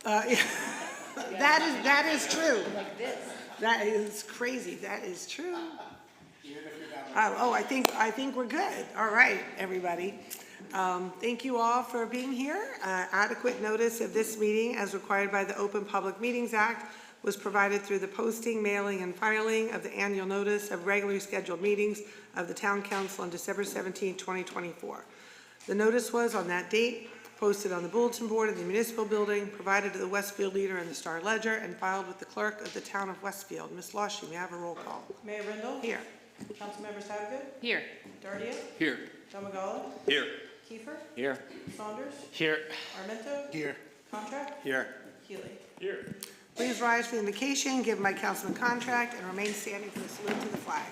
Yeah. That is true. Like this. That is crazy. That is true. I think we're good. All right, everybody. Thank you all for being here. Adequate notice of this meeting, as required by the Open Public Meetings Act, was provided through the posting, mailing, and filing of the annual notice of regularly scheduled meetings of the Town Council on December 17, 2024. The notice was, on that date, posted on the bulletin board in the municipal building, provided to the Westfield Leader and the Star Ledger, and filed with the clerk of the town of Westfield. Ms. Lawshie, may I have a roll call? Mayor Rindle? Here. Councilmember Sadgood? Here. Dardia? Here. Domagala? Here. Kiefer? Here. Saunders? Here. Armento? Here. Contract? Here. Healy? Here. Please rise for the invocation, given by Councilman Contract, and remain standing for the salute to the flag.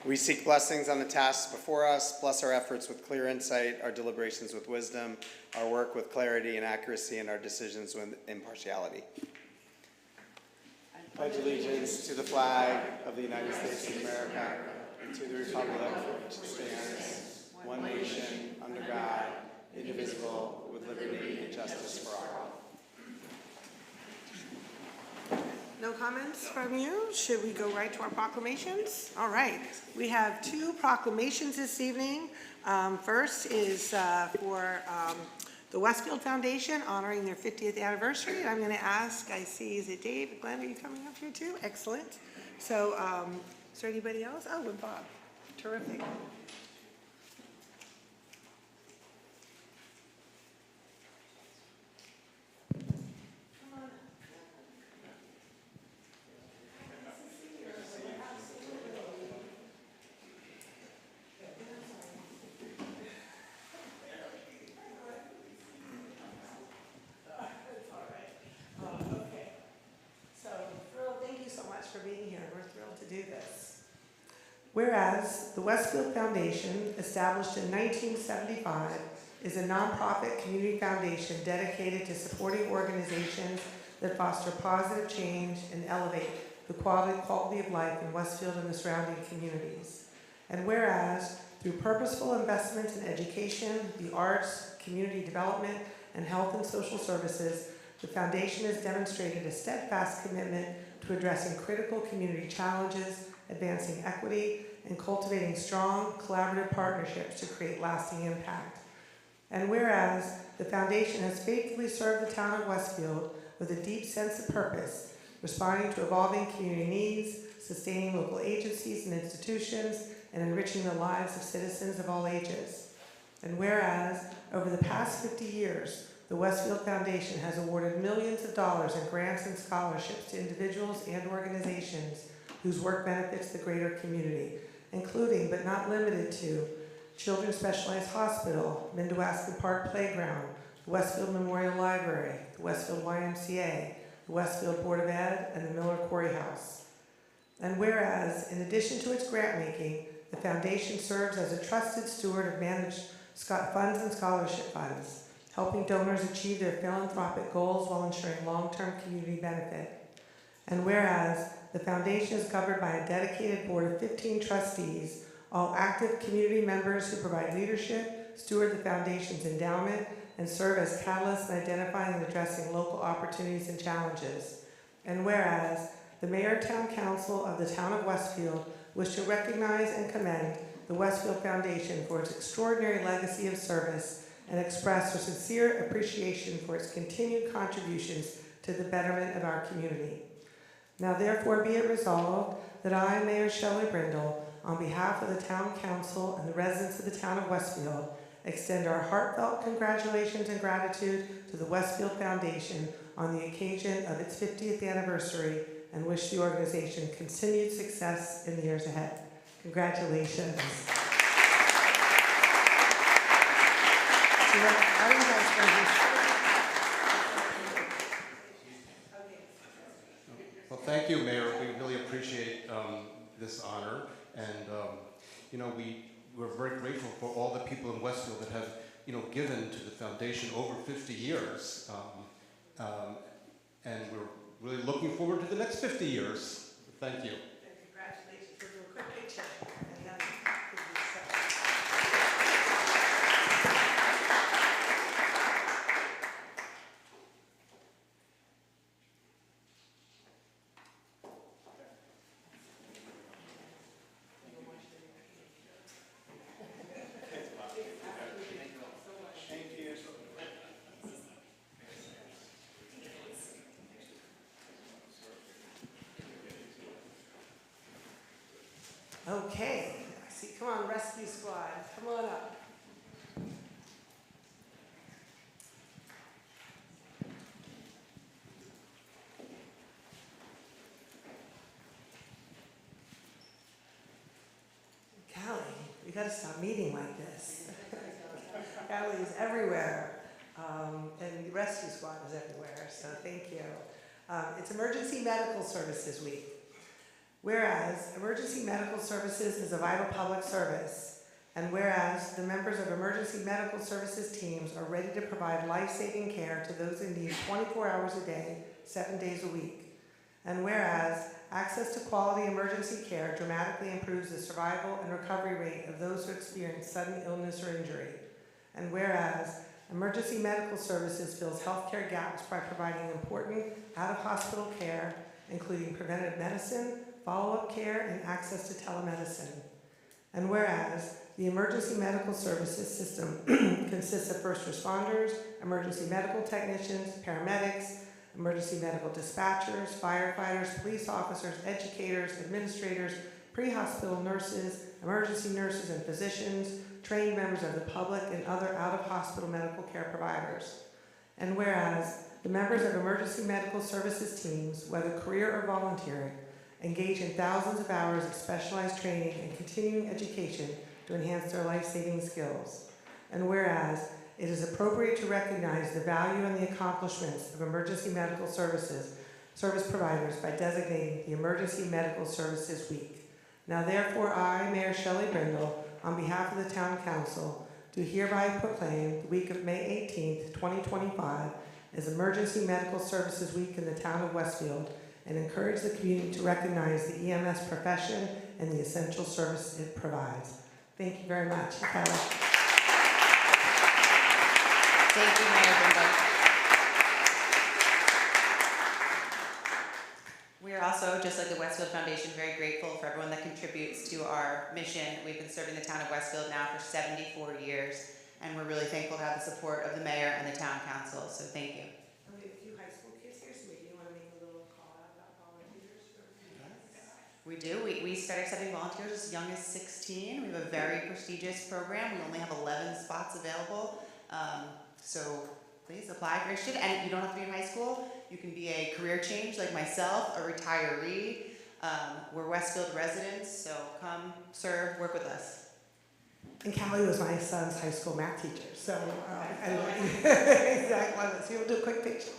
We seek blessings on the tasks before us. Bless our efforts with clear insight, our deliberations with wisdom, our work with clarity and accuracy, and our decisions with impartiality. I pledge allegiance to the flag of the United States of America and to the republic which stands, one nation, under God, indivisible, with liberty and justice for all. No comments from you? Should we go right to our proclamations? All right. We have two proclamations this evening. First is for the Westfield Foundation honoring their 50th anniversary. I'm going to ask, I see, is it Dave? Glenn, are you coming up here too? Excellent. So is there anybody else? Oh, and Bob. Terrific. For being here. We're thrilled to do this. Whereas the Westfield Foundation, established in 1975, is a nonprofit community foundation dedicated to supporting organizations that foster positive change and elevate the quality of life in Westfield and the surrounding communities. And whereas through purposeful investments in education, the arts, community development, and health and social services, the foundation has demonstrated a steadfast commitment to addressing critical community challenges, advancing equity, and cultivating strong collaborative partnerships to create lasting impact. And whereas the foundation has faithfully served the town of Westfield with a deep sense of purpose, responding to evolving community needs, sustaining local agencies and institutions, and enriching the lives of citizens of all ages. And whereas over the past 50 years, the Westfield Foundation has awarded millions of dollars in grants and scholarships to individuals and organizations whose work benefits the greater community, including but not limited to Children's Specialized Hospital, Mindewasket Park Playground, the Westfield Memorial Library, the Westfield YMCA, the Westfield Board of Ed, and the Miller Quarry House. And whereas, in addition to its grant making, the foundation serves as a trusted steward of managed funds and scholarship funds, helping donors achieve their philanthropic goals while ensuring long-term community benefit. And whereas the foundation is governed by a dedicated board of 15 trustees, all active community members who provide leadership, steward the foundation's endowment, and serve as catalysts in identifying and addressing local opportunities and challenges. And whereas the Mayor and Town Council of the Town of Westfield wish to recognize and commend the Westfield Foundation for its extraordinary legacy of service and express their sincere appreciation for its continued contributions to the betterment of our community. Now therefore be it resolved that I, Mayor Shelley Brindle, on behalf of the Town Council and the residents of the Town of Westfield, extend our heartfelt congratulations and gratitude to the Westfield Foundation on the occasion of its 50th anniversary and wish the organization continued success in the years ahead. Congratulations. Well, thank you, Mayor. We really appreciate this honor, and we're very grateful for all the people in Westfield that have given to the foundation over 50 years, and we're really looking forward to the next 50 years. Thank you. Congratulations. We'll do a quick picture. Okay, I see, come on, rescue squad, come on up. Callie, we gotta stop meeting like this. Callie is everywhere, and the rescue squad is everywhere, so thank you. It's Emergency Medical Services Week. Whereas emergency medical services is a vital public service, and whereas the members of emergency medical services teams are ready to provide life-saving care to those in need 24 hours a day, 7 days a week. And whereas access to quality emergency care dramatically improves the survival and recovery rate of those who experience sudden illness or injury. And whereas emergency medical services fills healthcare gaps by providing important out-of-hospital care, including preventive medicine, follow-up care, and access to telemedicine. And whereas the emergency medical services system consists of first responders, emergency medical technicians, paramedics, emergency medical dispatchers, firefighters, police officers, educators, administrators, pre-hospital nurses, emergency nurses and physicians, trained members of the public, and other out-of-hospital medical care providers. And whereas the members of emergency medical services teams, whether career or voluntary, engage in thousands of hours of specialized training and continuing education to enhance their life-saving skills. And whereas it is appropriate to recognize the value and the accomplishments of emergency medical service providers by designating the Emergency Medical Services Week. Now therefore I, Mayor Shelley Brindle, on behalf of the Town Council, do hereby proclaim the week of May 18th, 2025 as Emergency Medical Services Week in the town of Westfield, and encourage the community to recognize the EMS profession and the essential service it provides. Thank you very much. Kelly. Thank you, Mayor Brindle. We are also, just like the Westfield Foundation, very grateful for everyone that contributes to our mission. We've been serving the town of Westfield now for 74 years, and we're really thankful to have the support of the mayor and the town council, so thank you. We have a few high school kids here, so maybe you want to make a little call out about volunteers? We do. We start accepting volunteers as young as 16. We have a very prestigious program. We only have 11 spots available. So please apply if you're interested. And you don't have to be in high school. You can be a career change like myself, a retiree. We're Westfield residents, so come, serve, work with us. And Callie was my son's high school math teacher, so exactly. So we'll do a quick picture.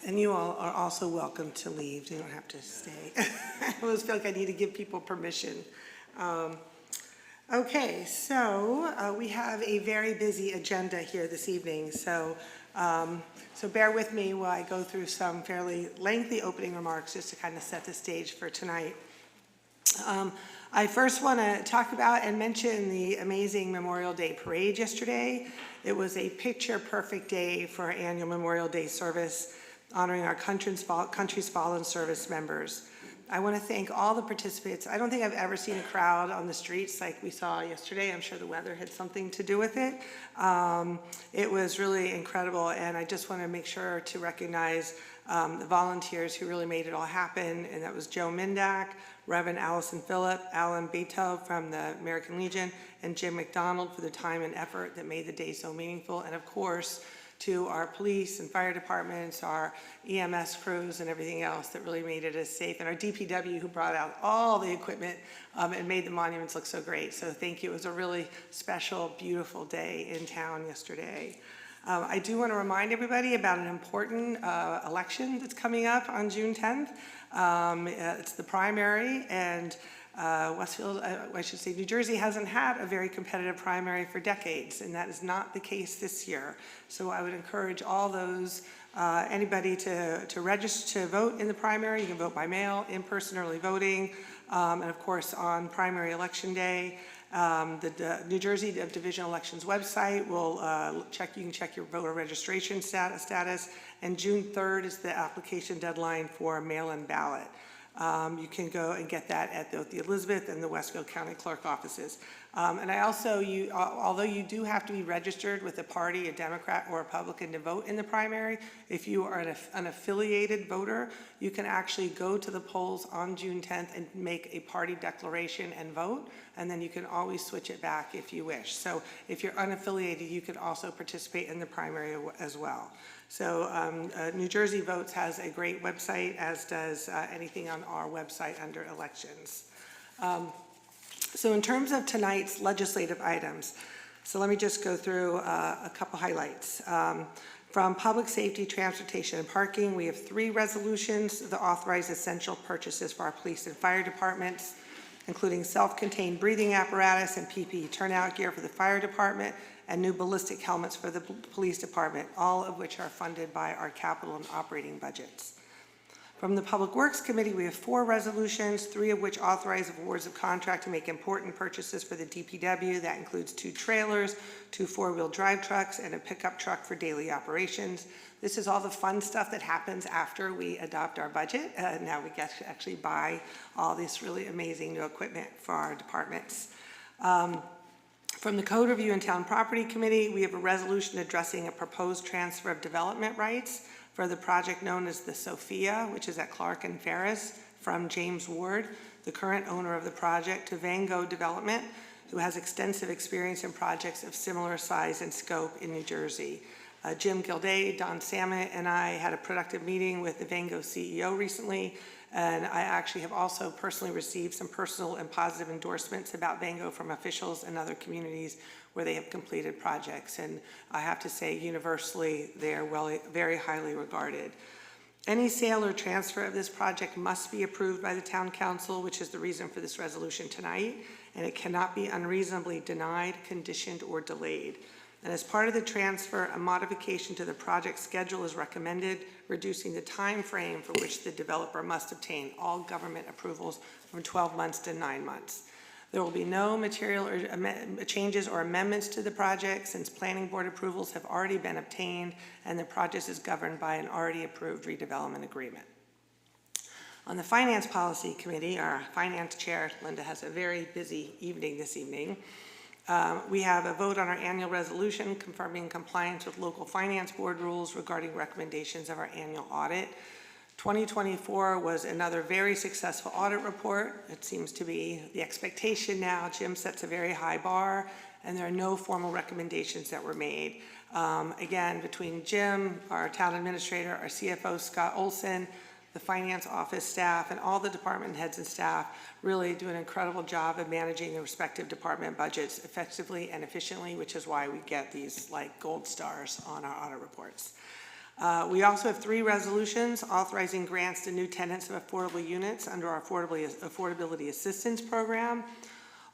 And you all are also welcome to leave. You don't have to stay. I always feel like I need to give people permission. Okay, so we have a very busy agenda here this evening. So bear with me while I go through some fairly lengthy opening remarks just to kind of set the stage for tonight. I first want to talk about and mention the amazing Memorial Day parade yesterday. It was a picture-perfect day for our annual Memorial Day service, honoring our country's fallen service members. I want to thank all the participants. I don't think I've ever seen a crowd on the streets like we saw yesterday. I'm sure the weather had something to do with it. It was really incredible, and I just want to make sure to recognize the volunteers who really made it all happen, and that was Joe Mindak, Reverend Allison Phillip, Alan Beto from the American Legion, and Jim McDonald for the time and effort that made the day so meaningful, and of course, to our police and fire departments, our EMS crews and everything else that really made it as safe, and our DPW who brought out all the equipment and made the monuments look so great. So thank you. It was a really special, beautiful day in town yesterday. I do want to remind everybody about an important election that's coming up on June 10th. It's the primary, and Westfield, I should say, New Jersey hasn't had a very competitive primary for decades, and that is not the case this year. So I would encourage all those, anybody to register to vote in the primary. You can vote by mail, in-person early voting, and of course on primary election day. The New Jersey Division Elections website will you can check your voter registration status, and June 3rd is the application deadline for a mail-in ballot. You can go and get that at the Elizabeth and the Westfield County Clerk offices. And I also, although you do have to be registered with a party, a Democrat or Republican, to vote in the primary, if you are an affiliated voter, you can actually go to the polls on June 10th and make a party declaration and vote, and then you can always switch it back if you wish. So if you're unaffiliated, you can also participate in the primary as well. So New Jersey Votes has a great website, as does anything on our website under elections. So in terms of tonight's legislative items, so let me just go through a couple highlights. From Public Safety, Transportation, and Parking, we have 3 resolutions that authorize essential purchases for our police and fire departments, including self-contained breathing apparatus and PPE turnout gear for the fire department, and new ballistic helmets for the police department, all of which are funded by our capital and operating budgets. From the Public Works Committee, we have 4 resolutions, 3 of which authorize awards of contract to make important purchases for the DPW. That includes 2 trailers, 2 4-wheel drive trucks, and a pickup truck for daily operations. This is all the fun stuff that happens after we adopt our budget. Now we get to actually buy all this really amazing new equipment for our departments. From the Code Review and Town Property Committee, we have a resolution addressing a proposed transfer of development rights for the project known as the Sophia, which is at Clark and Ferris, from James Ward, the current owner of the project, to Van Gogh Development, who has extensive experience in projects of similar size and scope in New Jersey. Jim Gilday, Don Samet, and I had a productive meeting with the Van Gogh CEO recently, and I actually have also personally received some personal and positive endorsements about Van Gogh from officials and other communities where they have completed projects. And I have to say, universally, they are very highly regarded. Any sale or transfer of this project must be approved by the Town Council, which is the reason for this resolution tonight, and it cannot be unreasonably denied, conditioned, or delayed. And as part of the transfer, a modification to the project schedule is recommended, reducing the time frame for which the developer must obtain all government approvals from 12 months to 9 months. There will be no material or changes or amendments to the project, since planning board approvals have already been obtained and the project is governed by an already approved redevelopment agreement. On the Finance Policy Committee, our finance chair, Linda, has a very busy evening this evening. We have a vote on our annual resolution confirming compliance with local finance board rules regarding recommendations of our annual audit. 2024 was another very successful audit report. It seems to be the expectation now. Jim sets a very high bar, and there are no formal recommendations that were made. Again, between Jim, our town administrator, our CFO, Scott Olson, the finance office staff, and all the department heads and staff really do an incredible job of managing the respective department budgets effectively and efficiently, which is why we get these like gold stars on our audit reports. We also have 3 resolutions authorizing grants to new tenants of affordable units under our Affordability Assistance Program.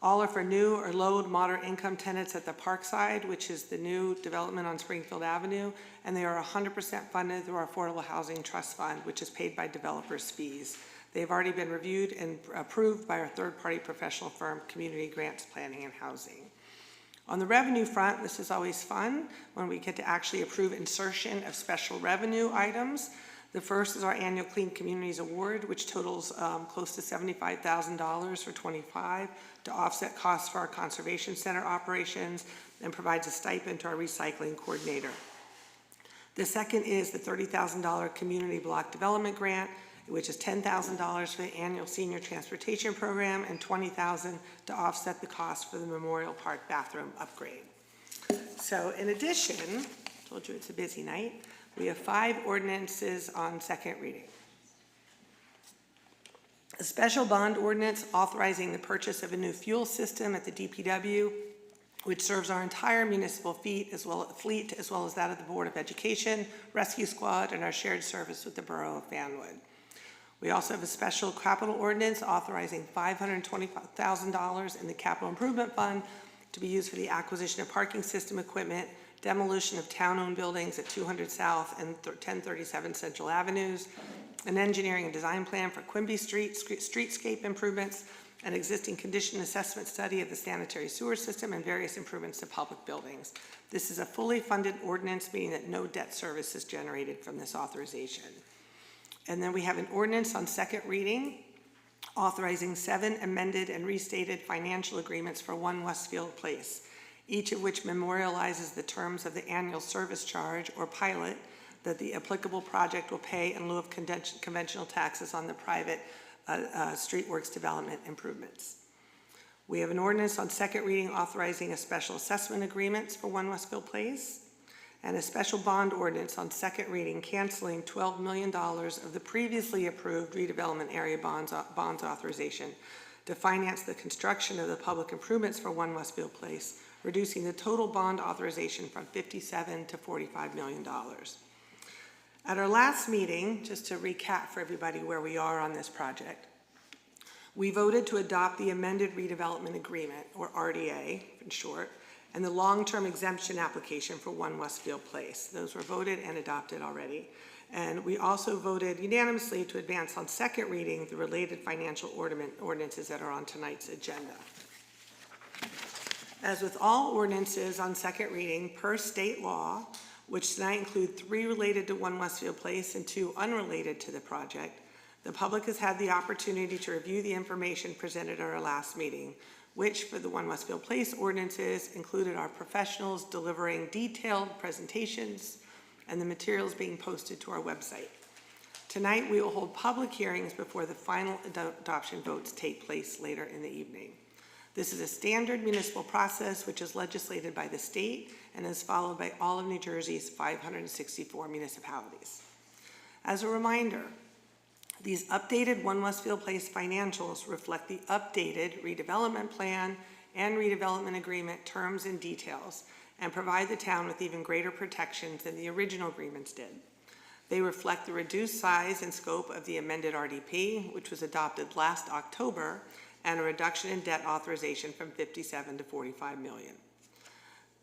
All are for new or low and moderate income tenants at the Parkside, which is the new development on Springfield Avenue, and they are 100% funded through our Affordable Housing Trust Fund, which is paid by developers' fees. They've already been reviewed and approved by our third-party professional firm, Community Grants Planning and Housing. On the revenue front, this is always fun when we get to actually approve insertion of special revenue items. The first is our annual Clean Communities Award, which totals close to $75,000 for '25 to offset costs for our Conservation Center operations and provides a stipend to our recycling coordinator. The second is the $30,000 Community Block Development Grant, which is $10,000 for the annual Senior Transportation Program and $20,000 to offset the cost for the Memorial Park bathroom upgrade. So in addition, I told you it's a busy night, we have 5 ordinances on second reading. A special bond ordinance authorizing the purchase of a new fuel system at the DPW, which serves our entire municipal fleet as well as that of the Board of Education, Rescue Squad, and our shared service with the Borough of Fanwood. We also have a special capital ordinance authorizing $525,000 in the capital improvement fund to be used for the acquisition of parking system equipment, demolition of town-owned buildings at 200 South and 1037 Central Avenues, an engineering and design plan for Quimby Street, streetscape improvements, an existing condition assessment study of the sanitary sewer system, and various improvements to public buildings. This is a fully funded ordinance, meaning that no debt service is generated from this authorization. And then we have an ordinance on second reading authorizing 7 amended and restated financial agreements for 1 Westfield Place, each of which memorializes the terms of the annual service charge or pilot that the applicable project will pay in lieu of conventional taxes on the private streetworks development improvements. We have an ordinance on second reading authorizing a special assessment agreements for 1 Westfield Place, and a special bond ordinance on second reading canceling $12 million of the previously approved redevelopment area bonds authorization to finance the construction of the public improvements for 1 Westfield Place, reducing the total bond authorization from $57 to $45 million. At our last meeting, just to recap for everybody where we are on this project, we voted to adopt the amended redevelopment agreement, or RDA in short, and the long-term exemption application for 1 Westfield Place. Those were voted and adopted already. And we also voted unanimously to advance on second reading the related financial ordinances that are on tonight's agenda. As with all ordinances on second reading per state law, which tonight include 3 related to 1 Westfield Place and 2 unrelated to the project, the public has had the opportunity to review the information presented at our last meeting, which for the 1 Westfield Place ordinances included our professionals delivering detailed presentations and the materials being posted to our website. Tonight, we will hold public hearings before the final adoption votes take place later in the evening. This is a standard municipal process which is legislated by the state and is followed by all of New Jersey's 564 municipalities. As a reminder, these updated 1 Westfield Place financials reflect the updated redevelopment plan and redevelopment agreement terms and details and provide the town with even greater protections than the original agreements did. They reflect the reduced size and scope of the amended RDP, which was adopted last October, and a reduction in debt authorization from 57 to 45 million.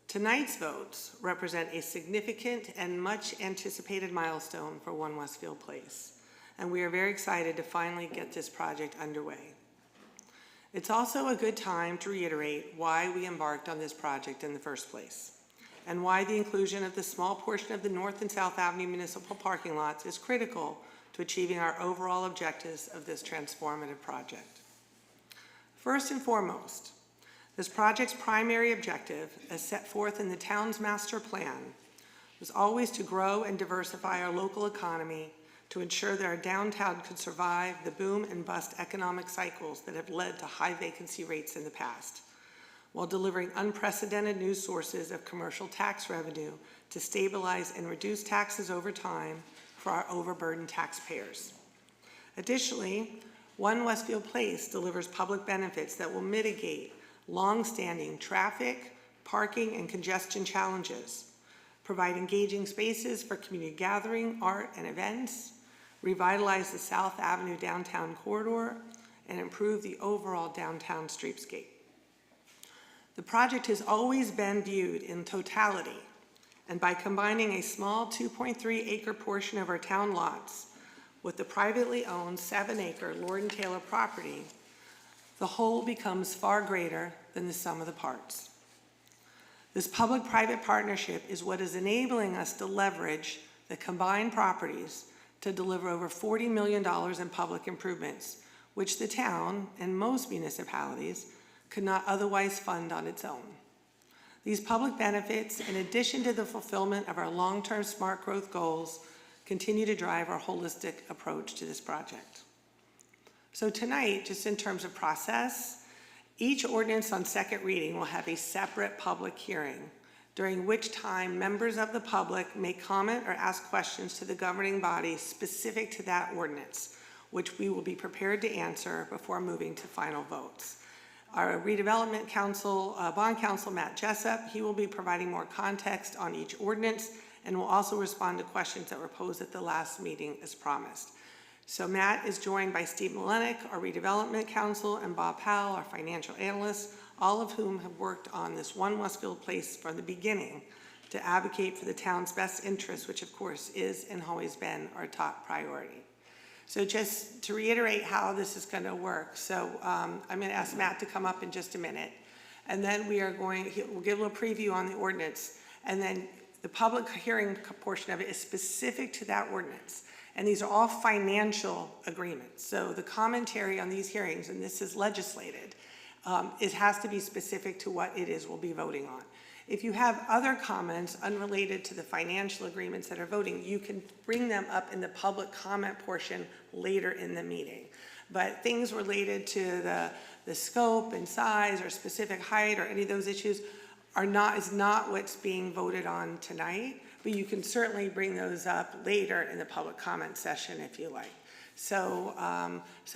Tonight's votes represent a significant and much anticipated milestone for 1 Westfield Place, and we are very excited to finally get this project underway. It's also a good time to reiterate why we embarked on this project in the first place, and why the inclusion of the small portion of the North and South Avenue municipal parking lots is critical to achieving our overall objectives of this transformative project. First and foremost, this project's primary objective, as set forth in the town's master plan, was always to grow and diversify our local economy to ensure that our downtown could survive the boom and bust economic cycles that have led to high vacancy rates in the past, while delivering unprecedented new sources of commercial tax revenue to stabilize and reduce taxes over time for our overburdened taxpayers. Additionally, 1 Westfield Place delivers public benefits that will mitigate long-standing traffic, parking, and congestion challenges, provide engaging spaces for community gathering, art, and events, revitalize the South Avenue downtown corridor, and improve the overall downtown streetscape. The project has always been viewed in totality, and by combining a small 2.3-acre portion of our town lots with the privately owned 7-acre Lord & Taylor property, the whole becomes far greater than the sum of the parts. This public-private partnership is what is enabling us to leverage the combined properties to deliver over $40 million in public improvements, which the town and most municipalities could not otherwise fund on its own. These public benefits, in addition to the fulfillment of our long-term smart growth goals, continue to drive our holistic approach to this project. So tonight, just in terms of process, each ordinance on second reading will have a separate public hearing, during which time members of the public may comment or ask questions to the governing body specific to that ordinance, which we will be prepared to answer before moving to final votes. Our redevelopment counsel, bond counsel, Matt Jessup, he will be providing more context on each ordinance and will also respond to questions that were posed at the last meeting as promised. So Matt is joined by Steve Malenik, our redevelopment counsel, and Bob Powell, our financial analyst, all of whom have worked on this One Westfield Place from the beginning to advocate for the town's best interests, which of course is and always been our top priority. So just to reiterate how this is going to work, so I'm going to ask Matt to come up in just a minute, and then we'll give a little preview on the ordinance, and then the public hearing portion of it is specific to that ordinance. And these are all financial agreements. So the commentary on these hearings, and this is legislated, it has to be specific to what it is we'll be voting on. If you have other comments unrelated to the financial agreements that are voting, you can bring them up in the public comment portion later in the meeting. But things related to the scope and size or specific height or any of those issues is not what's being voted on tonight, but you can certainly bring those up later in the public comment session if you like. So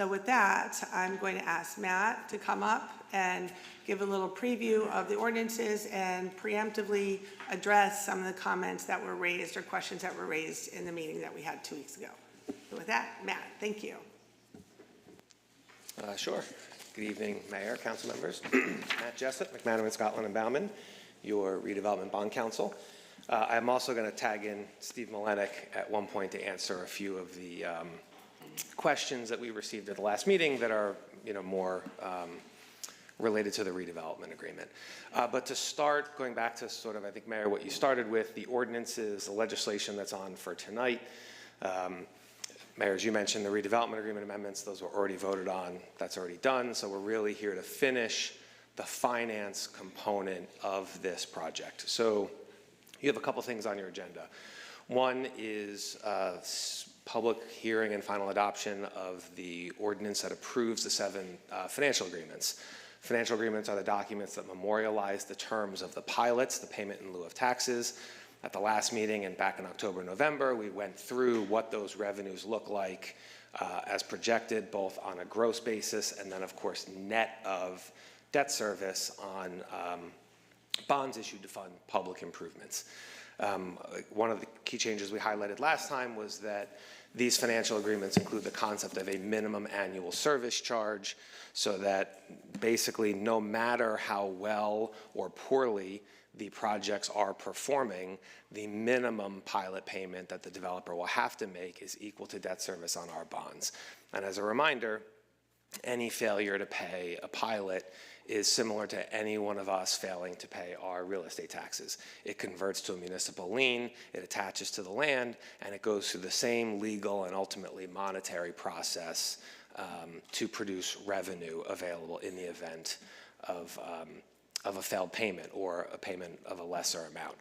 with that, I'm going to ask Matt to come up and give a little preview of the ordinances and preemptively address some of the comments that were raised or questions that were raised in the meeting that we had 2 weeks ago. So with that, Matt, thank you. Sure. Good evening, Mayor, council members. Matt Jessup, McManaman, Scotland and Bauman, your redevelopment bond counsel. I'm also going to tag in Steve Malenik at one point to answer a few of the questions that we received at the last meeting that are, more related to the redevelopment agreement. But to start, going back to sort of, I think, Mayor, what you started with, the ordinances, the legislation that's on for tonight. Mayor, as you mentioned, the redevelopment agreement amendments, those were already voted on. That's already done. So we're really here to finish the finance component of this project. So you have a couple things on your agenda. One is public hearing and final adoption of the ordinance that approves the 7 financial agreements. Financial agreements are the documents that memorialize the terms of the pilots, the payment in lieu of taxes. At the last meeting and back in October, November, we went through what those revenues look like as projected, both on a gross basis and then, of course, net of debt service on bonds issued to fund public improvements. One of the key changes we highlighted last time was that these financial agreements include the concept of a minimum annual service charge, so that basically no matter how well or poorly the projects are performing, the minimum pilot payment that the developer will have to make is equal to debt service on our bonds. And as a reminder, any failure to pay a pilot is similar to any one of us failing to pay our real estate taxes. It converts to a municipal lien, it attaches to the land, and it goes through the same legal and ultimately monetary process to produce revenue available in the event of a failed payment or a payment of a lesser amount.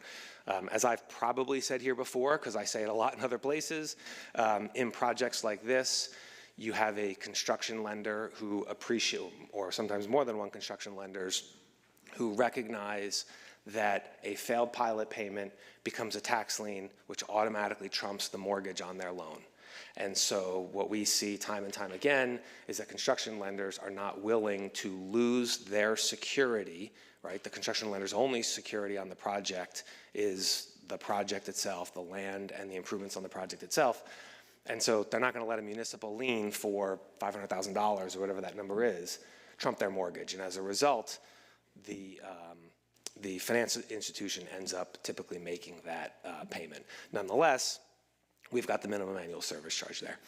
As I've probably said here before, because I say it a lot in other places, in projects like this, you have a construction lender who appreciate, or sometimes more than one construction lenders, who recognize that a failed pilot payment becomes a tax lien, which automatically trumps the mortgage on their loan. And so what we see time and time again is that construction lenders are not willing to lose their security, right? The construction lender's only security on the project is the project itself, the land and the improvements on the project itself. And so they're not going to let a municipal lien for $500,000 or whatever that number is trump their mortgage. And as a result, the financial institution ends up typically making that payment. Nonetheless, we've got the minimum annual service charge there.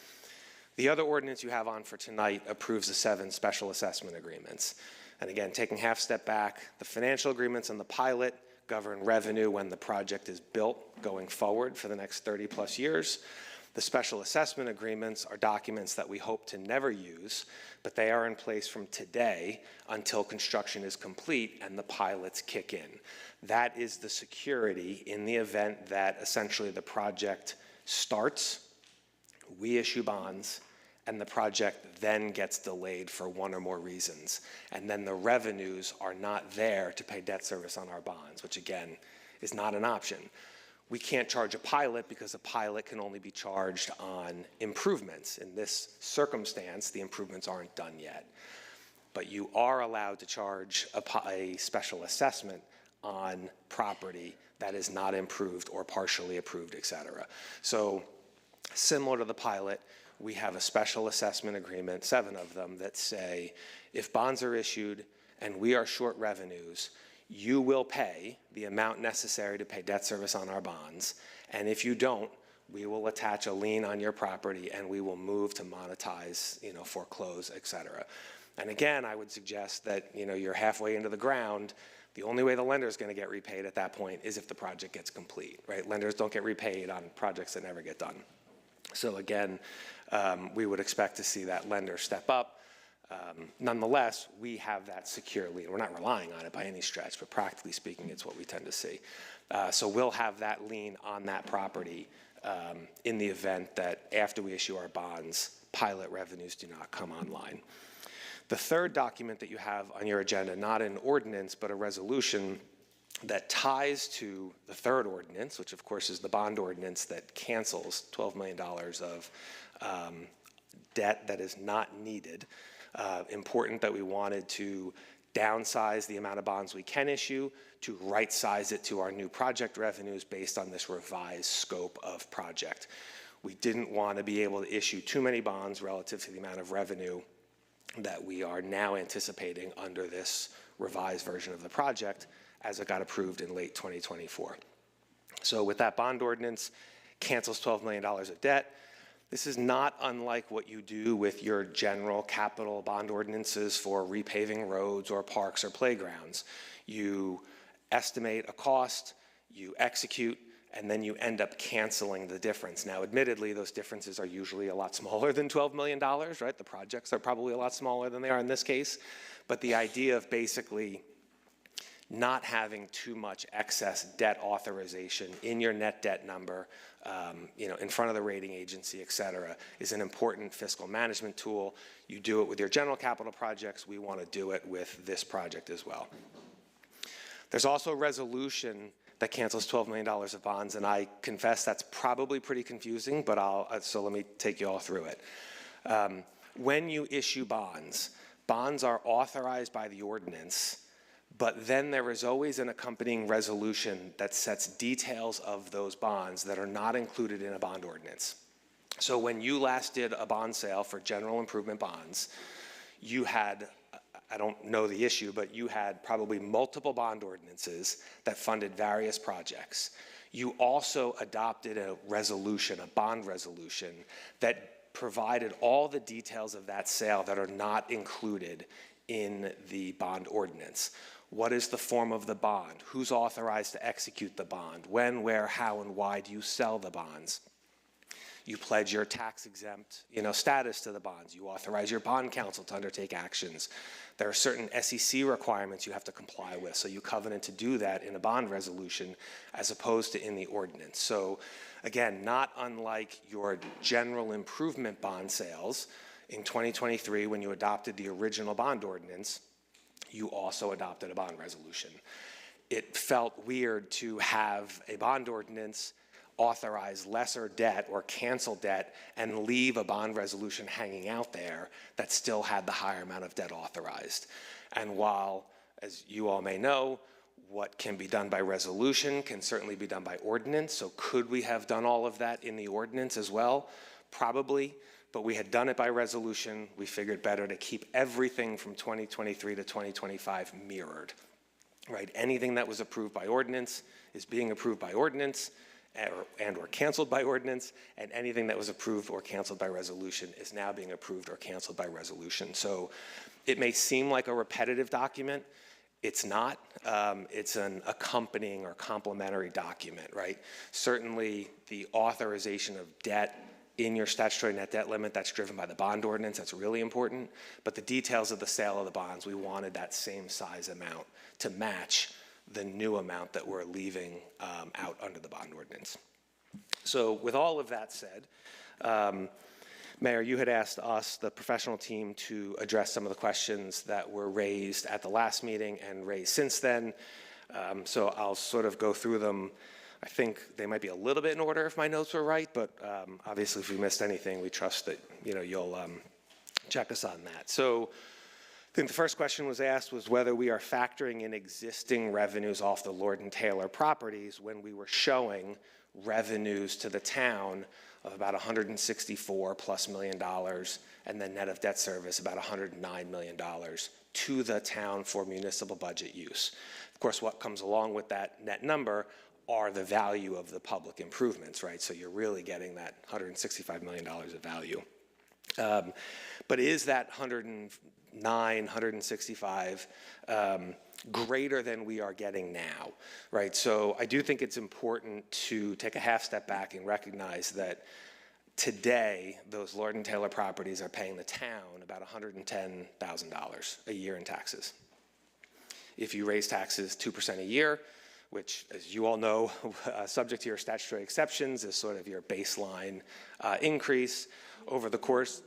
The other ordinance you have on for tonight approves the 7 special assessment agreements. And again, taking half step back, the financial agreements and the pilot govern revenue when the project is built going forward for the next 30 plus years. The special assessment agreements are documents that we hope to never use, but they are in place from today until construction is complete and the pilots kick in. That is the security in the event that essentially the project starts, we issue bonds, and the project then gets delayed for one or more reasons. And then the revenues are not there to pay debt service on our bonds, which again is not an option. We can't charge a pilot because a pilot can only be charged on improvements. In this circumstance, the improvements aren't done yet. But you are allowed to charge a special assessment on property that is not improved or partially approved, et cetera. So similar to the pilot, we have a special assessment agreement, 7 of them, that say if bonds are issued and we are short revenues, you will pay the amount necessary to pay debt service on our bonds. And if you don't, we will attach a lien on your property and we will move to monetize, foreclose, et cetera. And again, I would suggest that, you're halfway into the ground. The only way the lender is going to get repaid at that point is if the project gets complete, right? Lenders don't get repaid on projects that never get done. So again, we would expect to see that lender step up. Nonetheless, we have that secure lien. We're not relying on it by any stretch, but practically speaking, it's what we tend to see. So we'll have that lien on that property in the event that after we issue our bonds, pilot revenues do not come online. The third document that you have on your agenda, not an ordinance, but a resolution that ties to the third ordinance, which of course is the bond ordinance that cancels $12 million of debt that is not needed. Important that we wanted to downsize the amount of bonds we can issue to right size it to our new project revenues based on this revised scope of project. We didn't want to be able to issue too many bonds relative to the amount of revenue that we are now anticipating under this revised version of the project as it got approved in late 2024. So with that bond ordinance, cancels $12 million of debt. This is not unlike what you do with your general capital bond ordinances for repaving roads or parks or playgrounds. You estimate a cost, you execute, and then you end up canceling the difference. Now, admittedly, those differences are usually a lot smaller than $12 million, right? The projects are probably a lot smaller than they are in this case. But the idea of basically not having too much excess debt authorization in your net debt number, in front of the rating agency, et cetera, is an important fiscal management tool. You do it with your general capital projects. We want to do it with this project as well. There's also a resolution that cancels $12 million of bonds, and I confess that's probably pretty confusing, but so let me take you all through it. When you issue bonds, bonds are authorized by the ordinance, but then there is always an accompanying resolution that sets details of those bonds that are not included in a bond ordinance. So when you last did a bond sale for general improvement bonds, you had, I don't know the issue, but you had probably multiple bond ordinances that funded various projects. You also adopted a resolution, a bond resolution, that provided all the details of that sale that are not included in the bond ordinance. What is the form of the bond? Who's authorized to execute the bond? When, where, how, and why do you sell the bonds? You pledge your tax-exempt, status to the bonds. You authorize your bond counsel to undertake actions. There are certain SEC requirements you have to comply with, so you covenant to do that in a bond resolution as opposed to in the ordinance. So again, not unlike your general improvement bond sales, in 2023 when you adopted the original bond ordinance, you also adopted a bond resolution. It felt weird to have a bond ordinance authorize lesser debt or cancel debt and leave a bond resolution hanging out there that still had the higher amount of debt authorized. And while, as you all may know, what can be done by resolution can certainly be done by ordinance. So could we have done all of that in the ordinance as well? Probably, but we had done it by resolution. We figured better to keep everything from 2023 to 2025 mirrored, right? Anything that was approved by ordinance is being approved by ordinance or canceled by ordinance, and anything that was approved or canceled by resolution is now being approved or canceled by resolution. So it may seem like a repetitive document. It's not. It's an accompanying or complementary document, right? Certainly the authorization of debt in your statutory net debt limit, that's driven by the bond ordinance, that's really important. But the details of the sale of the bonds, we wanted that same size amount to match the new amount that we're leaving out under the bond ordinance. So with all of that said, Mayor, you had asked us, the professional team, to address some of the questions that were raised at the last meeting and raised since then. So I'll sort of go through them. I think they might be a little bit in order if my notes were right, but obviously if we missed anything, we trust that you'll check us on that. So I think the first question was asked was whether we are factoring in existing revenues off the Lord and Taylor properties when we were showing revenues to the town of about $164+ million, and then net of debt service about $109 million to the town for municipal budget use. Of course, what comes along with that net number are the value of the public improvements, right? So you're really getting that $165 million of value. But is that 109, 165 greater than we are getting now, right? So I do think it's important to take a half step back and recognize that today, those Lord and Taylor properties are paying the town about $110,000 a year in taxes. If you raise taxes 2% a year, which, as you all know, subject to your statutory exceptions, is sort of your baseline increase over the course.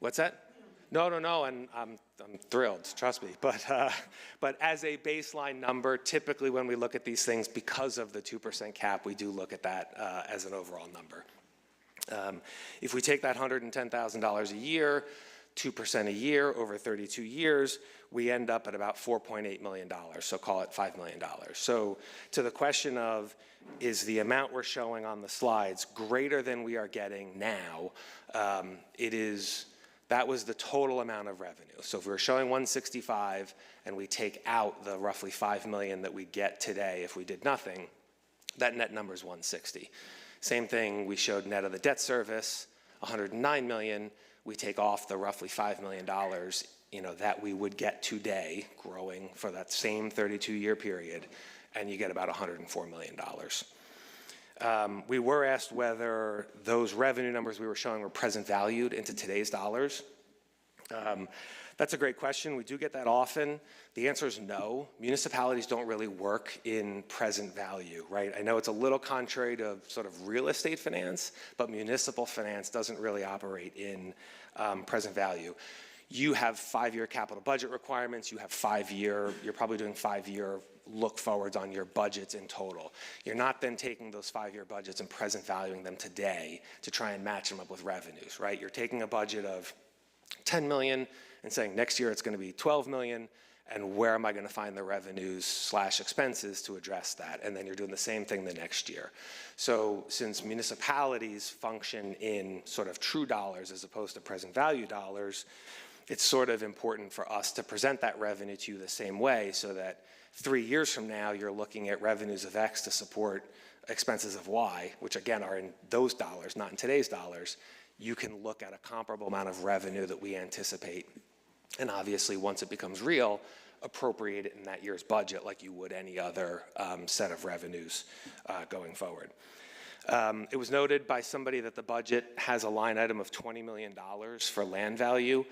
What's that? No, and I'm thrilled, trust me. But as a baseline number, typically when we look at these things, because of the 2% cap, we do look at that as an overall number. If we take that $110,000 a year, 2% a year over 32 years, we end up at about $4.8 million, so call it $5 million. So to the question of, is the amount we're showing on the slides greater than we are getting now, that was the total amount of revenue. So if we were showing 165 and we take out the roughly 5 million that we get today if we did nothing, that net number is 160. Same thing, we showed net of the debt service, 109 million. We take off the roughly $5 million, that we would get today growing for that same 32-year period, and you get about $104 million. We were asked whether those revenue numbers we were showing were present valued into today's dollars. That's a great question. We do get that often. The answer is no. Municipalities don't really work in present value, right? I know it's a little contrary to sort of real estate finance, but municipal finance doesn't really operate in present value. You have 5-year capital budget requirements. You have you're probably doing 5-year look forwards on your budgets in total. You're not then taking those 5-year budgets and present valuing them today to try and match them up with revenues, right? You're taking a budget of 10 million and saying next year it's going to be 12 million, and where am I going to find the revenues / expenses to address that? And then you're doing the same thing the next year. So since municipalities function in sort of true dollars as opposed to present value dollars, it's sort of important for us to present that revenue to you the same way so that 3 years from now, you're looking at revenues of X to support expenses of Y, which again are in those dollars, not in today's dollars. You can look at a comparable amount of revenue that we anticipate. And obviously, once it becomes real, appropriate it in that year's budget like you would any other set of revenues going forward. It was noted by somebody that the budget has a line item of $20 million for land value.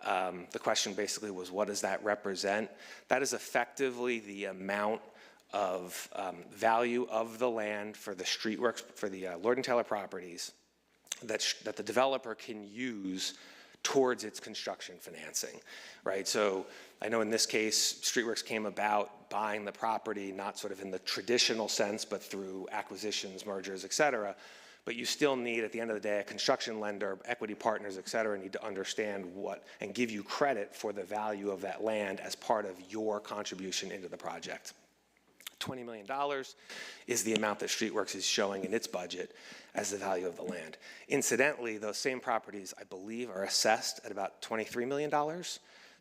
The question basically was, what does that represent? That is effectively the amount of value of the land for the streetworks, for the Lord and Taylor properties that the developer can use towards its construction financing, right? So I know in this case, Streetworks came about buying the property, not sort of in the traditional sense, but through acquisitions, mergers, et cetera. But you still need, at the end of the day, a construction lender, equity partners, et cetera, need to understand and give you credit for the value of that land as part of your contribution into the project. $20 million is the amount that Streetworks is showing in its budget as the value of the land. Incidentally, those same properties, I believe, are assessed at about $23 million.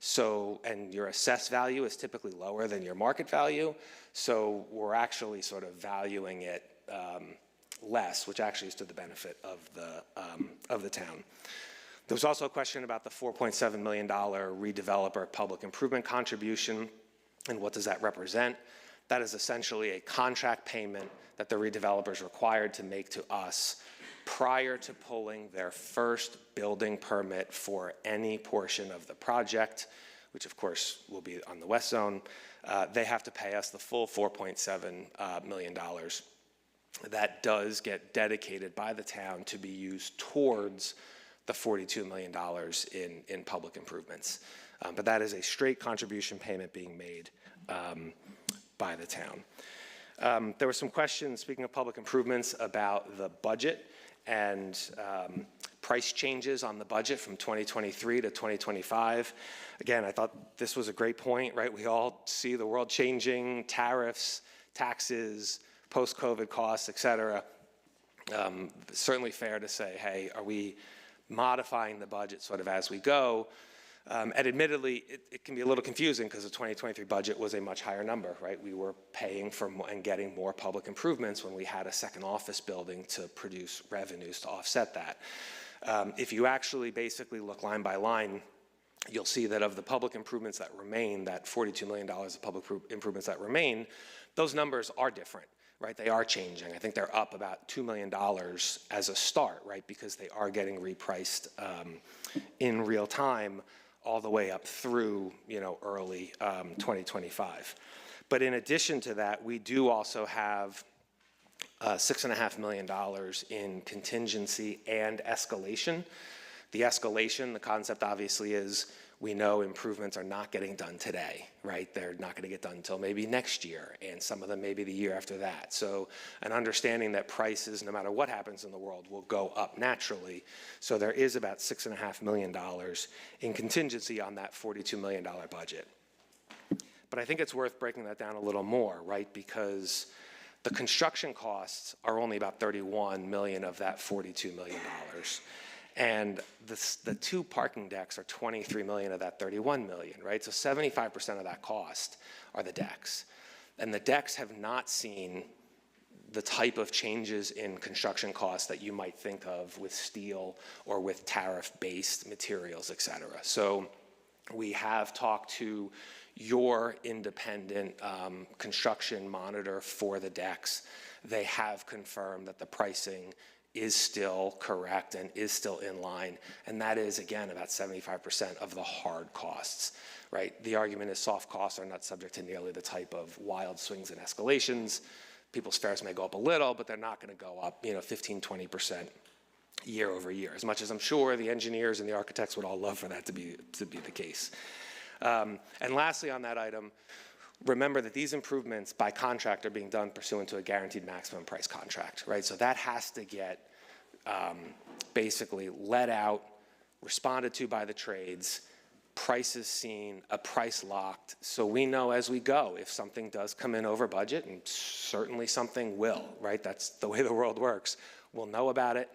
So, and your assessed value is typically lower than your market value. So we're actually sort of valuing it less, which actually is to the benefit of the town. There was also a question about the $4.7 million redeveloper public improvement contribution and what does that represent. That is essentially a contract payment that the redeveloper is required to make to us prior to pulling their first building permit for any portion of the project, which of course will be on the West Zone. They have to pay us the full $4.7 million. That does get dedicated by the town to be used towards the $42 million in public improvements. But that is a straight contribution payment being made by the town. There were some questions, speaking of public improvements, about the budget and price changes on the budget from 2023 to 2025. Again, I thought this was a great point, right? We all see the world changing, tariffs, taxes, post-COVID costs, et cetera. certainly fair to say, hey, are we modifying the budget sort of as we go? And admittedly, it can be a little confusing because the 2023 budget was a much higher number, right? We were paying for and getting more public improvements when we had a second office building to produce revenues to offset that. If you actually basically look line by line, you'll see that of the public improvements that remain, that $42 million of public improvements that remain, those numbers are different, right? They are changing. I think they're up about $2 million as a start, right? Because they are getting repriced in real time all the way up through, early 2025. But in addition to that, we do also have $6.5 million in contingency and escalation. The escalation, the concept obviously is we know improvements are not getting done today, right? They're not going to get done until maybe next year, and some of them maybe the year after that. So an understanding that prices, no matter what happens in the world, will go up naturally. So there is about $6.5 million in contingency on that $42 million budget. But I think it's worth breaking that down a little more, right? Because the construction costs are only about $31 million of that $42 million. And the two parking decks are $23 million of that $31 million, right? So 75% of that cost are the decks. And the decks have not seen the type of changes in construction costs that you might think of with steel or with tariff-based materials, et cetera. So we have talked to your independent construction monitor for the decks. They have confirmed that the pricing is still correct and is still in line, and that is, again, about 75% of the hard costs, right? The argument is soft costs are not subject to nearly the type of wild swings and escalations. People's fares may go up a little, but they're not going to go up, 15, 20% year over year, as much as I'm sure the engineers and the architects would all love for that to be the case. And lastly on that item, remember that these improvements by contract are being done pursuant to a guaranteed maximum price contract, right? So that has to get basically let out, responded to by the trades, prices seen, a price locked, so we know as we go if something does come in over budget, and certainly something will, right? That's the way the world works. We'll know about it,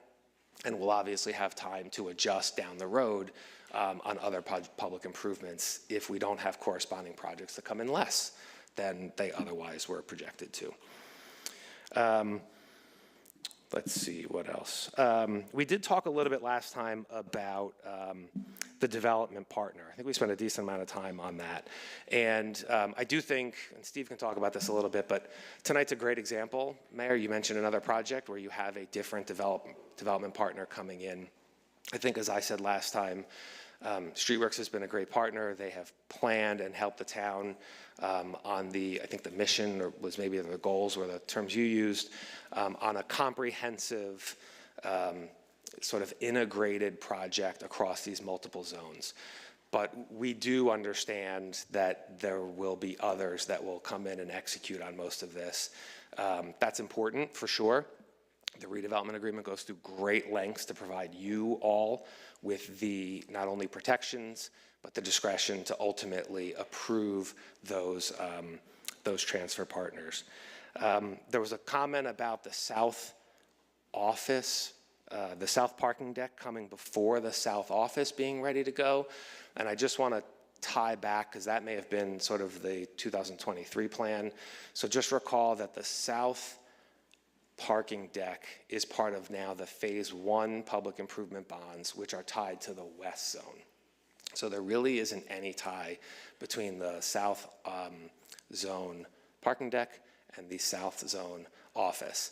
and we'll obviously have time to adjust down the road on other public improvements if we don't have corresponding projects that come in less than they otherwise were projected to. Let's see, what else? We did talk a little bit last time about the development partner. I think we spent a decent amount of time on that. And I do think, and Steve can talk about this a little bit, but tonight's a great example. Mayor, you mentioned another project where you have a different development partner coming in. I think, as I said last time, Streetworks has been a great partner. They have planned and helped the town on I think the mission, or was maybe the goals were the terms you used, on a comprehensive sort of integrated project across these multiple zones. But we do understand that there will be others that will come in and execute on most of this. That's important for sure. The redevelopment agreement goes through great lengths to provide you all with the not only protections, but the discretion to ultimately approve those transfer partners. There was a comment about the south office, the south parking deck coming before the south office being ready to go. And I just want to tie back, because that may have been sort of the 2023 plan. So just recall that the south parking deck is part of now the phase 1 public improvement bonds, which are tied to the west zone. So there really isn't any tie between the south zone parking deck and the south zone office.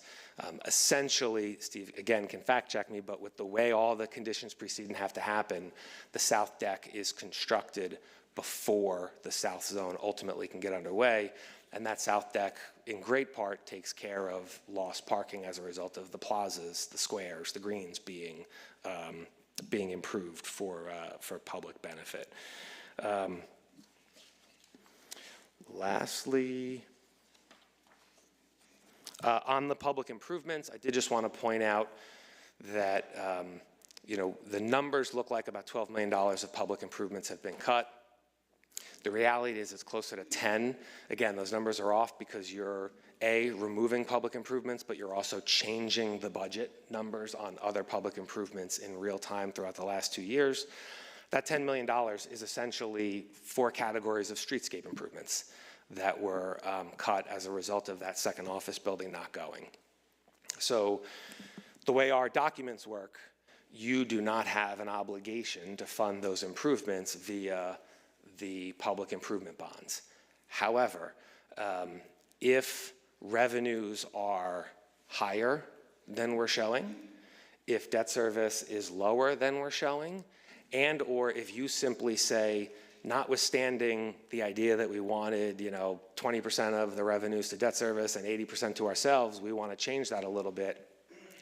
Essentially, Steve, again, can fact check me, but with the way all the conditions preceding have to happen, the south deck is constructed before the south zone ultimately can get underway. And that south deck, in great part, takes care of lost parking as a result of the plazas, the squares, the greens being improved for public benefit. Lastly, on the public improvements, I did just want to point out that the numbers look like about $12 million of public improvements have been cut. The reality is it's closer to 10. Again, those numbers are off because you're removing public improvements, but you're also changing the budget numbers on other public improvements in real time throughout the last 2 years. That $10 million is essentially 4 categories of streetscape improvements that were cut as a result of that second office building not going. So the way our documents work, you do not have an obligation to fund those improvements via the public improvement bonds. However, if revenues are higher than we're showing, if debt service is lower than we're showing, and or if you simply say, notwithstanding the idea that we wanted, 20% of the revenues to debt service and 80% to ourselves, we want to change that a little bit,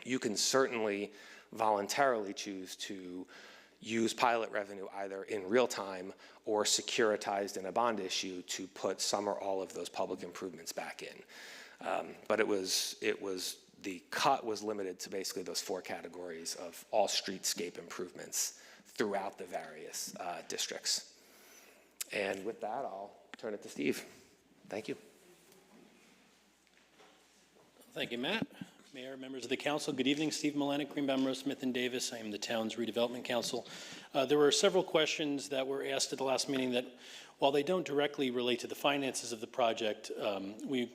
you can certainly voluntarily choose to use pilot revenue either in real time or securitized in a bond issue to put some or all of those public improvements back in. But the cut was limited to basically those 4 categories of all streetscape improvements throughout the various districts. And with that, I'll turn it to Steve. Thank you. Thank you, Matt. Mayor, members of the council, good evening. Steve Malenik, Greenbaum, Rose Smith, and Davis. I am the town's redevelopment council. There were several questions that were asked at the last meeting that, while they don't directly relate to the finances of the project, we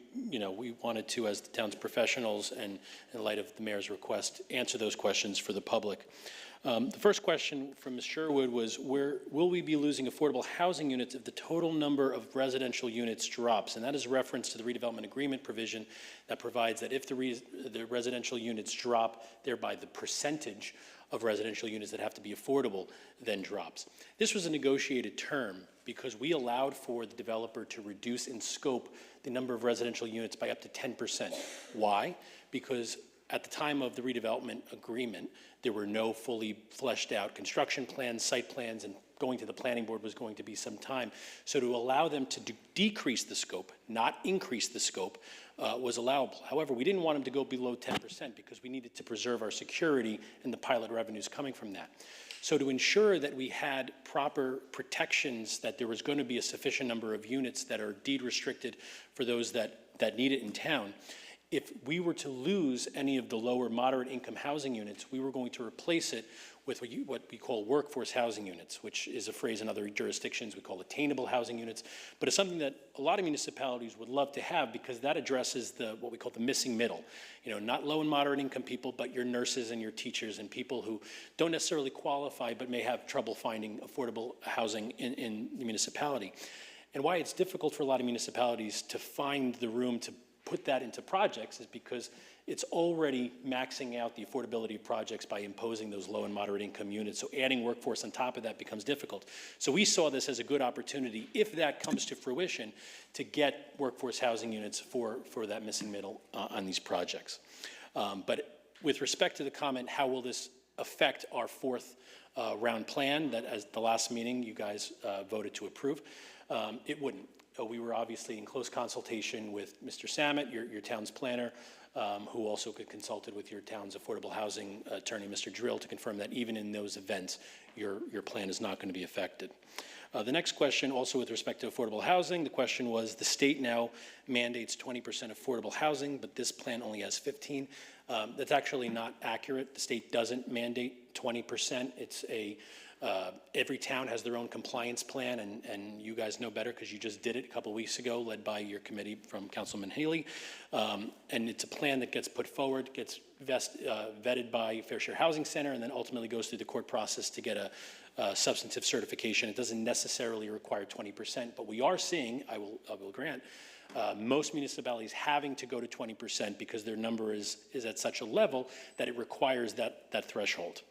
wanted to, as the town's professionals and in light of the mayor's request, answer those questions for the public. The first question from Ms. Sherwood was, will we be losing affordable housing units if the total number of residential units drops? And that is a reference to the redevelopment agreement provision that provides that if the residential units drop, thereby the percentage of residential units that have to be affordable then drops. This was a negotiated term because we allowed for the developer to reduce in scope the number of residential units by up to 10%. Why? Because at the time of the redevelopment agreement, there were no fully fleshed out construction plans, site plans, and going to the planning board was going to be some time. So to allow them to decrease the scope, not increase the scope, was allowable. However, we didn't want them to go below 10% because we needed to preserve our security and the pilot revenues coming from that. So to ensure that we had proper protections, that there was going to be a sufficient number of units that are deed restricted for those that need it in town, if we were to lose any of the lower moderate income housing units, we were going to replace it with what we call workforce housing units, which is a phrase in other jurisdictions we call attainable housing units, but it's something that a lot of municipalities would love to have because that addresses what we call the missing middle. Not low and moderate income people, but your nurses and your teachers and people who don't necessarily qualify but may have trouble finding affordable housing in the municipality. And why it's difficult for a lot of municipalities to find the room to put that into projects is because it's already maxing out the affordability of projects by imposing those low and moderate income units. So adding workforce on top of that becomes difficult. So we saw this as a good opportunity, if that comes to fruition, to get workforce housing units for that missing middle on these projects. But with respect to the comment, how will this affect our 4th round plan that as the last meeting you guys voted to approve? It wouldn't. We were obviously in close consultation with Mr. Samet, your town's planner, who also consulted with your town's affordable housing attorney, Mr. Drill, to confirm that even in those events, your plan is not going to be affected. The next question, also with respect to affordable housing, the question was, the state now mandates 20% affordable housing, but this plan only has 15. That's actually not accurate. The state doesn't mandate 20%. It's every town has their own compliance plan, and you guys know better because you just did it a couple weeks ago, led by your committee from Councilman Haley. And it's a plan that gets put forward, gets vetted by Fair Share Housing Center, and then ultimately goes through the court process to get a substantive certification. It doesn't necessarily require 20%, but we are seeing, I will grant, most municipalities having to go to 20% because their number is at such a level that it requires that threshold.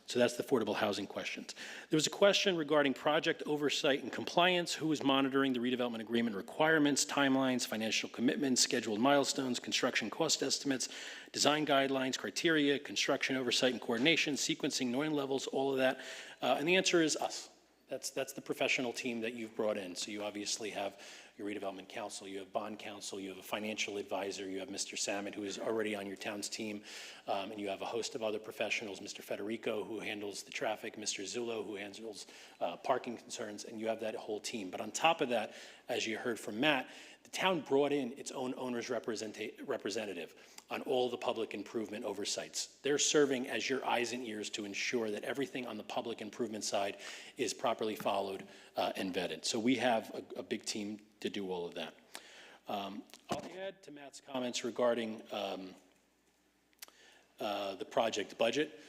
So that's the affordable housing questions. There was a question regarding project oversight and compliance. Who is monitoring the redevelopment agreement requirements, timelines, financial commitments, scheduled milestones, construction cost estimates, design guidelines, criteria, construction oversight and coordination, sequencing, noise levels, all of that? And the answer is us. That's the professional team that you've brought in. So you obviously have your redevelopment council, you have bond counsel, you have a financial advisor, you have Mr. Samet, who is already on your town's team, and you have a host of other professionals, Mr. Federico, who handles the traffic, Mr. Zullo, who handles parking concerns, and you have that whole team. But on top of that, as you heard from Matt, the town brought in its own owner's representative on all the public improvement oversights. They're serving as your eyes and ears to ensure that everything on the public improvement side is properly followed and vetted. So we have a big team to do all of that. I'll add to Matt's comments regarding the project budget.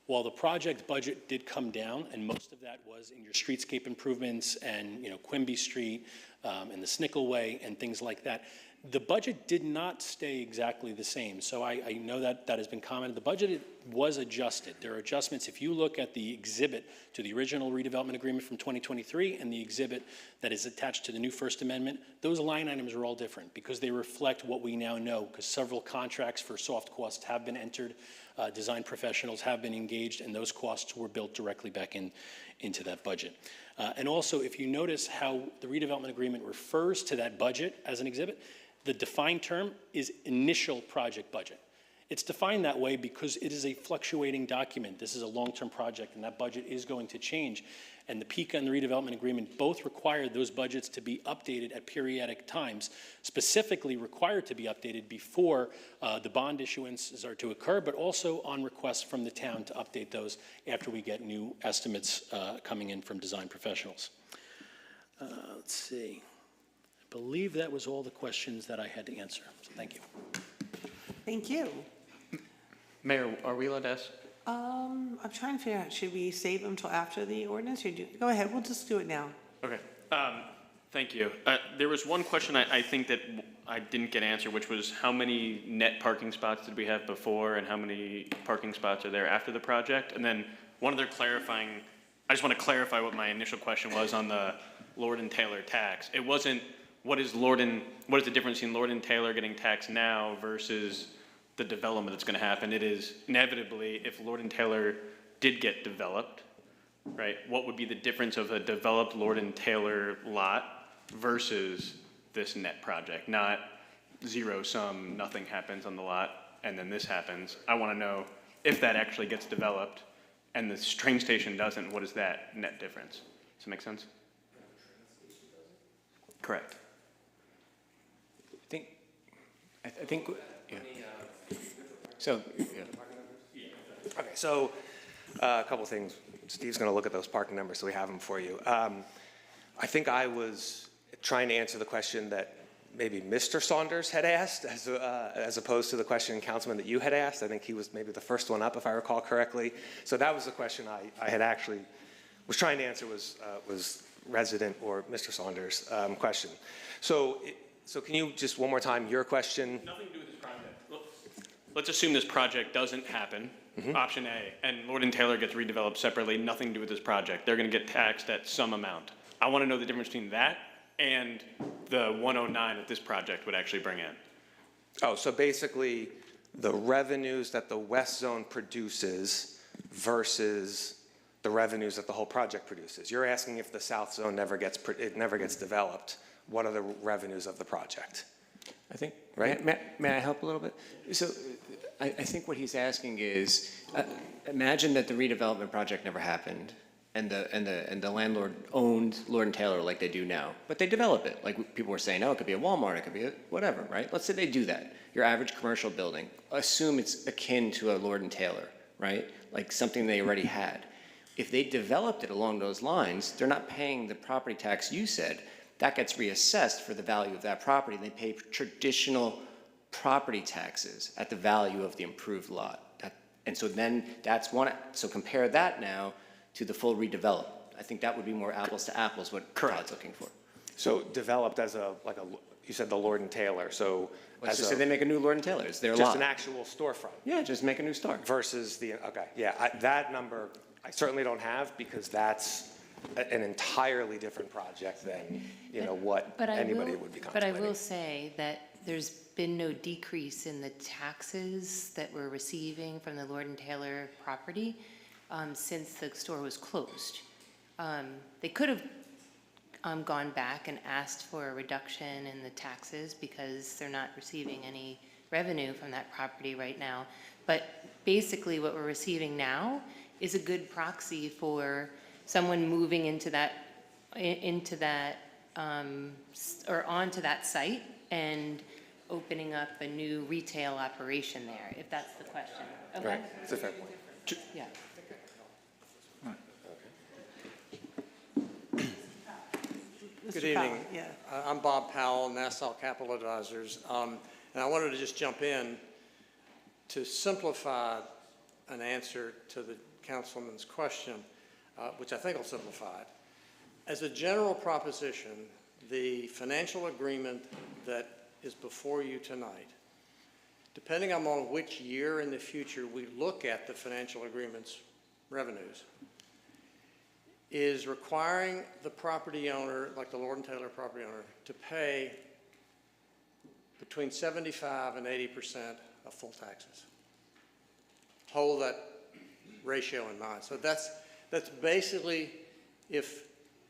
While the project budget did come down, and most of that was in your streetscape improvements and, you know, Quimby Street and the Snickle Way and things like that, the budget did not stay exactly the same. So I know that that has been commented. The budget was adjusted. There are adjustments. If you look at the exhibit to the original redevelopment agreement from 2023 and the exhibit that is attached to the new First Amendment, those line items are all different because they reflect what we now know, because several contracts for soft costs have been entered, design professionals have been engaged, and those costs were built directly back into that budget. And also, if you notice how the redevelopment agreement refers to that budget as an exhibit, the defined term is initial project budget. It's defined that way because it is a fluctuating document. This is a long-term project, and that budget is going to change. And the PICA and the redevelopment agreement both require those budgets to be updated at periodic times, specifically required to be updated before the bond issuances are to occur, but also on request from the town to update those after we get new estimates coming in from design professionals. Let's see. I believe that was all the questions that I had to answer. So thank you. Thank you. Mayor, are we allowed to ask? I'm trying to figure out, should we save them till after the ordinance? Or go ahead, we'll just do it now. Okay. Thank you. There was one question I think that I didn't get answered, which was how many net parking spots did we have before and how many parking spots are there after the project? And then one other clarifying, I just want to clarify what my initial question was on the Lord and Taylor tax. It wasn't what is the difference in Lord and Taylor getting taxed now versus the development that's going to happen. It is inevitably, if Lord and Taylor did get developed, right, what would be the difference of a developed Lord and Taylor lot versus this net project? Not zero sum, nothing happens on the lot, and then this happens. I want to know if that actually gets developed and the train station doesn't, what is that net difference? Does that make sense? Correct. I think, yeah. So, yeah. Okay, so a couple things. Steve's going to look at those parking numbers, so we have them for you. I think I was trying to answer the question that maybe Mr. Saunders had asked, as opposed to the question, Councilman, that you had asked. I think he was maybe the first one up, if I recall correctly. So that was the question I had actually was trying to answer was resident or Mr. Saunders' question. So can you just one more time, your question? Nothing to do with this project. Let's assume this project doesn't happen, option A, and Lord and Taylor gets redeveloped separately, nothing to do with this project. They're going to get taxed at some amount. I want to know the difference between that and the 109 that this project would actually bring in. Oh, so basically the revenues that the West Zone produces versus the revenues that the whole project produces. You're asking if the South Zone never gets developed, what are the revenues of the project? I think, right? May I help a little bit? So I think what he's asking is, imagine that the redevelopment project never happened and the landlord owned Lord and Taylor like they do now, but they develop it. Like people were saying, oh, it could be a Walmart, it could be a whatever, right? Let's say they do that. Your average commercial building, assume it's akin to a Lord and Taylor, right? Like something they already had. If they developed it along those lines, they're not paying the property tax you said. That gets reassessed for the value of that property. They pay traditional property taxes at the value of the improved lot. And so then that's one, so compare that now to the full redevelop. I think that would be more apples to apples, what Todd's looking for. So developed as you said the Lord and Taylor, so Let's just say they make a new Lord and Taylor, it's their lot. just an actual storefront. Yeah, just make a new store. Versus that number I certainly don't have because that's an entirely different project than, what anybody would be contemplating. But I will say that there's been no decrease in the taxes that we're receiving from the Lord and Taylor property since the store was closed. They could have gone back and asked for a reduction in the taxes because they're not receiving any revenue from that property right now. But basically what we're receiving now is a good proxy for someone moving into that, or onto that site and opening up a new retail operation there, if that's the question. Okay? Right, it's a fair point. Yeah. Good Mr. Powell, evening. Yeah. I'm Bob Powell, Nassau Capital Advisors. And I wanted to just jump in to simplify an answer to the councilman's question, which I think will simplify it. As a general proposition, the financial agreement that is before you tonight, depending on which year in the future we look at the financial agreement's revenues, is requiring the property owner, like the Lord and Taylor property owner, to pay between 75% and 80% of full taxes. Hold that ratio in mind. So that's basically, if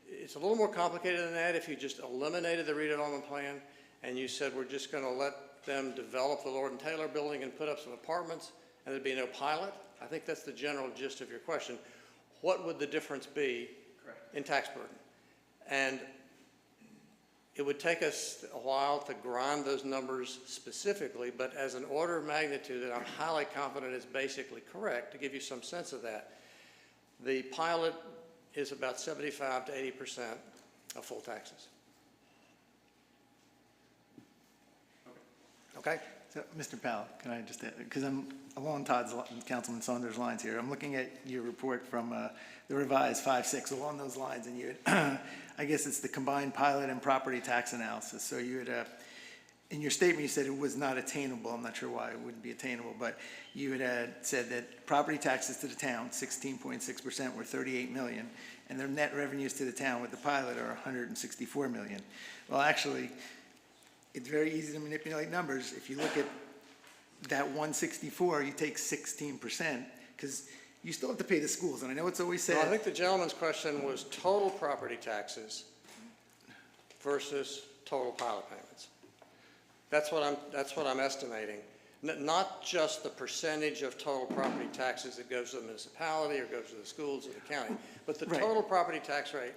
it's a little more complicated than that, if you just eliminated the redevelopment plan and you said we're just going to let them develop the Lord and Taylor building and put up some apartments and there'd be no pilot. I think that's the general gist of your question. What would the difference be in tax burden? And it would take us a while to grind those numbers specifically, but as an order of magnitude that I'm highly confident is basically correct, to give you some sense of that, the pilot is about 75% to 80% of full taxes. Okay? So, Mr. Powell, can I just, because I'm along Councilman Saunders' lines here, I'm looking at your report from the revised 5.6 along those lines, and you had, I guess it's the combined pilot and property tax analysis. So you had, in your statement, you said it was not attainable. I'm not sure why it wouldn't be attainable, but you had said that property taxes to the town, 16.6%, were 38 million, and their net revenues to the town with the pilot are 164 million. Well, actually, it's very easy to manipulate numbers. If you look at that 164, you take 16%, because you still have to pay the schools. And I know it's always said. No, I think the gentleman's question was total property taxes versus total pilot payments. That's what I'm estimating. Not just the percentage of total property taxes that goes to the municipality or goes to the schools or the county, but the total property tax rate.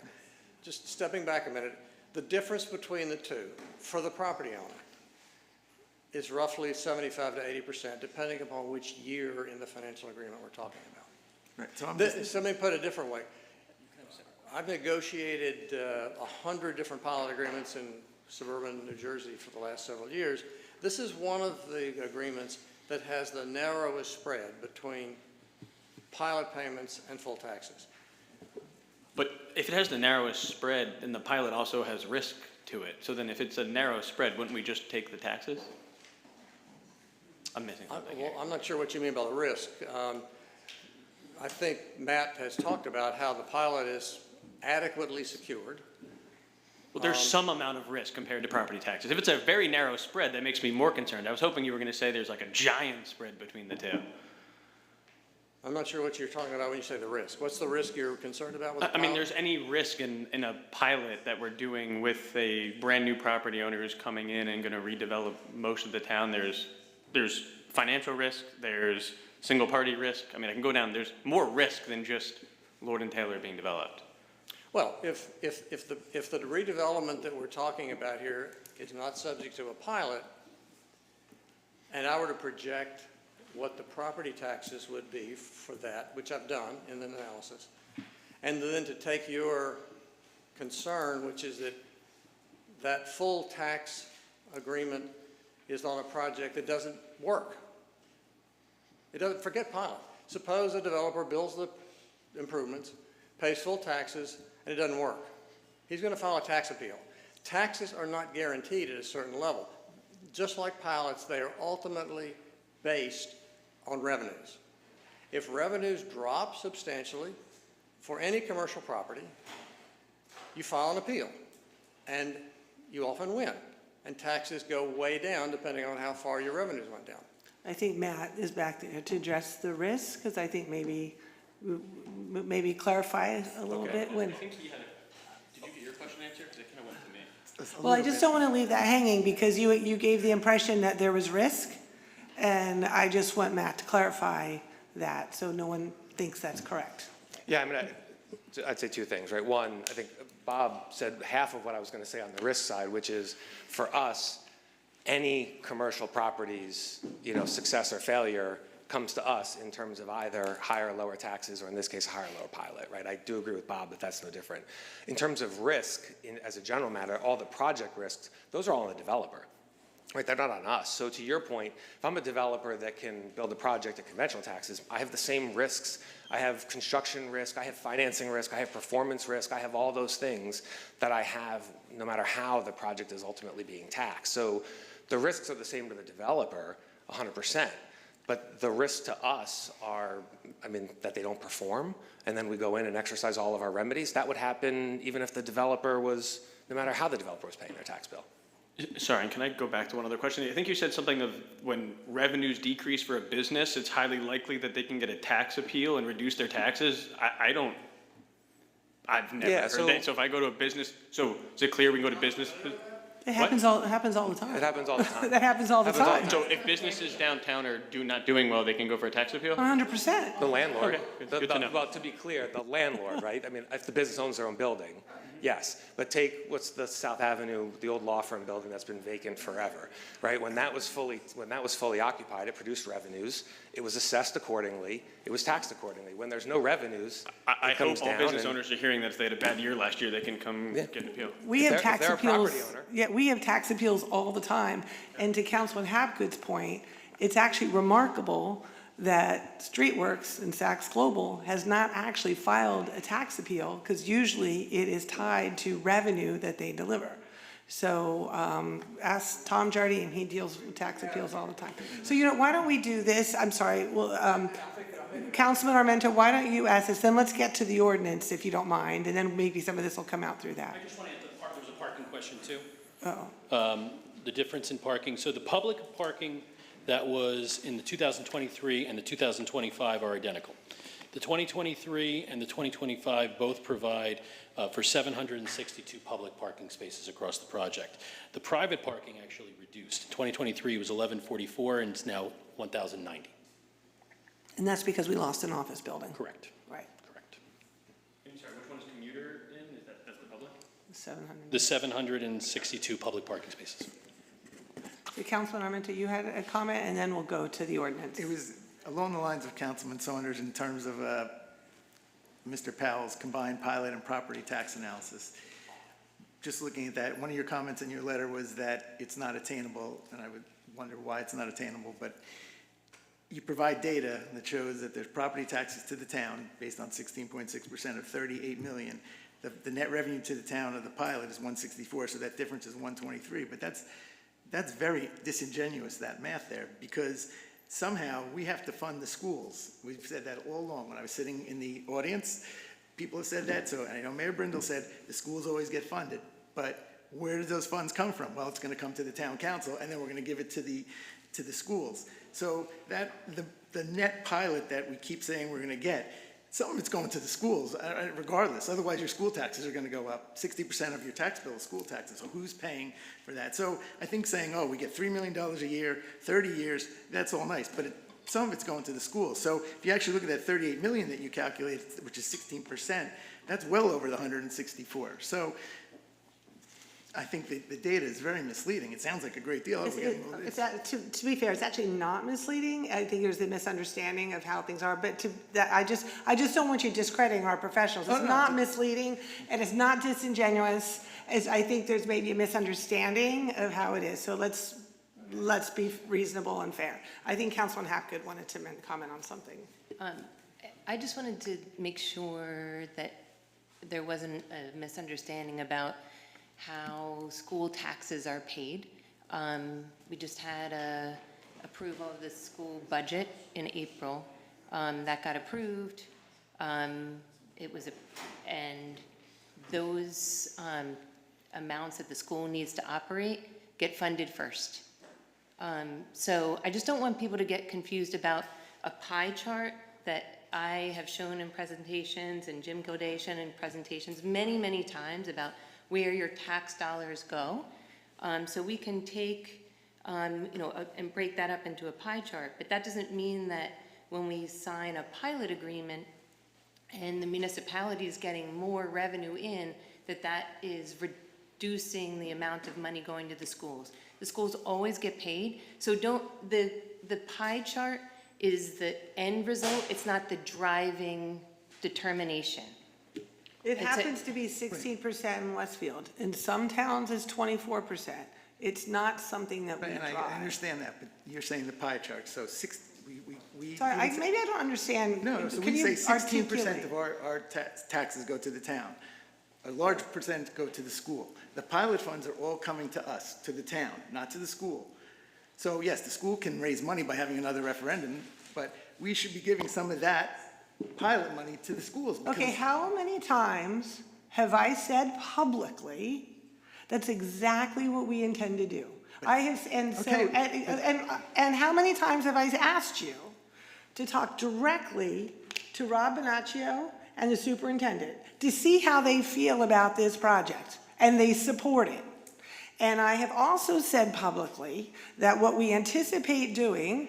Just stepping back a minute, the difference between the two for the property owner is roughly 75% to 80%, depending upon which year in the financial agreement we're talking about. Right, so Let me put it a different way. I've negotiated 100 different pilot agreements in suburban New Jersey for the last several years. This is one of the agreements that has the narrowest spread between pilot payments and full taxes. But if it has the narrowest spread, then the pilot also has risk to it. So then if it's a narrow spread, wouldn't we just take the taxes? I'm missing something here. Well, I'm not sure what you mean by the risk. I think Matt has talked about how the pilot is adequately secured. Well, there's some amount of risk compared to property taxes. If it's a very narrow spread, that makes me more concerned. I was hoping you were going to say there's like a giant spread between the two. I'm not sure what you're talking about when you say the risk. What's the risk you're concerned about with the pilot? I mean, there's any risk in a pilot that we're doing with a brand new property owner who's coming in and going to redevelop most of the town. There's financial risk, there's single party risk. I mean, I can go down, there's more risk than just Lord and Taylor being developed. Well, if the redevelopment that we're talking about here is not subject to a pilot, and I were to project what the property taxes would be for that, which I've done in the analysis, and then to take your concern, which is that full tax agreement is on a project that doesn't work. It doesn't, forget pilot. Suppose a developer builds the improvements, pays full taxes, and it doesn't work. He's going to file a tax appeal. Taxes are not guaranteed at a certain level. Just like pilots, they are ultimately based on revenues. If revenues drop substantially for any commercial property, you file an appeal, and you often win. And taxes go way down depending on how far your revenues went down. I think Matt is back there to address the risk, because I think maybe clarify a little bit when. I think he had did you get your question answered? Because it kind of went to me. Well, I just don't want to leave that hanging because you gave the impression that there was risk. And I just want Matt to clarify that so no one thinks that's correct. Yeah, I mean, I'd say two things, right? One, I think Bob said half of what I was going to say on the risk side, which is for us, any commercial property's, success or failure comes to us in terms of either higher or lower taxes, or in this case, higher or lower pilot, right? I do agree with Bob that that's no different. In terms of risk, as a general matter, all the project risks, those are all on the developer. Right, they're not on us. So to your point, if I'm a developer that can build a project at conventional taxes, I have the same risks. I have construction risk, I have financing risk, I have performance risk, I have all those things that I have no matter how the project is ultimately being taxed. So the risks are the same to the developer, 100%. But the risks to us are, that they don't perform, and then we go in and exercise all of our remedies. That would happen even if the developer was, no matter how the developer was paying their tax bill. Sorry, and can I go back to one other question? I think you said something of when revenues decrease for a business, it's highly likely that they can get a tax appeal and reduce their taxes. I've never heard that. So if I go to a business, so is it clear we can go to business? It happens all the time. It happens all the time. That happens all the time. So if businesses downtown are not doing well, they can go for a tax appeal? 100%. The landlord. Okay, good to know. Well, to be clear, the landlord, right? If the business owns their own building, yes. But take what's the South Avenue, the old law firm building that's been vacant forever, right? When that was fully occupied, it produced revenues. It was assessed accordingly. It was taxed accordingly. When there's no revenues, I it comes hope all down. business owners are hearing that if they had a bad year last year, they can come get an appeal. We have tax they're a appeals. property owner. Yeah, we have tax appeals all the time. And to Councilman Hapgood's point, it's actually remarkable that Streetworks and Saks Global has not actually filed a tax appeal because usually it is tied to revenue that they deliver. So ask Tom Jardine, he deals with tax appeals all the time. So why don't we do this? I'm sorry, well, Councilman Armento, why don't you ask this? Then let's get to the ordinance if you don't mind, and then maybe some of this will come out through that. I just want to add that there's a parking question too. Uh-oh. The difference in parking. So the public parking that was in the 2023 and the 2025 are identical. The 2023 and the 2025 both provide for 762 public parking spaces across the project. The private parking actually reduced. 2023 was 1144 and it's now 1,090. And that's because we lost an office building. Correct. Right. Correct. I'm sorry, which one is commuter in? That's the public? 700. The 762 public parking spaces. Councilman Armento, you had a comment, and then we'll go to the ordinance. It was along the lines of Councilman Saunders in terms of Mr. Powell's combined pilot and property tax analysis. Just looking at that, one of your comments in your letter was that it's not attainable, and I would wonder why it's not attainable, but you provide data that shows that there's property taxes to the town based on 16.6% of 38 million. The net revenue to the town of the pilot is 164, so that difference is 123, but that's very disingenuous, that math there, because somehow we have to fund the schools. We've said that all along. When I was sitting in the audience, people have said that. So I know Mayor Brindle said the schools always get funded. But where do those funds come from? Well, it's going to come to the town council, and then we're going to give it to the schools. So that the net pilot that we keep saying we're going to get, some of it's going to the schools, regardless. Otherwise, your school taxes are going to go up. 60% of your tax bill is school taxes. So who's paying for that? So I think saying, oh, we get $3 million a year, 30 years, that's all nice. But some of it's going to the schools. So if you actually look at that 38 million that you calculated, which is 16%, that's well over the 164. So I think the data is very misleading. It sounds like a great deal. To be fair, it's actually not misleading. I think there's a misunderstanding of how things are, but I just don't want you discrediting our professionals. It's not misleading, and it's not disingenuous. I think there's maybe a misunderstanding of how it is. So let's be reasonable and fair. I think Councilman Hapgood wanted to comment on something. I just wanted to make sure that there wasn't a misunderstanding about how school taxes are paid. We just had approval of the school budget in April. That got approved. And those amounts that the school needs to operate get funded first. So I just don't want people to get confused about a pie chart that I have shown in presentations, and Jim Gaudet shown in presentations many, many times about where your tax dollars go. So we can take, and break that up into a pie chart, but that doesn't mean that when we sign a pilot agreement and the municipality is getting more revenue in, that is reducing the amount of money going to the schools. The schools always get paid, so the pie chart is the end result, it's not the driving determination. It happens to be 16% in Westfield. In some towns, it's 24%. It's not something that we And drive. I understand that, but you're saying the pie chart, so we. Sorry, maybe I don't understand. No, so Can we you say 16% articulate? of our taxes go to the town. A large percent go to the school. The pilot funds are all coming to us, to the town, not to the school. So yes, the school can raise money by having another referendum, but we should be giving some of that pilot money to the schools. Okay, how many times have I said publicly, that's exactly what we intend to do? I have, and so, Okay. and how many times have I asked you to talk directly to Rob Bonaccio and the superintendent to see how they feel about this project, and they support it. And I have also said publicly that what we anticipate doing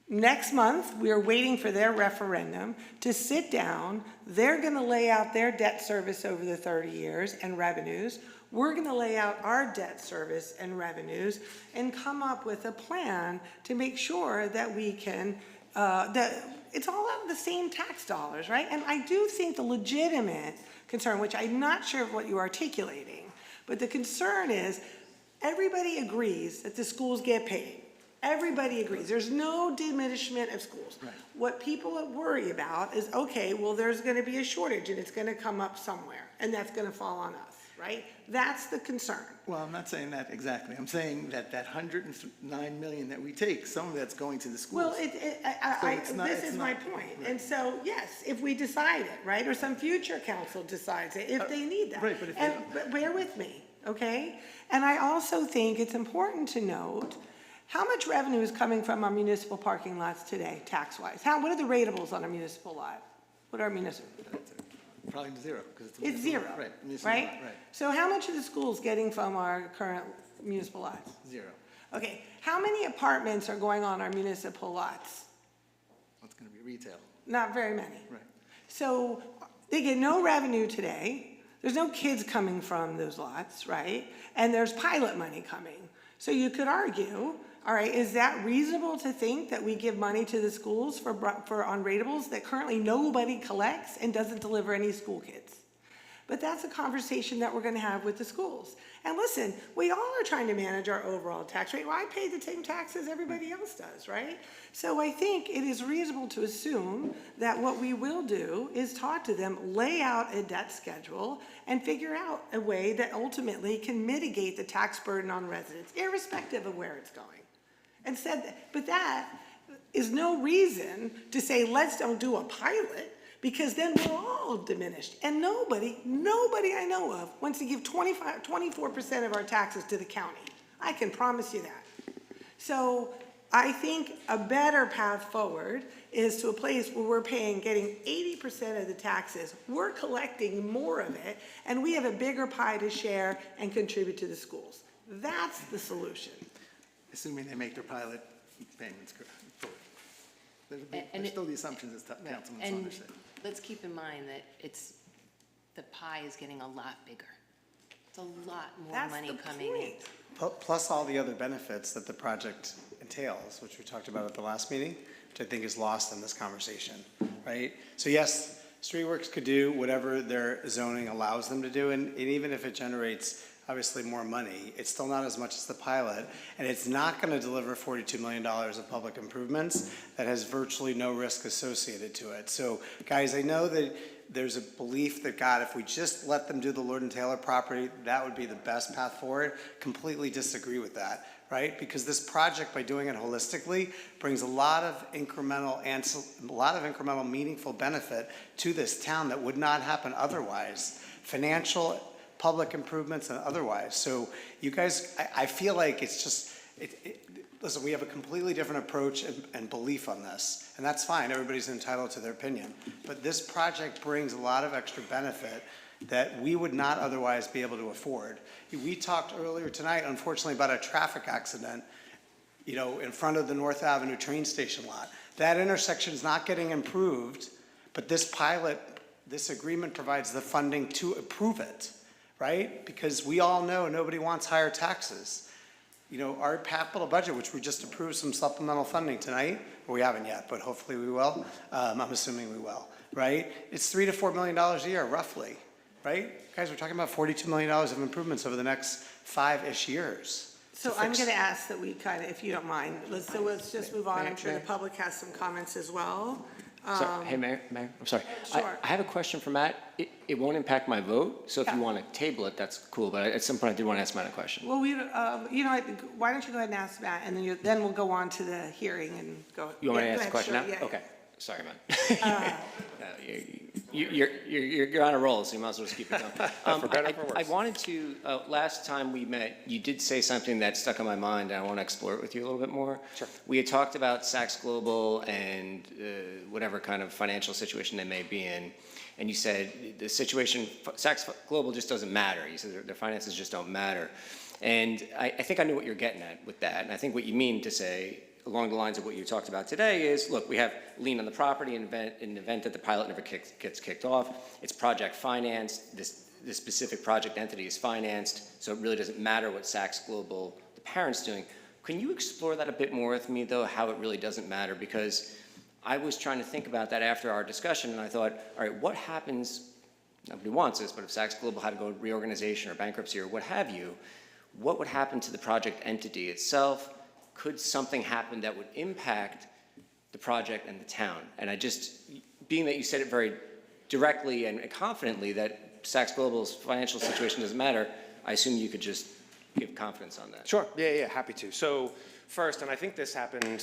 next month, we are waiting for their referendum to sit down. They're going to lay out their debt service over the 30 years and revenues. We're going to lay out our debt service and revenues and come up with a plan to make sure that we can, that it's all out of the same tax dollars, right? And I do think the legitimate concern, which I'm not sure of what you're articulating, but the concern is everybody agrees that the schools get paid. Everybody agrees. There's no diminishment of schools. Right. What people worry about is, okay, well, there's going to be a shortage and it's going to come up somewhere, and that's going to fall on us, right? That's the concern. Well, I'm not saying that exactly. I'm saying that 109 million that we take, some of that's going to the schools. Well, this is my point. Right. And so, yes, if we decide it, right, or some future council decides it, if they need that. right, but if And but bear with me, okay? And I also think it's important to note how much revenue is coming from our municipal parking lots today, tax-wise? What are the ratables on a municipal lot? What are municipal? Probably zero, because it's. It's zero, Right. municipal right? lot, Right, So how much are the schools getting from our current municipal lots? zero. Okay, how many apartments are going on our municipal lots? What's gonna be retail? Not very many. Right. So they get no revenue today. There's no kids coming from those lots, right? And there's pilot money coming. So you could argue, all right, is that reasonable to think that we give money to the schools for on ratables that currently nobody collects and doesn't deliver any school kids? But that's a conversation that we're going to have with the schools. And listen, we all are trying to manage our overall tax rate. Well, I pay the same taxes everybody else does, right? So I think it is reasonable to assume that what we will do is talk to them, lay out a debt schedule, and figure out a way that ultimately can mitigate the tax burden on residents, irrespective of where it's going. And but that is no reason to say, let's don't do a pilot, because then we're all diminished. And nobody I know of wants to give 24% of our taxes to the county. I can promise you that. So I think a better path forward is to a place where we're getting 80% of the taxes, we're collecting more of it, and we have a bigger pie to share and contribute to the schools. That's the solution. Assuming they make their pilot payments forward. And There's still the assumptions, as Councilman Saunders said. Let's keep in mind that the pie is getting a lot bigger. It's a lot more That's money the coming in. point. Plus all the other benefits that the project entails, which we talked about at the last meeting, which I think is lost in this conversation, right? So yes, Streetworks could do whatever their zoning allows them to do, and even if it generates obviously more money, it's still not as much as the pilot, and it's not going to deliver $42 million of public improvements that has virtually no risk associated to it. So guys, I know that there's a belief that, God, if we just let them do the Lord and Taylor property, that would be the best path forward. Completely disagree with that, right? Because this project, by doing it holistically, brings a lot of incremental meaningful benefit to this town that would not happen otherwise. Financial, public improvements, and otherwise. So you guys, I feel like it's just, listen, we have a completely different approach and belief on this, and that's fine, everybody's entitled to their opinion. But this project brings a lot of extra benefit that we would not otherwise be able to afford. We talked earlier tonight, unfortunately, about a traffic accident, you know, in front of the North Avenue train station lot. That intersection's not getting improved, but this agreement provides the funding to approve it, right? Because we all know nobody wants higher taxes. You know, our capital budget, which we just approved some supplemental funding tonight, well, we haven't yet, but hopefully we will. I'm assuming we will, right? It's $3 to $4 million a year, roughly, right? Guys, we're talking about $42 million of improvements over the next 5-ish years. So I'm going to ask that we kind of, if you don't mind, let's just move on. I'm sure the public has some comments as well. Sorry, hey, Mayor, I'm sorry. Sure. I have a question for Matt. It won't impact my vote, so if you want to table it, that's cool, but at some point I did want to ask Matt a question. Well, why don't you go ahead and ask Matt, and then we'll go on to the hearing and go. You want me to Yeah, ask the go question now? ahead, sure, yeah, Okay, sorry, Matt. You're on a roll, so you might as well just keep it going. For better or for worse. I wanted to, last time we met, you did say something that stuck in my mind, and I want to explore it with you a little bit more. Sure. We had talked about Saks Global and whatever kind of financial situation they may be in, and you said the situation, Saks Global just doesn't matter. You said their finances just don't matter. And I think I knew what you're getting at with that, and I think what you mean to say, along the lines of what you talked about today, is, look, we have lien on the property in the event that the pilot never gets kicked off. It's project financed. This specific project entity is financed, so it really doesn't matter what Saks Global, the parent's doing. Can you explore that a bit more with me, though, how it really doesn't matter? Because I was trying to think about that after our discussion, and I thought, all right, what happens, nobody wants this, but if Saks Global had to go reorganization or bankruptcy or what have you, what would happen to the project entity itself? Could something happen that would impact the project and the town? And I just, being that you said it very directly and confidently that Saks Global's financial situation doesn't matter, I assume you could just give confidence on that. Sure, yeah, happy to. So first, and I think this happened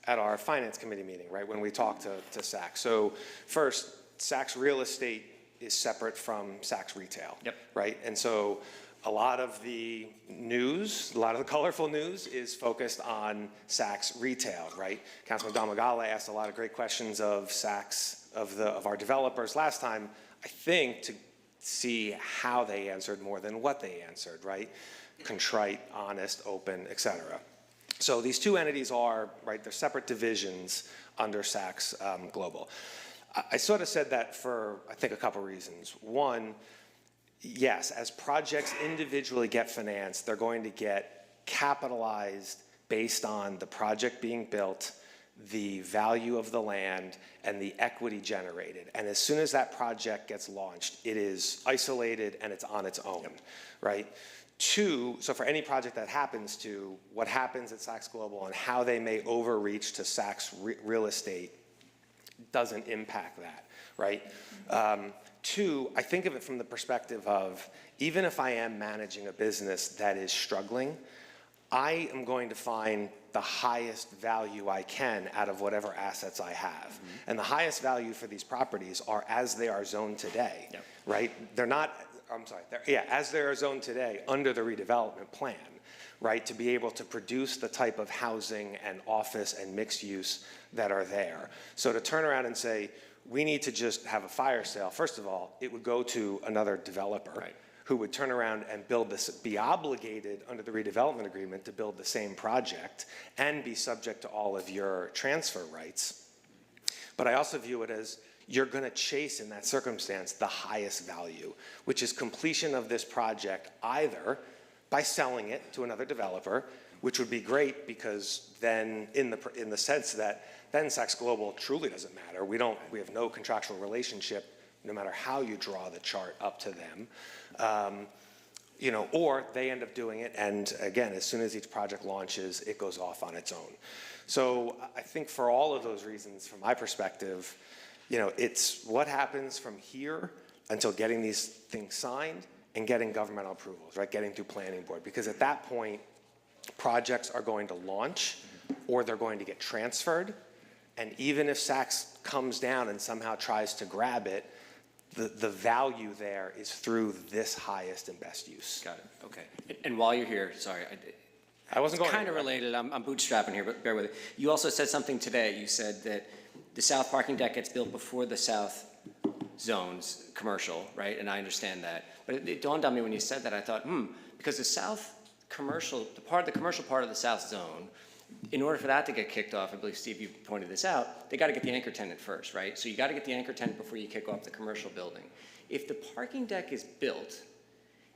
at our finance committee meeting, right, when we talked to Saks. So first, Saks Real Estate is separate from Saks Retail, Yep. right? And so a lot of the news, a lot of the colorful news is focused on Saks Retail, right? Councilman Damagala asked a lot of great questions of Saks, of our developers last time, I think, to see how they answered more than what they answered, right? Contrite, honest, open, et cetera. So these two entities are, right, they're separate divisions under Saks Global. I sort of said that for, I think, a couple reasons. One, yes, as projects individually get financed, they're going to get capitalized based on the project being built, the value of the land, and the equity generated. And as soon as that project gets launched, it is isolated and it's on its own, right? Two, so for any project that happens to, what happens at Saks Global and how they may overreach to Saks Real Estate doesn't impact that, right? Two, I think of it from the perspective of, even if I am managing a business that is struggling, I am going to find the highest value I can out of whatever assets I have. Mm-hmm. And the highest value for these properties are as they are zoned today, yep. Right? They're not, I'm sorry, as they are zoned today under the redevelopment plan, right? To be able to produce the type of housing and office and mixed use that are there. So to turn around and say, we need to just have a fire sale, first of all, it would go to another developer, right, who would turn around and build this, be obligated under the redevelopment agreement to build the same project and be subject to all of your transfer rights. But I also view it as you're going to chase in that circumstance the highest value, which is completion of this project either by selling it to another developer, which would be great because then in the sense that then Saks Global truly doesn't matter. We have no contractual relationship, no matter how you draw the chart up to them. You know, or they end up doing it, and again, as soon as each project launches, it goes off on its own. So I think for all of those reasons, from my perspective, you know, it's what happens from here until getting these things signed and getting governmental approvals, right? Getting through planning board, because at that point, projects are going to launch or they're going to get transferred. And even if Saks comes down and somehow tries to grab it, the value there is through this highest and best use. Got it, okay. And while you're here, sorry, I wasn't going Kind of anywhere. related, I'm bootstrapping here, but bear with it. You also said something today. You said that the south parking deck gets built before the south zones, commercial, right? And I understand that. But it dawned on me when you said that, I thought, because the south commercial, the commercial part of the south zone, in order for that to get kicked off, I believe, Steve, you pointed this out, they got to get the anchor tenant first, right? So you got to get the anchor tenant before you kick off the commercial building. If the parking deck is built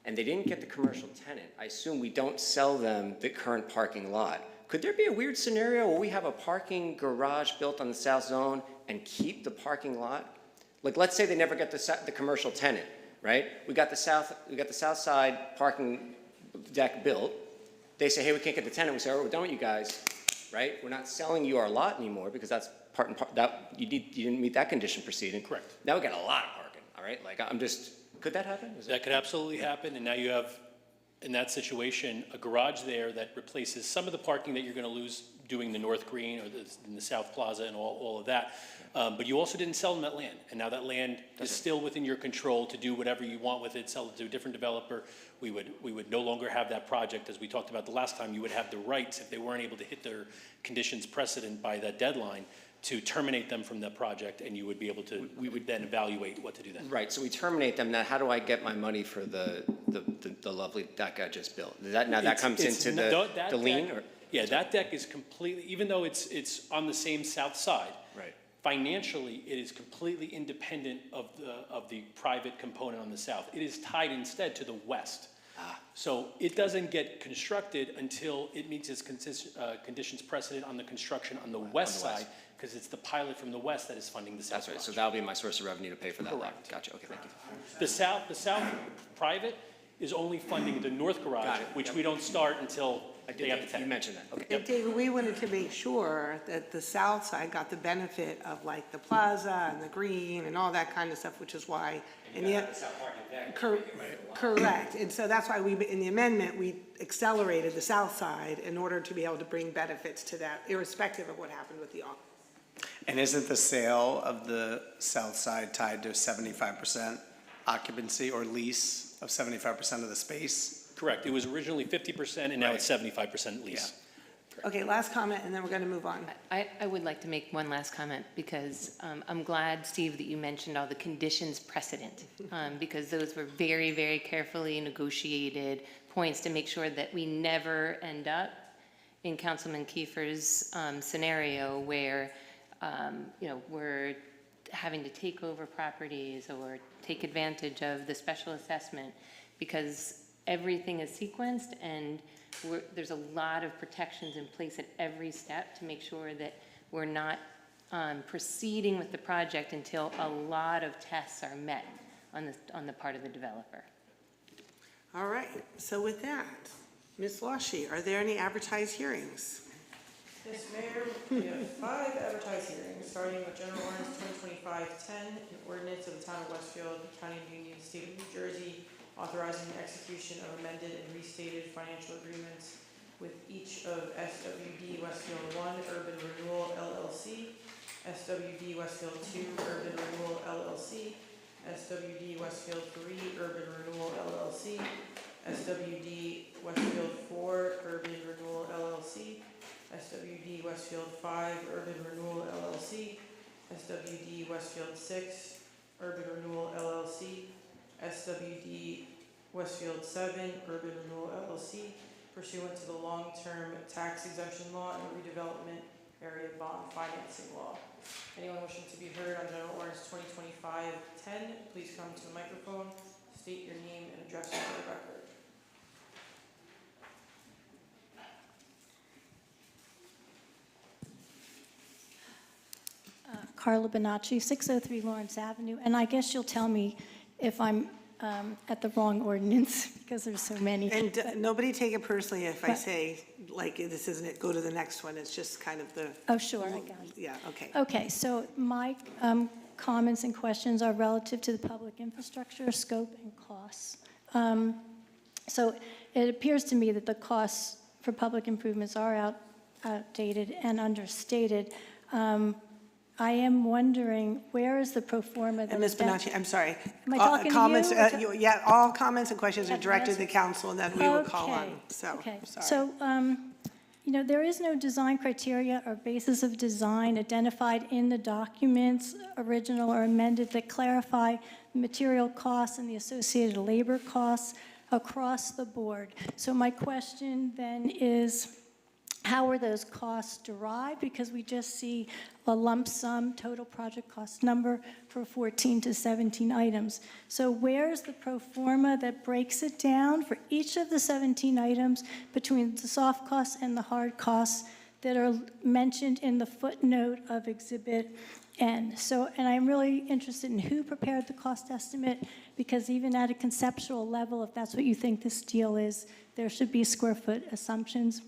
and they didn't get the commercial tenant, I assume we don't sell them the current parking lot. Could there be a weird scenario where we have a parking garage built on the south zone and keep the parking lot? Like, let's say they never get the commercial tenant, right? We got the south side parking deck built. They say, hey, we can't get the tenant. We say, oh, we're done with you guys, right? We're not selling you our lot anymore because that's part and part, that you didn't meet that condition preceding. Correct. Now we got a lot of parking, all right? Like, could that happen? That could absolutely happen, and now you have, in that situation, a garage there that replaces some of the parking that you're gonna lose doing the North Green or in the South Plaza and all of that. But you also didn't sell them that land, and now that land is still within your control to do whatever you want with it, sell it to a different developer. We would no longer have that project, as we talked about the last time. You would have the rights, if they weren't able to hit their conditions precedent by that deadline, to terminate them from the project, and you would be able to, we would then evaluate what to do then. Right, so we terminate them. Now, how do I get my money for the lovely deck I just built? That comes into the lien? Or? Yeah, that deck is completely, even though it's on the same south side. Right. Financially, it is completely independent of the private component on the south. It is tied instead to the west. So it doesn't get constructed until it meets its conditions precedent on the construction on the west side, because it's the pilot from the west that is funding the south. That's right, so that'll be my source of revenue to pay for that lot. Correct. Gotcha, okay, thank you. The south private is only funding the north garage, Got it, which yep. we don't start until they have the You tenant. mentioned that, okay. And David, we wanted to make sure that the south side got the benefit of like the plaza and the green and all that kind of stuff, which is why, and yet. Correct, and so that's why in the amendment, we accelerated the south side in order to be able to bring benefits to that, irrespective of what happened with the office. And isn't the sale of the south side tied to 75% occupancy or lease of 75% of the space? Correct, it was originally 50% and now it's 75% lease. Okay, last comment, and then we're gonna move on. I would like to make one last comment, because I'm glad, Steve, that you mentioned all the conditions precedent, because those were very, very carefully negotiated points to make sure that we never end up in Councilman Kiefer's scenario where, we're having to take over properties or take advantage of the special assessment, because everything is sequenced and there's a lot of protections in place at every step to make sure that we're not proceeding with the project until a lot of tests are met on the part of the developer. All right, so with that, Ms. Loshi, are there any advertised hearings? Yes, Mayor, we have 5 advertised hearings, starting with General Ordinance 2025-10, an ordinance of the Town of Westfield, County of Union, State of New Jersey, authorizing the execution of amended and restated financial agreements with each of SWD Westfield 1 Urban Renewal LLC, SWD Westfield 2 Urban Renewal LLC, SWD Westfield 3 Urban Renewal LLC, SWD Westfield 4 Urban Renewal LLC, SWD Westfield 5 Urban Renewal LLC, SWD Westfield 6 Urban Renewal LLC, SWD Westfield 7 Urban Renewal LLC, pursuant to the long-term tax exemption law and the redevelopment area bond financing law. Anyone wishing to be heard on General Ordinance 2025-10, please come to the microphone, state your name and address for the record. Carla Bonacci, 603 Lawrence Avenue, and I guess you'll tell me if I'm at the wrong ordinance, because there's so many. And nobody take it personally if I say, like, this isn't it, go to the next one, it's just kind of the. Oh, sure, I got it. Yeah, okay. Okay, so my comments and questions are relative to the public infrastructure scope and costs. So it appears to me that the costs for public improvements are outdated and understated. I am wondering, where is the pro forma that And Ms. is down- Bonacci, I'm sorry. Am I talking to you Comments, or to- yeah, all comments and questions are Have directed to the answers? council, and then we will call on. Okay, So, okay. sorry. So, there is no design criteria or basis of design identified in the documents, original or amended, that clarify the material costs and the associated labor costs across the board. So my question then is, how are those costs derived? Because we just see a lump sum total project cost number for 14 to 17 items. So where's the pro forma that breaks it down for each of the 17 items between the soft costs and the hard costs that are mentioned in the footnote of Exhibit N? So, and I'm really interested in who prepared the cost estimate, because even at a conceptual level, if that's what you think this deal is, there should be square foot assumptions.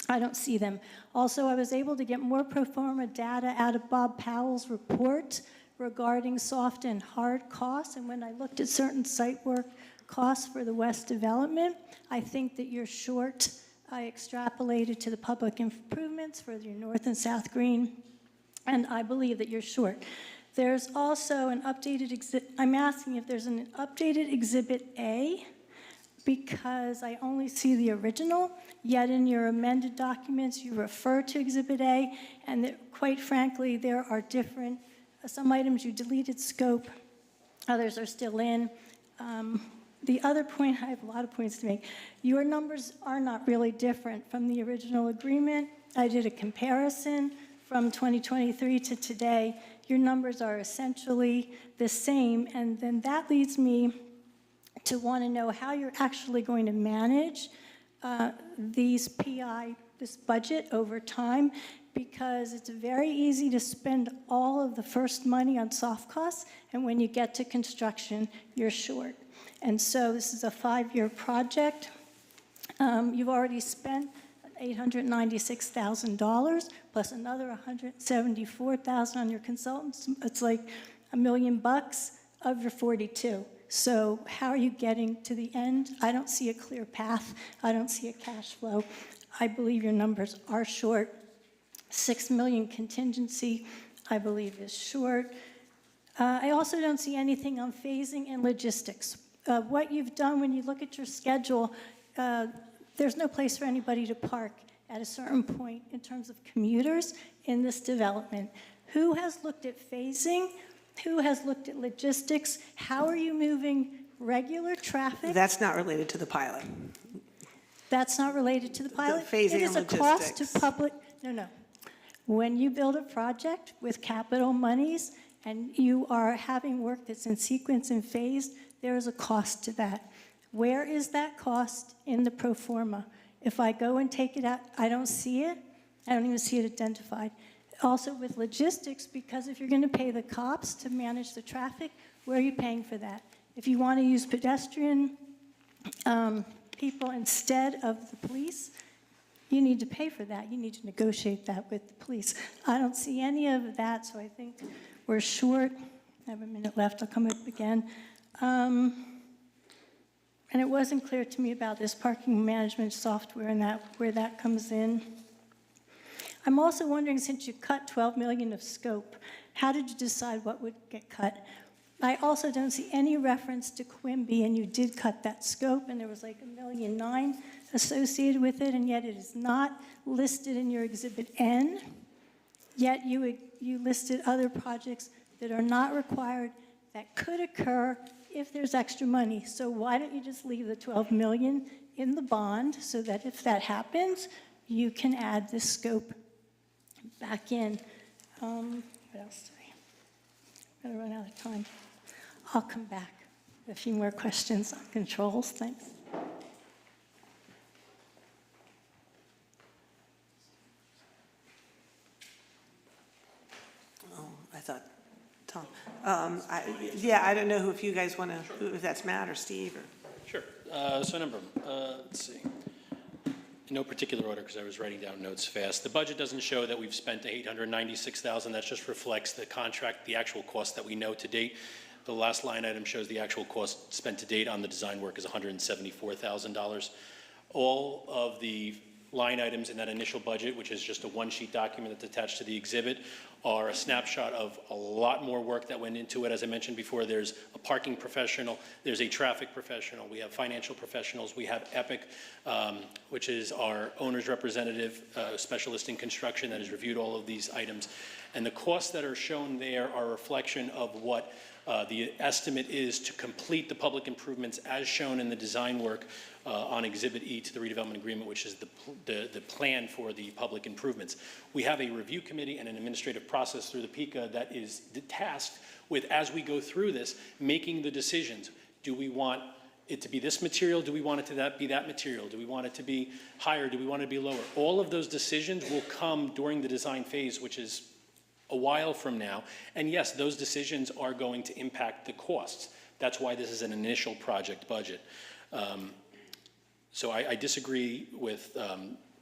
I don't see them. Also, I was able to get more pro forma data out of Bob Powell's report regarding soft and hard costs, and when I looked at certain site work costs for the West development, I think that you're short. I extrapolated to the public improvements for your North and South Green, and I believe that you're short. There's also an updated exhibit. I'm asking if there's an updated Exhibit A, because I only see the original, yet in your amended documents, you refer to Exhibit A, and that, quite frankly, there are different, some items you deleted scope, others are still in. The other point, I have a lot of points to make. Your numbers are not really different from the original agreement. I did a comparison from 2023 to today. Your numbers are essentially the same, and then that leads me to want to know how you're actually going to manage this budget over time, because it's very easy to spend all of the first money on soft costs, and when you get to construction, you're short. And so this is a 5-year project. You've already spent $896,000 plus another $174,000 on your consultants. It's like $1 million of your 42. So how are you getting to the end? I don't see a clear path. I don't see a cash flow. I believe your numbers are short. $6 million contingency, I believe, is short. I also don't see anything on phasing and logistics. What you've done when you look at your schedule, there's no place for anybody to park at a certain point in terms of commuters in this development. Who has looked at phasing? Who has looked at logistics? How are you moving regular traffic? That's not related to the pilot. That's not related to the pilot? phasing It is and a cost to logistics. public, no. When you build a project with capital monies and you are having work that's in sequence and phased, there is a cost to that. Where is that cost in the pro forma? If I go and take it out, I don't see it. I don't even see it identified. Also with logistics, because if you're going to pay the cops to manage the traffic, where are you paying for that? If you want to use pedestrian people instead of the police, you need to pay for that. You need to negotiate that with the police. I don't see any of that, so I think we're short. I have a minute left. I'll come up again. And it wasn't clear to me about this parking management software and where that comes in. I'm also wondering, since you cut $12 million of scope, how did you decide what would get cut? I also don't see any reference to Quimby, and you did cut that scope, and there was like $1.9 million associated with it, and yet it is not listed in your Exhibit N. Yet you listed other projects that are not required that could occur if there's extra money. So why don't you just leave the $12 million in the bond so that if that happens, you can add this scope back in. What else do I'm going to run out of time. I'll come back with a few more questions on controls. Thanks. Oh, I thought, Tom. I don't know if you guys want to, if that's Matt or Steve or. Sure. So a number of them. Let's see. In no particular order, because I was writing down notes fast. The budget doesn't show that we've spent $896,000. That just reflects the contract, the actual cost that we know to date. The last line item shows the actual cost spent to date on the design work is $174,000. All of the line items in that initial budget, which is just a one-sheet document that's attached to the exhibit, are a snapshot of a lot more work that went into it. As I mentioned before, there's a parking professional, there's a traffic professional, we have financial professionals, we have EPIC, which is our owner's representative, specialist in construction that has reviewed all of these items. And the costs that are shown there are a reflection of what the estimate is to complete the public improvements as shown in the design work on Exhibit E to the redevelopment agreement, which is the plan for the public improvements. We have a review committee and an administrative process through the PICA that is tasked with, as we go through this, making the decisions. Do we want it to be this material? Do we want it to be that material? Do we want it to be higher? Do we want it to be lower? All of those decisions will come during the design phase, which is a while from now. And yes, those decisions are going to impact the costs. That's why this is an initial project budget. So I disagree with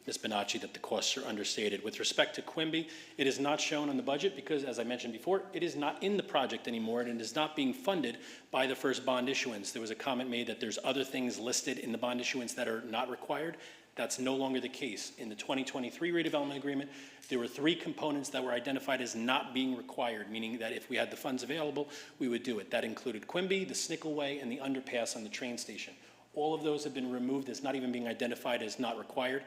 Ms. Bonacci that the costs are understated. With respect to Quimby, it is not shown on the budget because, as I mentioned before, it is not in the project anymore and it is not being funded by the first bond issuance. There was a comment made that there's other things listed in the bond issuance that are not required. That's no longer the case. In the 2023 redevelopment agreement, there were 3 components that were identified as not being required, meaning that if we had the funds available, we would do it. That included Quimby, the Snickelway, and the underpass on the train station. All of those have been removed as not even being identified as not required.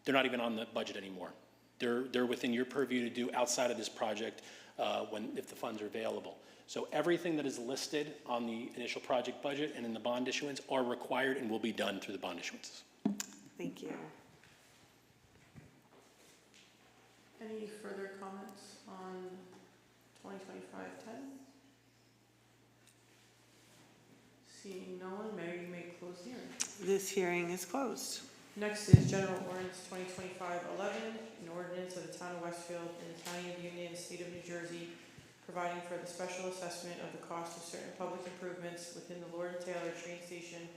They're not even on the budget anymore. They're within your purview to do outside of this project if the funds are available. So everything that is listed on the initial project budget and in the bond issuance are required and will be done through the bond issuances. Thank you. Any further comments on 2025-10? Seeing no one, Mayor, you may close the hearing. This hearing is closed. Next is General Ordinance 2025-11, an ordinance of the Town of Westfield in the County of Union, State of New Jersey, providing for the special assessment of the cost of certain public improvements within the Lord and Taylor train station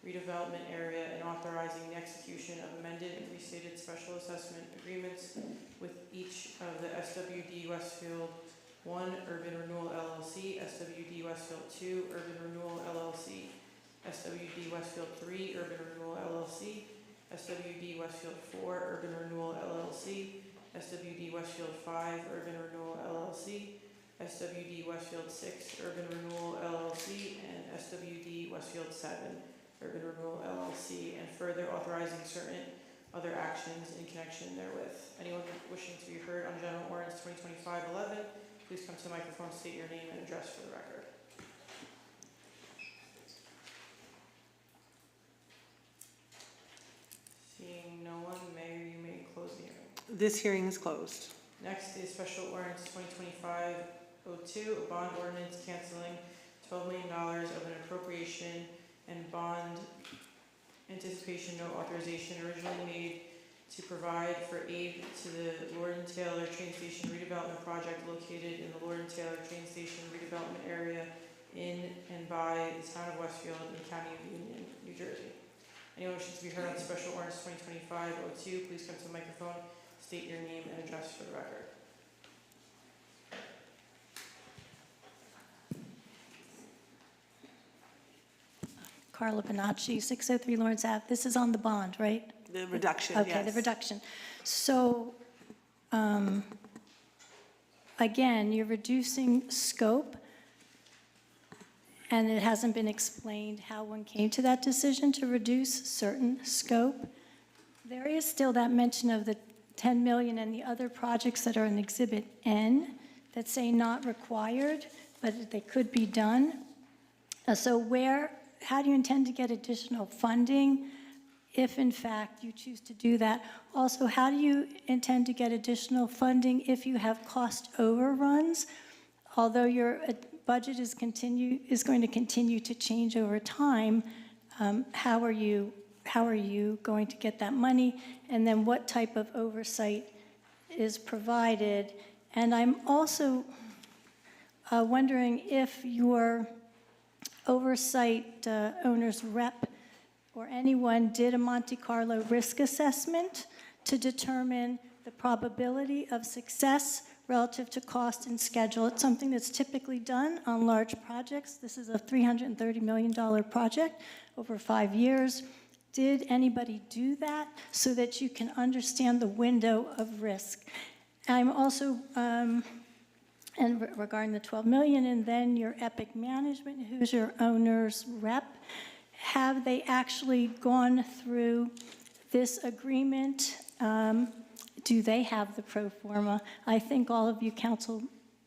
redevelopment area and authorizing the execution of amended and restated special assessment agreements with each of the SWD Westfield 1 Urban Renewal LLC, SWD Westfield 2 Urban Renewal LLC, SWD Westfield 3 Urban Renewal LLC, SWD Westfield 4 Urban Renewal LLC, SWD Westfield 5 Urban Renewal LLC, SWD Westfield 6 Urban Renewal LLC, and SWD Westfield 7 Urban Renewal LLC, and further authorizing certain other actions in connection therewith. Anyone wishing to be heard on General Ordinance 2025-11, please come to the microphone, state your name and address for the record. Seeing no one, Mayor, you may close the hearing. This hearing is closed. Next is Special Ordinance 2025-02, a bond ordinance canceling $12 million of an appropriation and bond anticipation note authorization originally made to provide for aid to the Lord and Taylor train station redevelopment project located in the Lord and Taylor train station redevelopment area in and by the Town of Westfield in the County of Union, New Jersey. Anyone wishing to be heard on Special Ordinance 2025-02, please come to the microphone, state your name and address for the record. Carla Bonacci, 603 Lawrence Ave. This is on the bond, right? The reduction, Okay, yes. the reduction. So, again, you're reducing scope, and it hasn't been explained how one came to that decision to reduce certain scope. There is still that mention of the 10 million and the other projects that are in Exhibit N that say not required, but they could be done. So how do you intend to get additional funding if in fact you choose to do that? Also, how do you intend to get additional funding if you have cost overruns? Although your budget is going to continue to change over time, how are you going to get that money? And then what type of oversight is provided? And I'm also wondering if your oversight owner's rep or anyone did a Monte Carlo risk assessment to determine the probability of success relative to cost and schedule. It's something that's typically done on large projects. This is a $330 million project over 5 years. Did anybody do that so that you can understand the window of risk? I'm also and regarding the 12 million, and then your Epic Management, who's your owner's rep, have they actually gone through this agreement? Do they have the pro forma? I think all of you council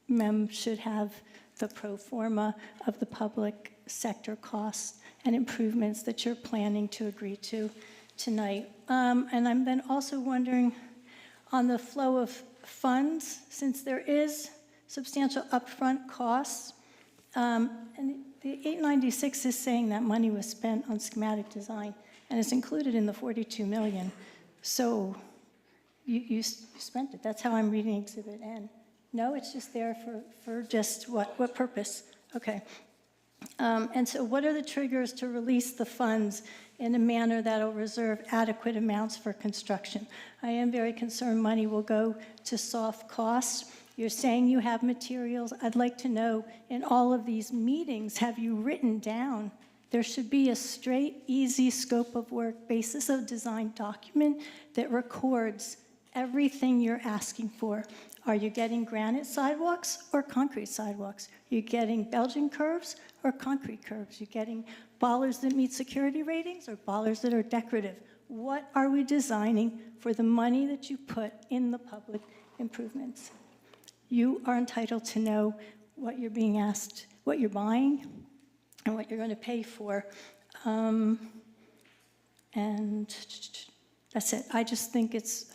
members should have the pro forma of the public sector costs and improvements that you're planning to agree to tonight. And I'm then also wondering on the flow of funds, since there is substantial upfront costs, and the 896 is saying that money was spent on schematic design, and it's included in the 42 million. So you spent it. That's how I'm reading Exhibit N. No, it's just there for just what purpose? Okay. And so what are the triggers to release the funds in a manner that will reserve adequate amounts for construction? I am very concerned money will go to soft costs. You're saying you have materials. I'd like to know, in all of these meetings, have you written down? There should be a straight, easy scope of work, basis of design document that records everything you're asking for. Are you getting granite sidewalks or concrete sidewalks? Are you getting Belgian curves or concrete curves? Are you getting bollards that meet security ratings or bollards that are decorative? What are we designing for the money that you put in the public improvements? You are entitled to know what you're being asked, what you're buying, and what you're going to pay for. And that's it. I just think it's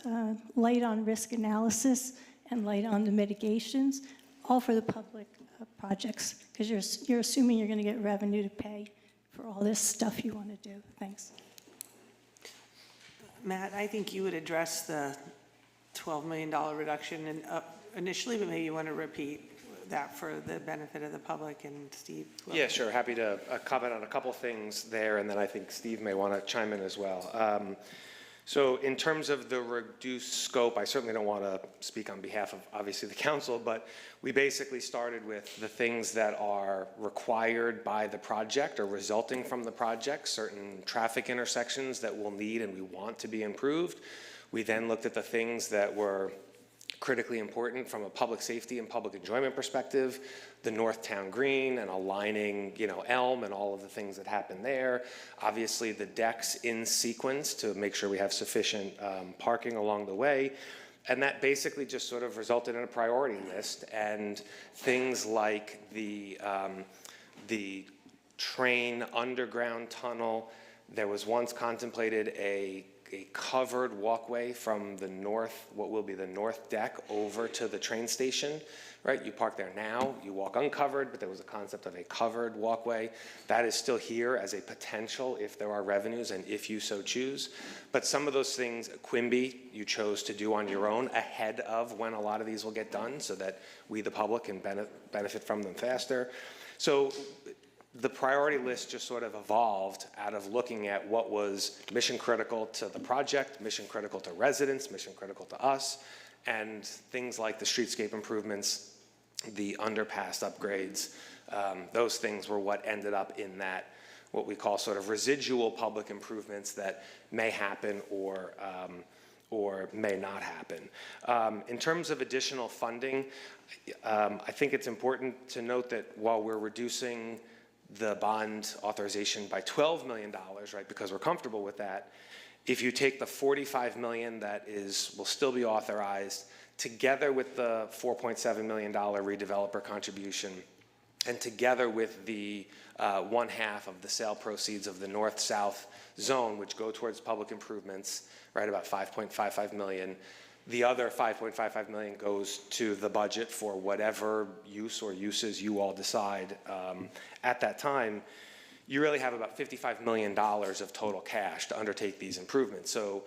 light on risk analysis and light on the mitigations, all for the public projects, because you're assuming you're going to get revenue to pay for all this stuff you want to do. Thanks. Matt, I think you would address the $12 million reduction initially, but maybe you want to repeat that for the benefit of the public, and Steve. Yeah, sure. Happy to comment on a couple things there, and then I think Steve may want to chime in as well. So in terms of the reduced scope, I certainly don't want to speak on behalf of, obviously, the council, but we basically started with the things that are required by the project or resulting from the project, certain traffic intersections that we'll need and we want to be improved. We then looked at the things that were critically important from a public safety and public enjoyment perspective, the North Town Green and aligning, Elm and all of the things that happen there. Obviously, the decks in sequence to make sure we have sufficient parking along the way. And that basically just sort of resulted in a priority list, and things like the train underground tunnel. There was once contemplated a covered walkway from the north, what will be the north deck, over to the train station, right? You park there now, you walk uncovered, but there was a concept of a covered walkway. That is still here as a potential if there are revenues and if you so choose. But some of those things, Quimby, you chose to do on your own ahead of when a lot of these will get done so that we, the public, can benefit from them faster. So the priority list just sort of evolved out of looking at what was mission critical to the project, mission critical to residents, mission critical to us, and things like the streetscape improvements, the underpass upgrades. Those things were what ended up in that, what we call sort of residual public improvements that may happen or may not happen. In terms of additional funding, I think it's important to note that while we're reducing the bond authorization by $12 million, right, because we're comfortable with that, if you take the $45 million that will still be authorized, together with the $4.7 million redeveloper contribution, and together with the 1/2 of the sale proceeds of the north-south zone, which go towards public improvements, right, about $5.55 million, the other $5.55 million goes to the budget for whatever use or uses you all decide at that time. You really have about $55 million of total cash to undertake these improvements. So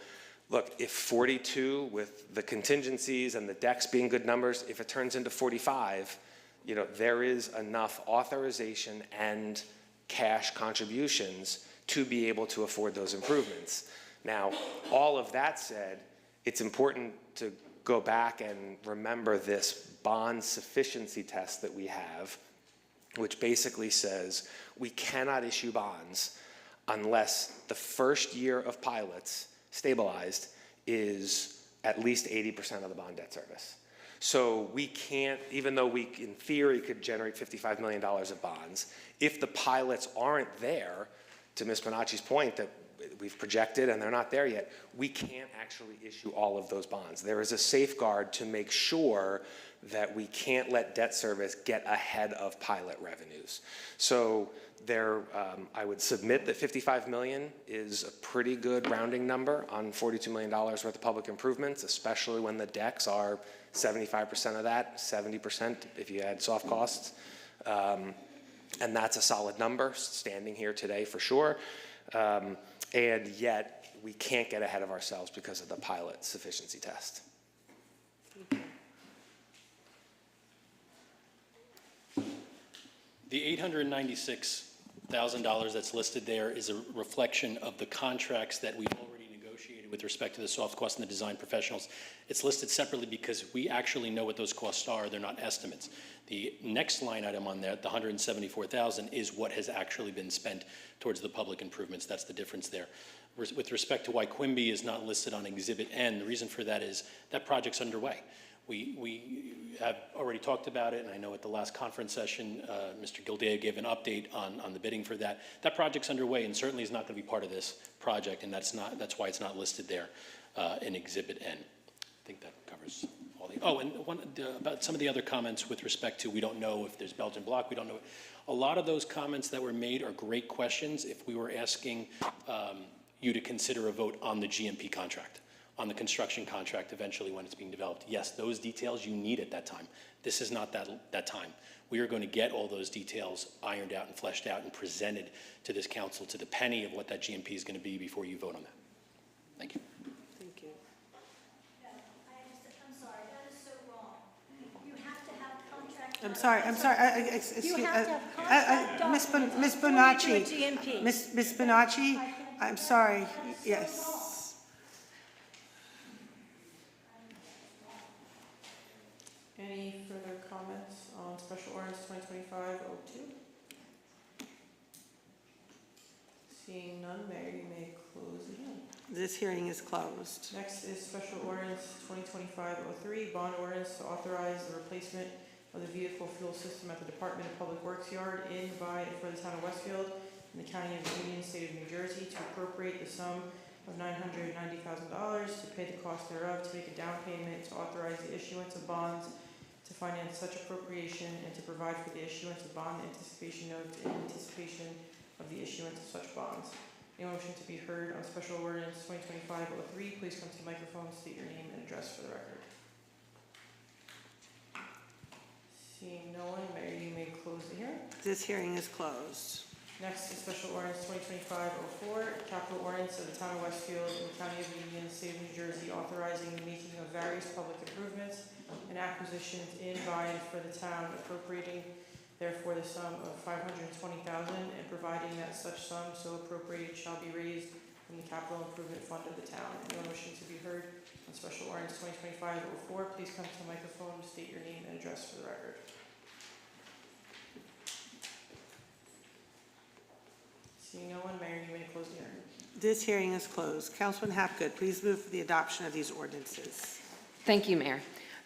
look, if 42 with the contingencies and the decks being good numbers, if it turns into 45, there is enough authorization and cash contributions to be able to afford those improvements. Now, all of that said, it's important to go back and remember this bond sufficiency test that we have, which basically says we cannot issue bonds unless the first year of pilots stabilized is at least 80% of the bond debt service. So we can't, even though we, in theory, could generate $55 million of bonds, if the pilots aren't there, to Ms. Bonacci's point that we've projected and they're not there yet, we can't actually issue all of those bonds. There is a safeguard to make sure that we can't let debt service get ahead of pilot revenues. So there, I would submit that 55 million is a pretty good rounding number on $42 million worth of public improvements, especially when the decks are 75% of that, 70% if you add soft costs. And that's a solid number standing here today for sure. And yet we can't get ahead of ourselves because of the pilot sufficiency test. The $896,000 that's listed there is a reflection of the contracts that we've already negotiated with respect to the soft costs and the design professionals. It's listed separately because we actually know what those costs are. They're not estimates. The next line item on there, the $174,000, is what has actually been spent towards the public improvements. That's the difference there. With respect to why Quimby is not listed on Exhibit N, the reason for that is that project's underway. We have already talked about it, and I know at the last conference session, Mr. Gildea gave an update on the bidding for that. That project's underway and certainly is not going to be part of this project, and that's why it's not listed there in Exhibit N. I think that covers all the, oh, and about some of the other comments with respect to we don't know if there's Belgian block, we don't know. A lot of those comments that were made are great questions if we were asking you to consider a vote on the GMP contract, on the construction contract eventually when it's being developed. Yes, those details you need at that time. This is not that time. We are going to get all those details ironed out and fleshed out and presented to this council to the penny of what that GMP is going to be before you vote on that. Thank you. Thank you. I'm sorry, that is so wrong. You have to have contract. I'm sorry, excuse You me. have to have contract Ms. documents Bonacci, before you do a GMP. Ms. Bonacci, I'm sorry, yes. Any further comments on Special Ordinance 2025-02? Seeing none, Mayor, you may close the hearing. This hearing is closed. Next is Special Ordinance 2025-03, Bond Ordinance to authorize the replacement of the vehicle fuel system at the Department of Public Works Yard in, by, and for the town of Westfield in the County of Union, State of New Jersey, to appropriate the sum of $990,000 to pay the cost thereof, to make a down payment, to authorize the issuance of bonds to finance such appropriation, and to provide for the issuance of bond anticipation notes in anticipation of the issuance of such bonds. A motion to be heard on Special Ordinance 2025-03. Please come to the microphone, state your name and address for the record. Seeing no one, Mayor, you may close the hearing. This hearing is closed. Next is Special Ordinance 2025-04, Capital Ordinance of the Town of Westfield in the County of Union, State of New Jersey, authorizing the making of various public improvements and acquisitions in, by, and for the town, appropriating therefore the sum of $520,000 and providing that such sum so appropriated shall be raised from the capital improvement fund of the town. No motion to be heard on Special Ordinance 2025-04. Please come to the microphone, state your name and address for the record. Seeing no one, Mayor, you may close the hearing. This hearing is closed. Councilman Hapgood, please move for the adoption of these ordinances. Thank you, Mayor.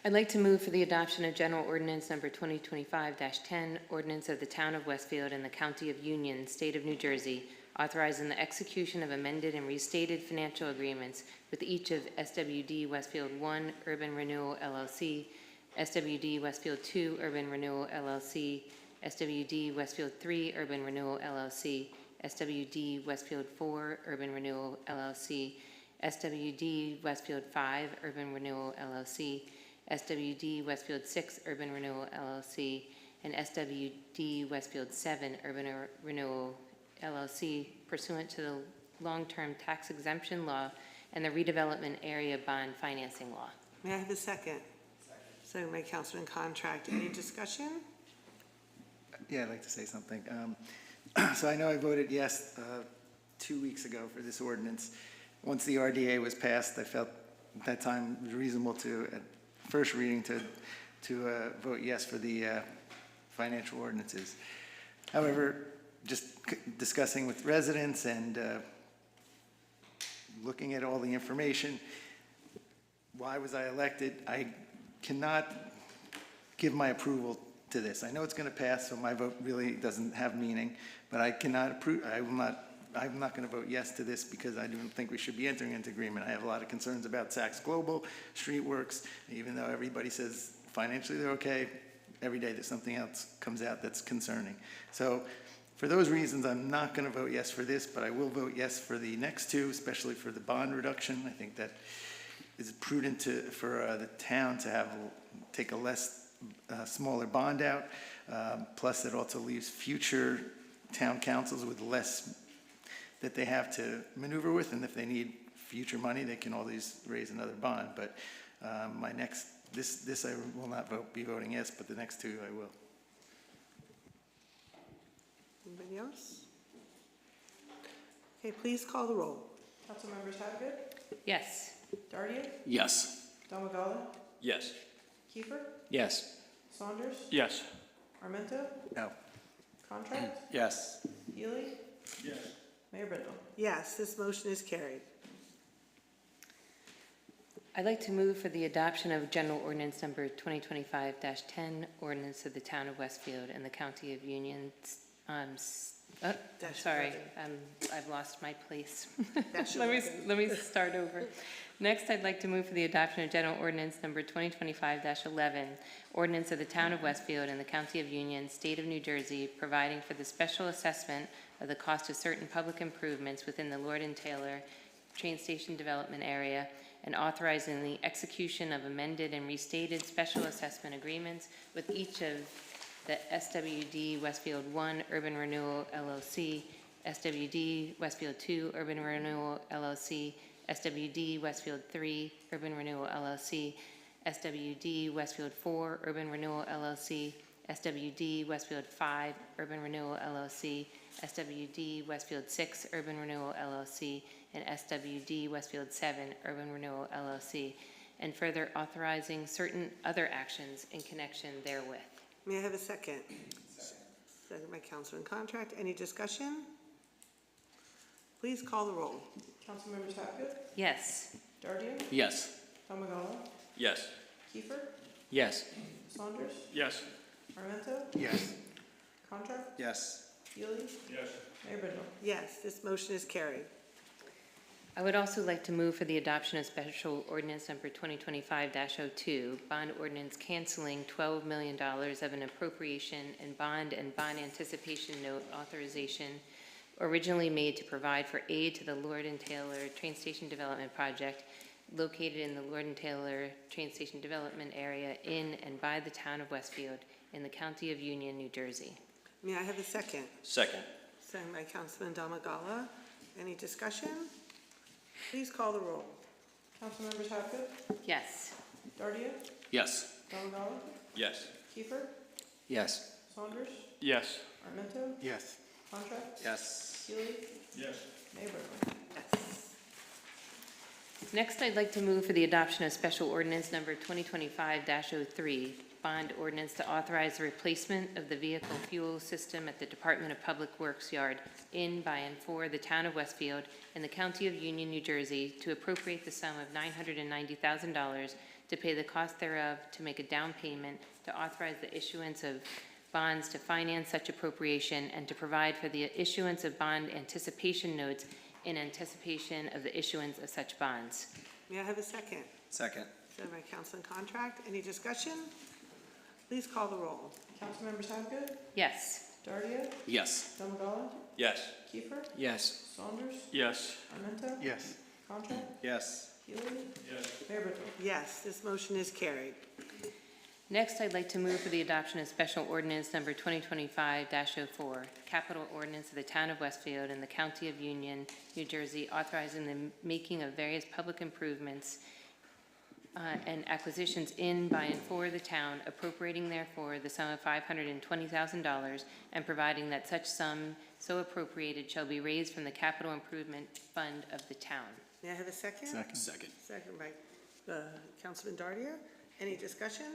I'd like to move for the adoption of General Ordinance Number 2025-10, Ordinance of the Town of Westfield and the County of Union, State of New Jersey, authorizing the execution of amended and restated financial agreements with each of SWD Westfield 1 Urban Renewal LLC, SWD Westfield 2 Urban Renewal LLC, SWD Westfield 3 Urban Renewal LLC, SWD Westfield 4 Urban Renewal LLC, SWD Westfield 5 Urban Renewal LLC, SWD Westfield 6 Urban Renewal LLC, and SWD Westfield 7 Urban Renewal LLC pursuant to the long-term tax exemption law and the redevelopment area bond financing law. May I have a second? Second by Councilman Contract. Any discussion? Yeah, I'd like to say something. So I know I voted yes 2 weeks ago for this ordinance. Once the RDA was passed, I felt at that time it was reasonable to, at first reading, to vote yes for the financial ordinances. However, just discussing with residents and looking at all the information, why was I elected? I cannot give my approval to this. I know it's going to pass, so my vote really doesn't have meaning, but I cannot approve, I'm not going to vote yes to this because I don't think we should be entering into agreement. I have a lot of concerns about Saks Global, Streetworks, even though everybody says financially they're okay, every day there's something else comes out that's concerning. So for those reasons, I'm not going to vote yes for this, but I will vote yes for the next two, especially for the bond reduction. I think that is prudent for the town to take a smaller bond out. Plus, it also leaves future town councils with less that they have to maneuver with, and if they need future money, they can always raise another bond. But this I will not be voting yes, but the next two I will. Anybody else? Okay, please call the roll. Councilmembers Hapgood, Yes. Dardia, Yes. Domagala, Yes. Kiefer, Yes. Saunders, Yes. Armento, No. Contract, Yes. Healy, Yes. Mayor Brindle. Yes, this motion is carried. I'd like to move for the adoption of General Ordinance Number 2025-10, Ordinance of the Town of Westfield and the County of Union. Sorry, I've lost my place. Let me start over. Next, I'd like to move for the adoption of General Ordinance Number 2025-11, Ordinance of the Town of Westfield and the County of Union, State of New Jersey, providing for the special assessment of the cost of certain public improvements within the Lord and Taylor train station development area, and authorizing the execution of amended and restated special assessment agreements with each of the SWD Westfield 1 Urban Renewal LLC, SWD Westfield 2 Urban Renewal LLC, SWD Westfield 3 Urban Renewal LLC, SWD Westfield 4 Urban Renewal LLC, SWD Westfield 5 Urban Renewal LLC, SWD Westfield 6 Urban Renewal LLC, and SWD Westfield 7 Urban Renewal LLC, and further authorizing certain other actions in connection therewith. May I have a second? Second by Councilman Contract. Any discussion? Please call the roll. Councilmembers Hapgood, Yes. Dardia, Yes. Domagala, Yes. Kiefer, Yes. Saunders, Yes. Armento, Yes. Contract, Yes. Healy, Yes. Mayor Brindle. Yes, this motion is carried. I would also like to move for the adoption of Special Ordinance Number 2025-02, bond ordinance canceling $12 million of an appropriation and bond anticipation note authorization originally made to provide for aid to the Lord and Taylor Train Station Development Project located in the Lord and Taylor Train Station Development Area in and by the town of Westfield in the County of Union, New Jersey. May I have a second? Second. Second by Councilman Domagala. Any discussion? Please call the roll. Councilmembers Hapgood, Yes. Dardia, Yes. Domagala, Yes. Kiefer, Yes. Saunders, Yes. Armento, Yes. Contract, Yes. Healy, Yes. Mayor Brindle. Yes. Next, I'd like to move for the adoption of Special Ordinance Number 2025-03, bond ordinance to authorize the replacement of the vehicle fuel system at the Department of Public Works yard in, by, and for the town of Westfield in the County of Union, New Jersey, to appropriate the sum of $990,000 to pay the cost thereof, to make a down payment, to authorize the issuance of bonds to finance such appropriation, and to provide for the issuance of bond anticipation notes in anticipation of the issuance of such bonds. May I have a second? Second. Second by Councilman Contract. Any discussion? Please call the roll. Councilmembers Hapgood, Yes. Dardia, Yes. Domagala, Yes. Kiefer, Yes. Saunders, Yes. Armento, Yes. Contract, Yes. Healy, Yes. Mayor Brindle. Yes, this motion is carried. Next, I'd like to move for the adoption of Special Ordinance Number 2025-04, Capital Ordinance of the Town of Westfield and the County of Union, New Jersey, authorizing the making of various public improvements and acquisitions in, by, and for the town, appropriating therefore the sum of $520,000, and providing that such sum so appropriated shall be raised from the capital improvement fund of the town. May I have a second? Second. Second by Councilman Dardia. Any discussion?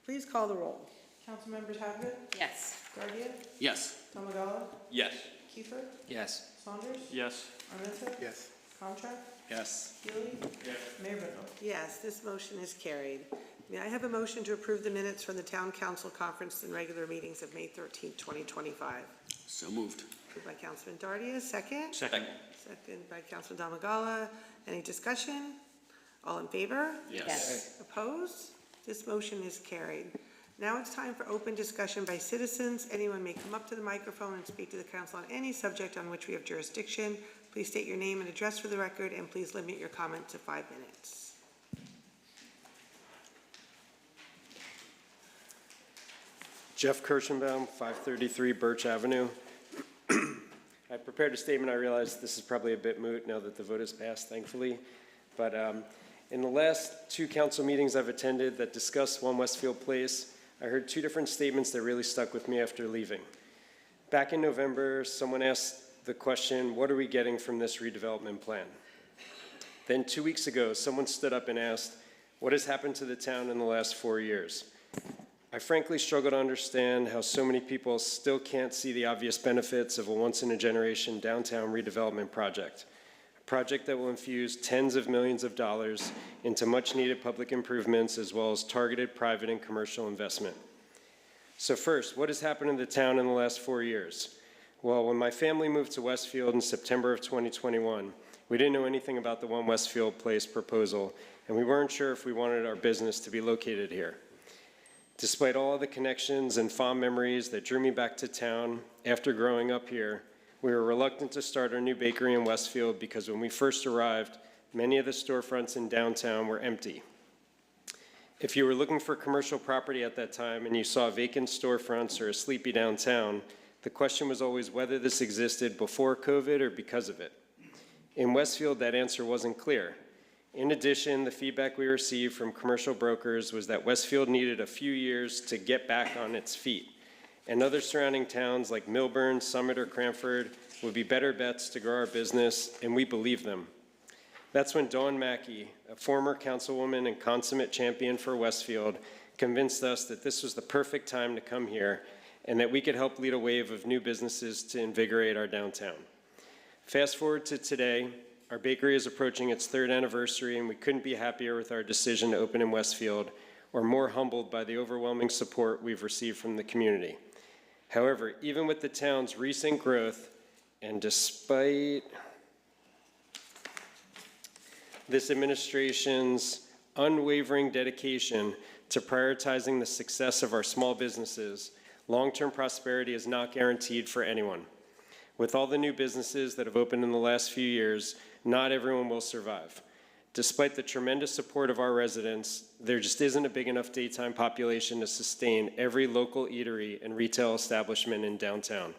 Please call the roll. Councilmembers Hapgood, Yes. Dardia, Yes. Domagala, Yes. Kiefer, Yes. Saunders, Yes. Armento, Yes. Contract, Yes. Healy, Yes. Mayor Brindle. Yes, this motion is carried. May I have a motion to approve the minutes from the Town Council Conference and regular meetings of May 13th, 2025? So moved. Moved by Councilman Dardia, second. Second. Second by Councilman Damagala. Any discussion? All in favor? Yes. Opposed? This motion is carried. Now it's time for open discussion by citizens. Anyone may come up to the microphone and speak to the council on any subject on which we have jurisdiction. Please state your name and address for the record, and please limit your comment to 5 minutes. Jeff Kirschenbaum, 533 Birch Avenue. I prepared a statement. I realize this is probably a bit moot now that the vote is passed, thankfully. But in the last 2 council meetings I've attended that discussed One Westfield Place, I heard 2 different statements that really stuck with me after leaving. Back in November, someone asked the question, what are we getting from this redevelopment plan? Then 2 weeks ago, someone stood up and asked, what has happened to the town in the last 4 years? I frankly struggle to understand how so many people still can't see the obvious benefits of a once-in-a-generation downtown redevelopment project. A project that will infuse tens of millions of dollars into much-needed public improvements as well as targeted private and commercial investment. So first, what has happened in the town in the last 4 years? Well, when my family moved to Westfield in September of 2021, we didn't know anything about the One Westfield Place proposal, and we weren't sure if we wanted our business to be located here. Despite all the connections and fond memories that drew me back to town after growing up here, we were reluctant to start our new bakery in Westfield because when we first arrived, many of the storefronts in downtown were empty. If you were looking for commercial property at that time and you saw vacant storefronts or a sleepy downtown, the question was always whether this existed before COVID or because of it. In Westfield, that answer wasn't clear. In addition, the feedback we received from commercial brokers was that Westfield needed a few years to get back on its feet, and other surrounding towns like Milburn, Summit, or Cranford would be better bets to grow our business, and we believed them. That's when Dawn Mackey, a former councilwoman and consummate champion for Westfield, convinced us that this was the perfect time to come here and that we could help lead a wave of new businesses to invigorate our downtown. Fast forward to today, our bakery is approaching its 3rd anniversary, and we couldn't be happier with our decision to open in Westfield or more humbled by the overwhelming support we've received from the community. However, even with the town's recent growth and despite this administration's unwavering dedication to prioritizing the success of our small businesses, long-term prosperity is not guaranteed for anyone. With all the new businesses that have opened in the last few years, not everyone will survive. Despite the tremendous support of our residents, there just isn't a big enough daytime population to sustain every local eatery and retail establishment in downtown.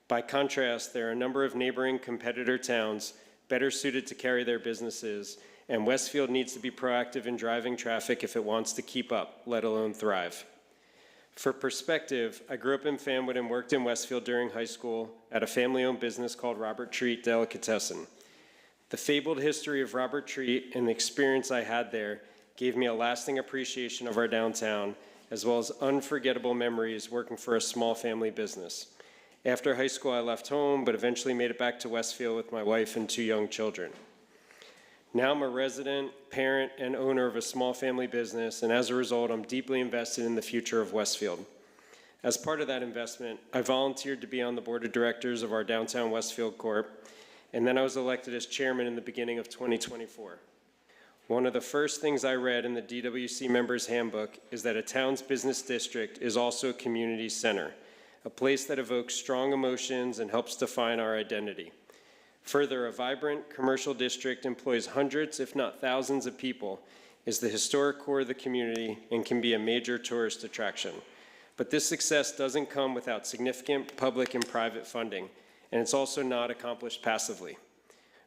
By contrast, there are a number of neighboring competitor towns better suited to carry their businesses, and Westfield needs to be proactive in driving traffic if it wants to keep up, let alone thrive. For perspective, I grew up in Fanwood and worked in Westfield during high school at a family-owned business called Robert Treat Delicatessen. The fabled history of Robert Treat and the experience I had there gave me a lasting appreciation of our downtown, as well as unforgettable memories working for a small family business. After high school, I left home, but eventually made it back to Westfield with my wife and 2 young children. Now I'm a resident, parent, and owner of a small family business, and as a result, I'm deeply invested in the future of Westfield. As part of that investment, I volunteered to be on the board of directors of our Downtown Westfield Corp., and then I was elected as chairman in the beginning of 2024. One of the first things I read in the DWC Members Handbook is that a town's business district is also a community center, a place that evokes strong emotions and helps define our identity. Further, a vibrant commercial district employs hundreds, if not thousands of people, is the historic core of the community, and can be a major tourist attraction. But this success doesn't come without significant public and private funding, and it's also not accomplished passively.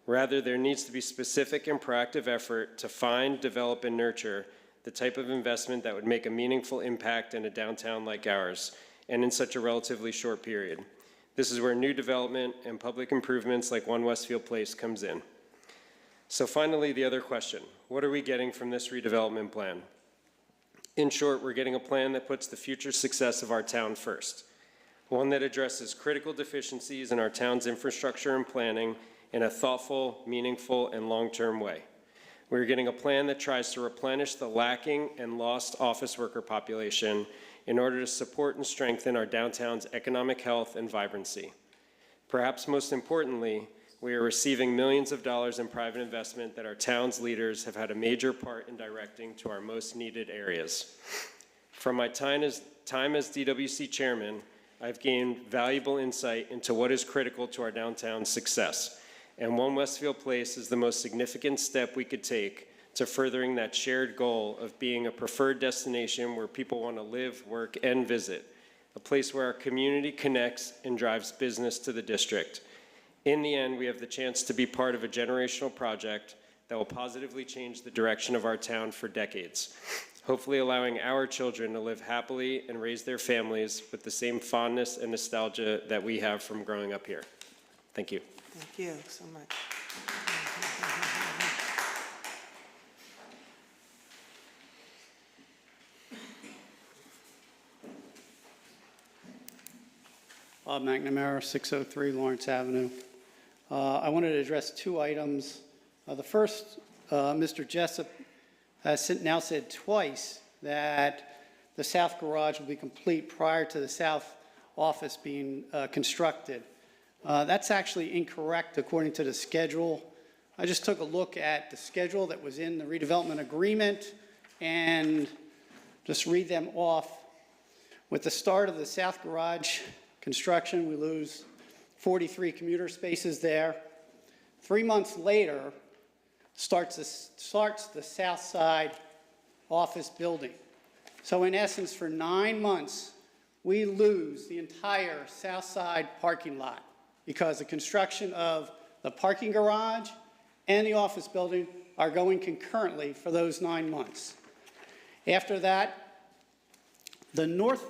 Rather, there needs to be specific and proactive effort to find, develop, and nurture the type of investment that would make a meaningful impact in a downtown like ours, and in such a relatively short period. This is where new development and public improvements like One Westfield Place comes in. So finally, the other question, what are we getting from this redevelopment plan? In short, we're getting a plan that puts the future success of our town first, one that addresses critical deficiencies in our town's infrastructure and planning in a thoughtful, meaningful, and long-term way. We're getting a plan that tries to replenish the lacking and lost office worker population in order to support and strengthen our downtown's economic health and vibrancy. Perhaps most importantly, we are receiving millions of dollars in private investment that our town's leaders have had a major part in directing to our most needed areas. From my time as DWC chairman, I've gained valuable insight into what is critical to our downtown's success, and One Westfield Place is the most significant step we could take to furthering that shared goal of being a preferred destination where people want to live, work, and visit, a place where our community connects and drives business to the district. In the end, we have the chance to be part of a generational project that will positively change the direction of our town for decades, hopefully allowing our children to live happily and raise their families with the same fondness and nostalgia that we have from growing up here. Thank you. Thank you so much. Bob McNamara, 603 Lawrence Avenue. I wanted to address two items. The first, Mr. Jessup has now said twice that the south garage will be complete prior to the south office being constructed. That's actually incorrect according to the schedule. I just took a look at the schedule that was in the redevelopment agreement and just read them off. With the start of the south garage construction, we lose 43 commuter spaces there. 3 months later, starts the south side office building. So in essence, for 9 months, we lose the entire south side parking lot because the construction of the parking garage and the office building are going concurrently for those 9 months. After that, the north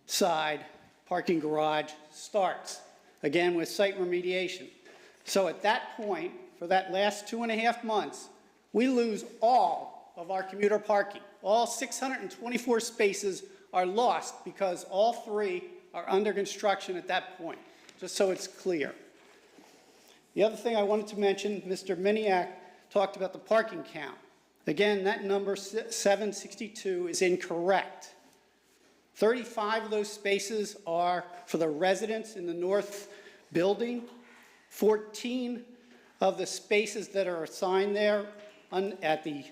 side parking garage starts, again with site remediation. So at that point, for that last 2.5 months, we lose all of our commuter parking. All 624 spaces are lost because all 3 are under construction at that point, just so it's clear. The other thing I wanted to mention, Mr. Miniak talked about the parking count. Again, that number 762 is incorrect. 35 of those spaces are for the residents in the north building. 14 of the spaces that are assigned there at the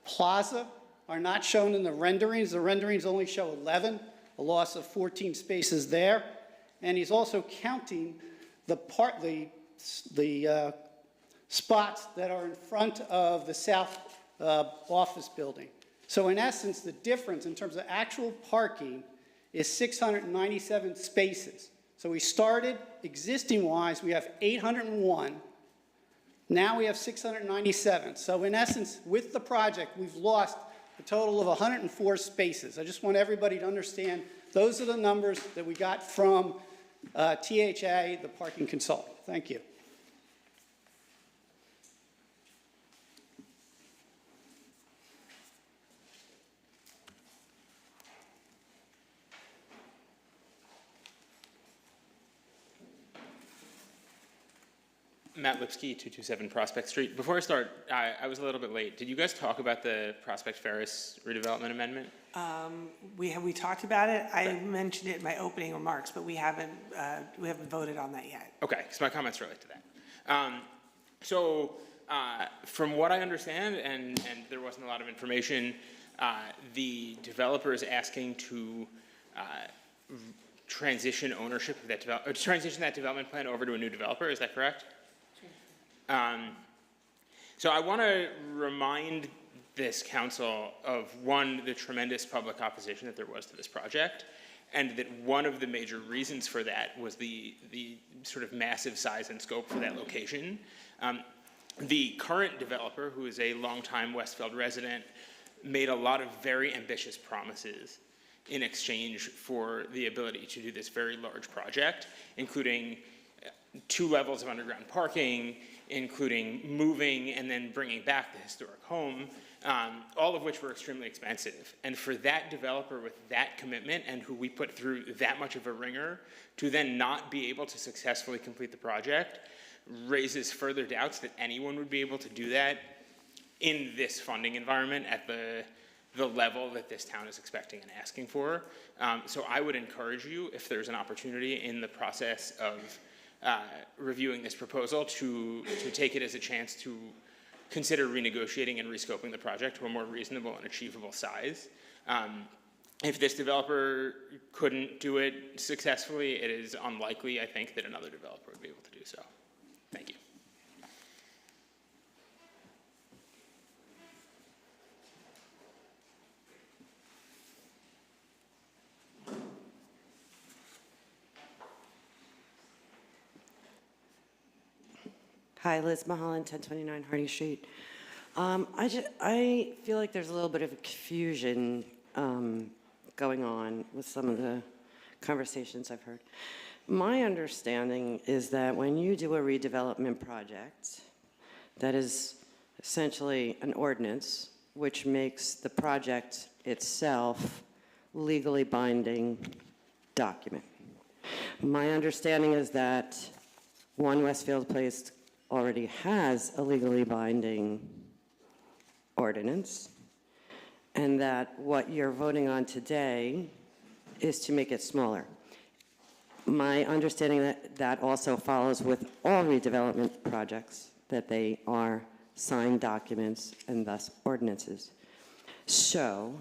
plaza are not shown in the renderings. The renderings only show 11, a loss of 14 spaces there. And he's also counting the spots that are in front of the south office building. So in essence, the difference in terms of actual parking is 697 spaces. So we started existing-wise, we have 801. Now we have 697. So in essence, with the project, we've lost a total of 104 spaces. I just want everybody to understand those are the numbers that we got from THA, the parking consultant. Thank you. Matt Lipsky, 227 Prospect Street. Before I start, I was a little bit late. Did you guys talk about the Prospect Ferris redevelopment amendment? We talked about it. I mentioned it in my opening remarks, but we haven't voted on that yet. Okay, because my comments relate to that. From what I understand, and there wasn't a lot of information, the developer is asking to transition ownership of that transition that development plan over to a new developer. Is that correct? So I want to remind this council of, one, the tremendous public opposition that there was to this project, and that one of the major reasons for that was the sort of massive size and scope for that location. The current developer, who is a longtime Westfield resident, made a lot of very ambitious promises in exchange for the ability to do this very large project, including 2 levels of underground parking, including moving and then bringing back the historic home, all of which were extremely expensive. And for that developer with that commitment and who we put through that much of a ringer to then not be able to successfully complete the project raises further doubts that anyone would be able to do that in this funding environment at the level that this town is expecting and asking for. So I would encourage you, if there's an opportunity in the process of reviewing this proposal, to take it as a chance to consider renegotiating and rescoping the project to a more reasonable and achievable size. If this developer couldn't do it successfully, it is unlikely, I think, that another developer would be able to do so. Thank you. Hi, Liz Mahalan, 1029 Hardy Street. I feel like there's a little bit of a confusion going on with some of the conversations I've heard. My understanding is that when you do a redevelopment project, that is essentially an ordinance, which makes the project itself legally binding document. My understanding is that One Westfield Place already has a legally binding ordinance, and that what you're voting on today is to make it smaller. My understanding that also follows with all redevelopment projects, that they are signed documents and thus ordinances. So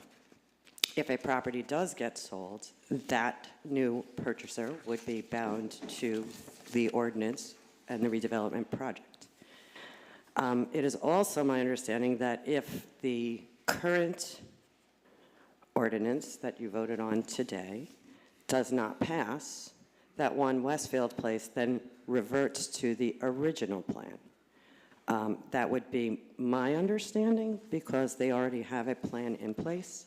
if a property does get sold, that new purchaser would be bound to the ordinance and the redevelopment project. It is also my understanding that if the current ordinance that you voted on today does not pass, that One Westfield Place then reverts to the original plan. That would be my understanding because they already have a plan in place.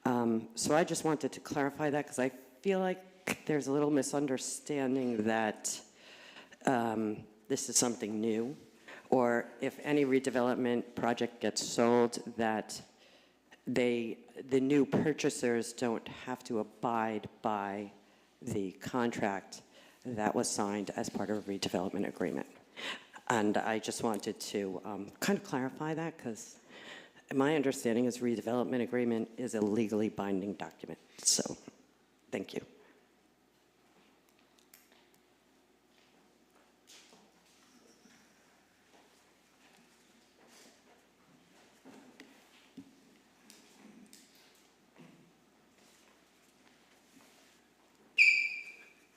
So I just wanted to clarify that because I feel like there's a little misunderstanding that this is something new, or if any redevelopment project gets sold, that the new purchasers don't have to abide by the contract that was signed as part of a redevelopment agreement. And I just wanted to kind of clarify that because my understanding is redevelopment agreement is a legally binding document. So, thank you.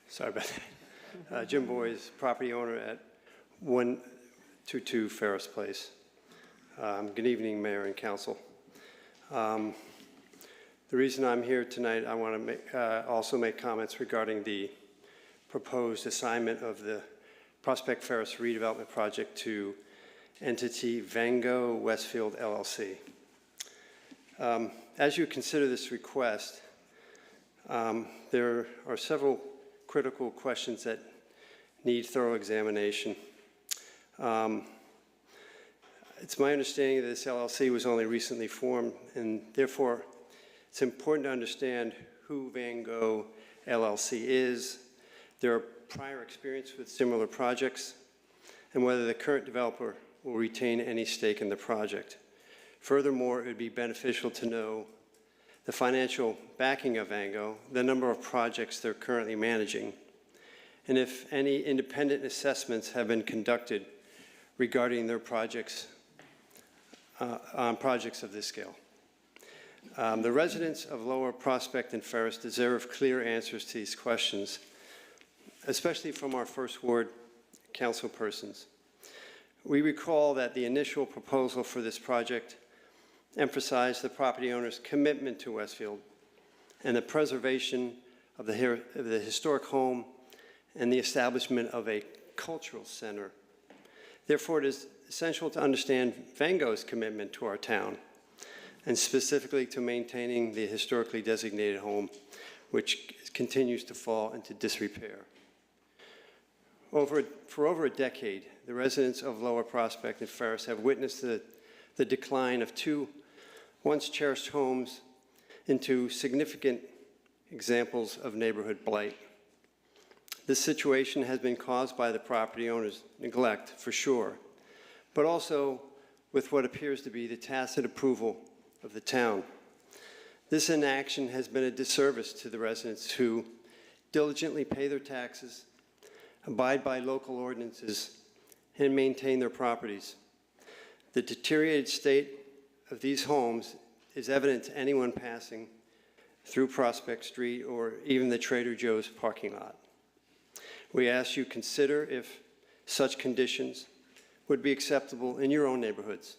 Sorry about that. Jim Boyes, property owner at 122 Ferris Place. Good evening, Mayor and Council. The reason I'm here tonight, I want to also make comments regarding the proposed assignment of the Prospect Ferris redevelopment project to entity Vango Westfield LLC. As you consider this request, there are several critical questions that need thorough examination. It's my understanding that this LLC was only recently formed, and therefore it's important to understand who Van Gogh LLC is, their prior experience with similar projects, and whether the current developer will retain any stake in the project. Furthermore, it would be beneficial to know the financial backing of Van Gogh, the number of projects they're currently managing, and if any independent assessments have been conducted regarding their projects on projects of this scale. The residents of Lower Prospect and Ferris deserve clear answers to these questions, especially from our First Ward council persons. We recall that the initial proposal for this project emphasized the property owner's commitment to Westfield and the preservation of the historic home and the establishment of a cultural center. Therefore, it is essential to understand Van Gogh's commitment to our town, and specifically to maintaining the historically designated home, which continues to fall into disrepair. For over a decade, the residents of Lower Prospect and Ferris have witnessed the decline of two once cherished homes into significant examples of neighborhood blight. This situation has been caused by the property owner's neglect, for sure, but also with what appears to be the tacit approval of the town. This inaction has been a disservice to the residents who diligently pay their taxes, abide by local ordinances, and maintain their properties. The deteriorated state of these homes is evident to anyone passing through Prospect Street or even the Trader Joe's parking lot. We ask you consider if such conditions would be acceptable in your own neighborhoods,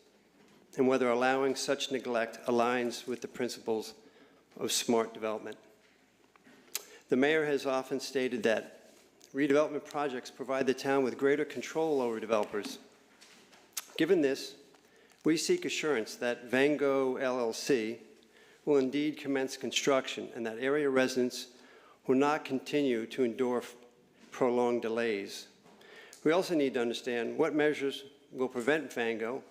and whether allowing such neglect aligns with the principles of smart development. The mayor has often stated that redevelopment projects provide the town with greater control over developers. Given this, we seek assurance that Van Gogh LLC will indeed commence construction and that area residents will not continue to endure prolonged delays. We also need to understand what measures will prevent Van Gogh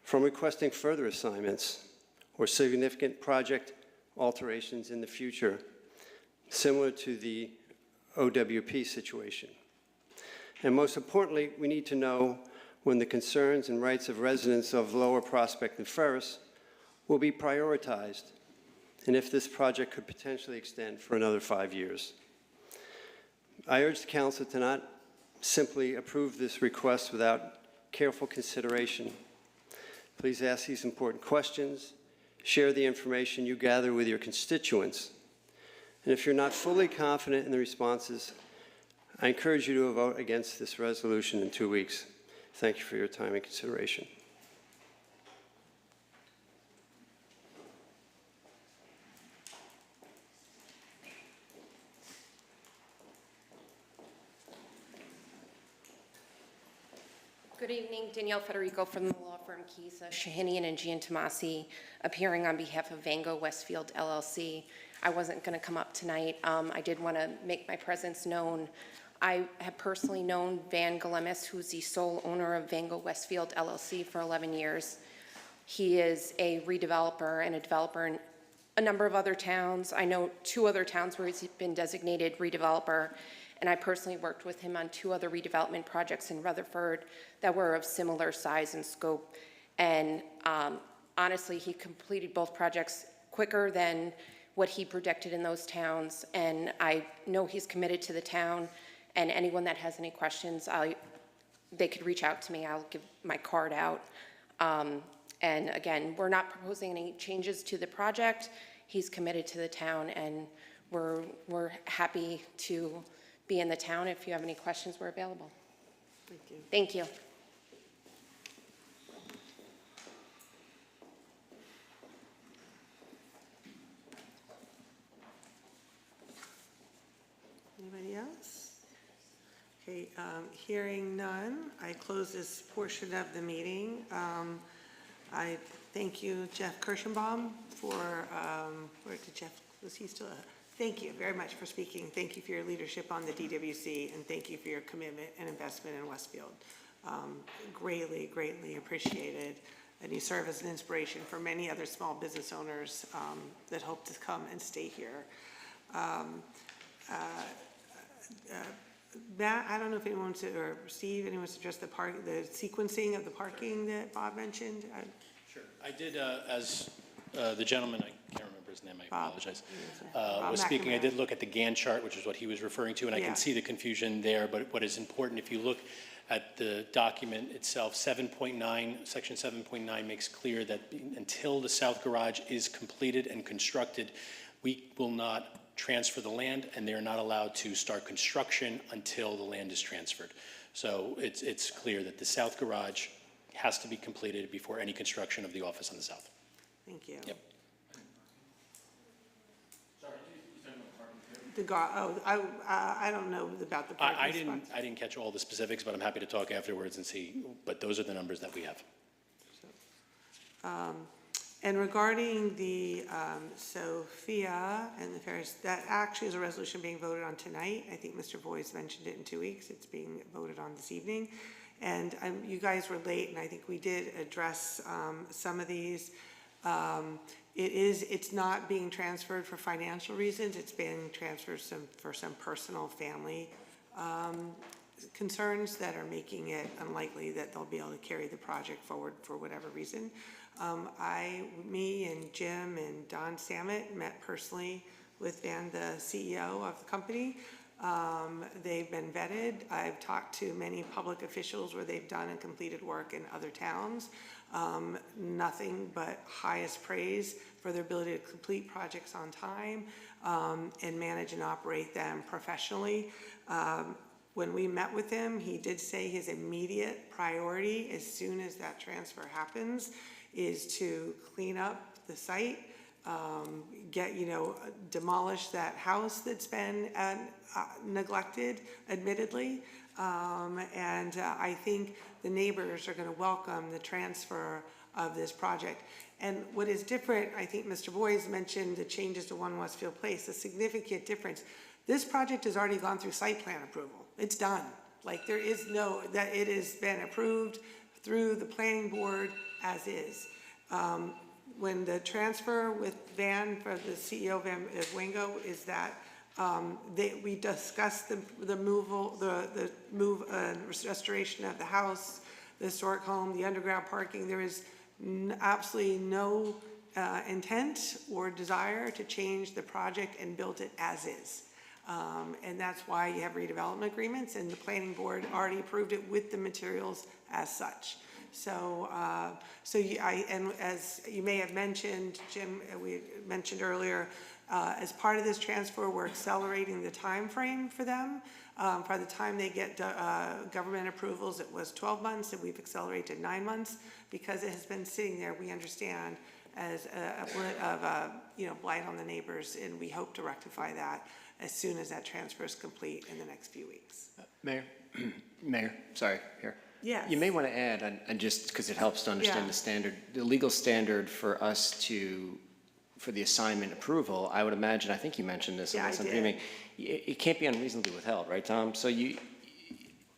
from requesting further assignments or significant project alterations in the future, similar to the OWP situation. And most importantly, we need to know when the concerns and rights of residents of Lower Prospect and Ferris will be prioritized, and if this project could potentially extend for another 5 years. I urge the council to not simply approve this request without careful consideration. Please ask these important questions, share the information you gather with your constituents, and if you're not fully confident in the responses, I encourage you to vote against this resolution in 2 weeks. Thank you for your time and consideration. Good evening, Danielle Federico from the law firm Kisa, Shahinian and Giantomasi, appearing on behalf of Van Gogh Westfield LLC. I wasn't going to come up tonight. I did want to make my presence known. I have personally known Van Galemis, who's the sole owner of Van Gogh Westfield LLC, for 11 years. He is a redeveloper and a developer in a number of other towns. I know 2 other towns where he's been designated redeveloper, and I personally worked with him on 2 other redevelopment projects in Rutherford that were of similar size and scope. And honestly, he completed both projects quicker than what he projected in those towns. And I know he's committed to the town, and anyone that has any questions, they could reach out to me. I'll give my card out. And again, we're not proposing any changes to the project. He's committed to the town, and we're happy to be in the town. If you have any questions, we're available. Thank you. Thank you. Anybody else? Okay, hearing none, I close this portion of the meeting. I thank you, Jeff Kirschenbaum, for, where did Jeff, was he still? Thank you very much for speaking. Thank you for your leadership on the DWC, and thank you for your commitment and investment in Westfield. Greatly, greatly appreciated. And you serve as an inspiration for many other small business owners that hope to come and stay here. Matt, I don't know if anyone wants to, or Steve, anyone wants to address the sequencing of the parking that Bob mentioned? Sure. I did, as the gentleman, I can't remember his name, I apologize, was speaking, I did look at the Gantt chart, which is what he was referring to, and I can see the confusion there, but what is important, if you look at the document itself, 7.9, section 7.9 makes clear that until the south garage is completed and constructed, we will not transfer the land, and they are not allowed to start construction until the land is transferred. So it's clear that the south garage has to be completed before any construction of the office on the south. Thank you. Yep. I don't know about the parking spots. I didn't catch all the specifics, but I'm happy to talk afterwards and see, but those are the numbers that we have. And regarding the Sophia and the Ferris, that actually is a resolution being voted on tonight. I think Mr. Boyce mentioned it in 2 weeks. It's being voted on this evening. And you guys were late, and I think we did address some of these. It's not being transferred for financial reasons. It's being transferred for some personal family concerns that are making it unlikely that they'll be able to carry the project forward for whatever reason. Me and Jim and Don Samet met personally with Van, the CEO of the company. They've been vetted. I've talked to many public officials where they've done and completed work in other towns. Nothing but highest praise for their ability to complete projects on time and manage and operate them professionally. When we met with him, he did say his immediate priority, as soon as that transfer happens, is to clean up the site, demolish that house that's been neglected, admittedly. I think the neighbors are going to welcome the transfer of this project. And what is different, I think Mr. Boyes mentioned the changes to 1 Westfield Place, a significant difference. This project has already gone through site plan approval. It's done. Like, there is that it has been approved through the planning board as is. When the transfer with Van, for the CEO of Wango, is that we discussed the restoration of the house, the historic home, the underground parking. There is absolutely no intent or desire to change the project and build it as is. And that's why you have redevelopment agreements, and the planning board already approved it with the materials as such. So, and as you may have mentioned, Jim, we mentioned earlier, as part of this transfer, we're accelerating the time frame for them. By the time they get government approvals, it was 12 months, and we've accelerated 9 months because it has been sitting there, we understand, as a blight on the neighbors, and we hope to rectify that as soon as that transfer is complete in the next few weeks. Mayor, sorry, here. Yes. You may want to add, and just because it helps to understand the standard, the legal standard for us for the assignment approval, I would imagine, I think you mentioned this, unless I'm dreaming, it can't be unreasonably withheld, right, Tom? So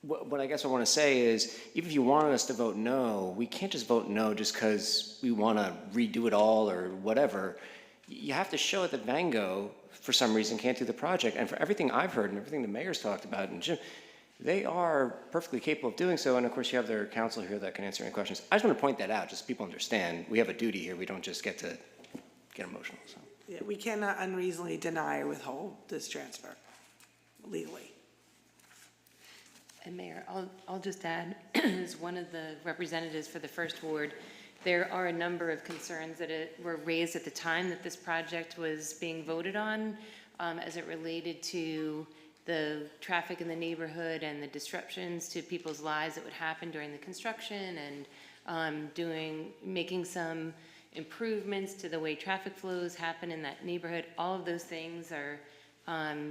what I guess I want to say is, even if you wanted us to vote no, we can't just vote no just because we want to redo it all or whatever. You have to show that Van Gogh, for some reason, can't do the project. And for everything I've heard and everything the mayor's talked about, and Jim, they are perfectly capable of doing so. And of course, you have their counsel here that can answer any questions. I just want to point that out, just so people understand. We have a duty here. We don't just get to get emotional. So. Yeah, we cannot unreasonably deny or withhold this transfer legally. And Mayor, I'll just add, as one of the representatives for the First Ward, there are a number of concerns that were raised at the time that this project was being voted on, as it related to the traffic in the neighborhood and the disruptions to people's lives that would happen during the construction, and making some improvements to the way traffic flows happen in that neighborhood. All of those things are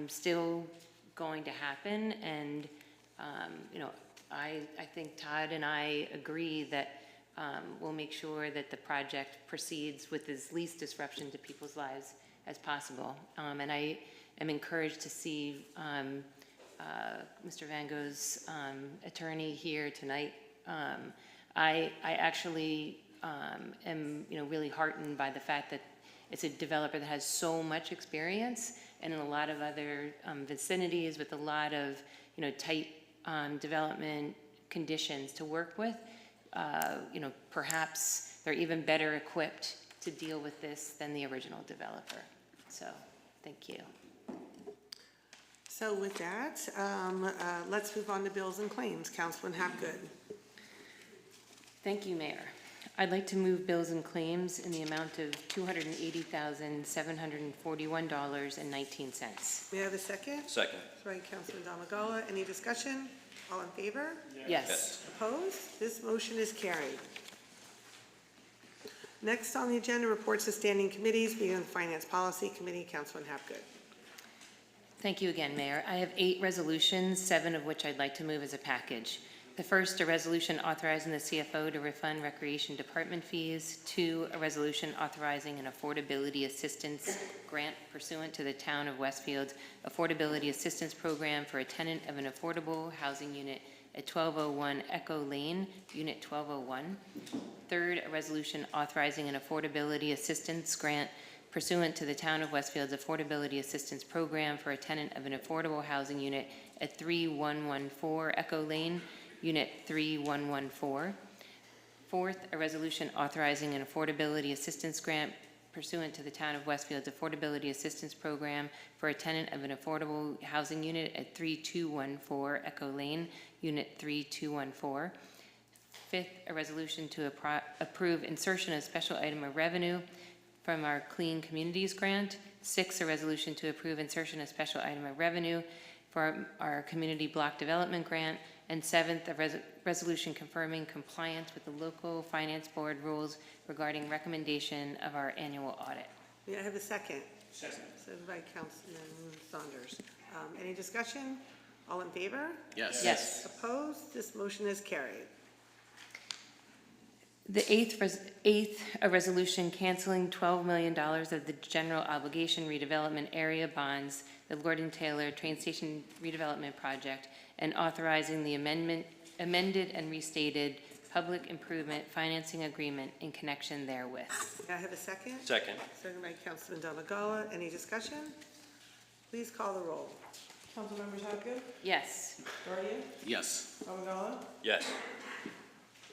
still going to happen, and I think Todd and I agree that we'll make sure that the project proceeds with as least disruption to people's lives as possible. And I am encouraged to see Mr. Van Gogh's attorney here tonight. I actually am really heartened by the fact that it's a developer that has so much experience, and in a lot of other vicinities with a lot of tight development conditions to work with. Perhaps they're even better equipped to deal with this than the original developer. So, thank you. So with that, let's move on to bills and claims. Councilman Hapgood. Thank you, Mayor. I'd like to move bills and claims in the amount of $280,741.19. May I have a second? Second. Right, Councilman Domagala. Any discussion? All in favor? Yes. Opposed? This motion is carried. Next on the agenda, reports of standing committees, beginning with the Finance Policy Committee. Councilman Hapgood. Thank you again, Mayor. I have 8 resolutions, 7 of which I'd like to move as a package. The first, a resolution authorizing the CFO to refund Recreation Department fees. 2, a resolution authorizing an affordability assistance grant pursuant to the Town of Westfield's Affordability Assistance Program for a tenant of an affordable housing unit at 1201 Echo Lane, Unit 1201. 3rd, a resolution authorizing an affordability assistance grant pursuant to the Town of Westfield's Affordability Assistance Program for a tenant of an affordable housing unit at 3114 Echo Lane, Unit 3114. Fourth, a resolution authorizing an affordability assistance grant pursuant to the Town of Westfield's Affordability Assistance Program for a tenant of an affordable housing unit at 3214 Echo Lane, Unit 3214. Fifth, a resolution to approve insertion of special item of revenue from our Clean Communities grant. Sixth, a resolution to approve insertion of special item of revenue for our Community Block Development grant. And seventh, a resolution confirming compliance with the local finance board rules regarding recommendation of our annual audit. May I have a second? Second. Seconded by Councilman Saunders. Any discussion? All in favor? Yes. Yes. Opposed? This motion is carried. The eighth, a resolution canceling $12 million of the general obligation redevelopment area bonds, the Lord and Taylor Train Station redevelopment project, and authorizing the amended and restated public improvement financing agreement in connection therewith. May I have a second? Second. Seconded by Councilman Domagala. Any discussion? Please call the roll. Councilmembers Hapgood, Yes. Guardian, Yes. Domagala, Yes.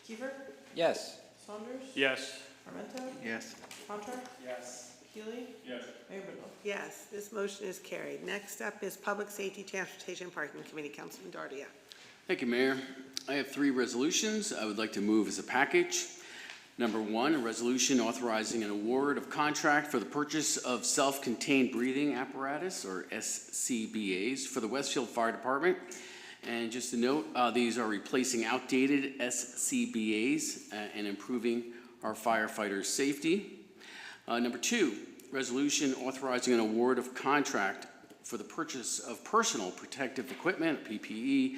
Kiefer, Yes. Saunders, Yes. Armento, Yes. Contra, Yes. Healy, Yes. Mayor Bidwell. Yes, this motion is carried. Next up is Public Safety, Transportation, Parking Committee. Councilman Dardia. Thank you, Mayor. I have three resolutions I would like to move as a package. Number one, a resolution authorizing an award of contract for the purchase of self-contained breathing apparatus, or SCBAs, for the Westfield Fire Department. And just a note, these are replacing outdated SCBAs and improving our firefighters' safety. Number two, resolution authorizing an award of contract for the purchase of personal protective equipment, PPE,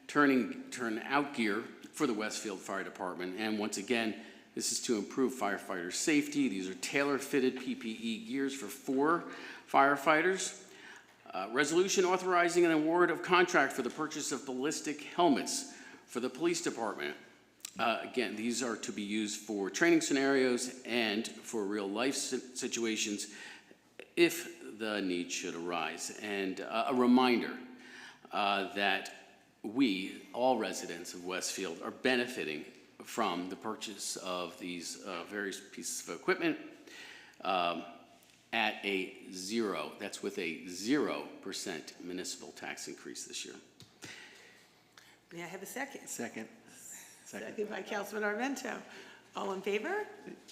turnout gear for the Westfield Fire Department. And once again, this is to improve firefighters' safety. These are tailor-fitted PPE gears for 4 firefighters. Resolution authorizing an award of contract for the purchase of ballistic helmets for the police department. Again, these are to be used for training scenarios and for real-life situations if the need should arise. And a reminder that we, all residents of Westfield, are benefiting from the purchase of these various pieces of equipment at a zero, that's with a 0% municipal tax increase this year. May I have a second? Second. Seconded by Councilman Armento. All in favor?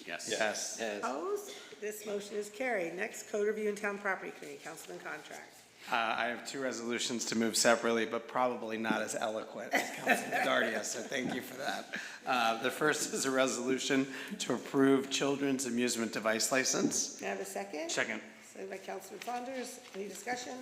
Yes. Yes. Opposed? This motion is carried. Next, Code Review and Town Property Committee. Councilman Contract. I have 2 resolutions to move separately, but probably not as eloquent as Councilman Dardia, so thank you for that. The first is a resolution to approve children's amusement device license. May I have a second? Second. Seconded by Councilman Saunders. Any discussion?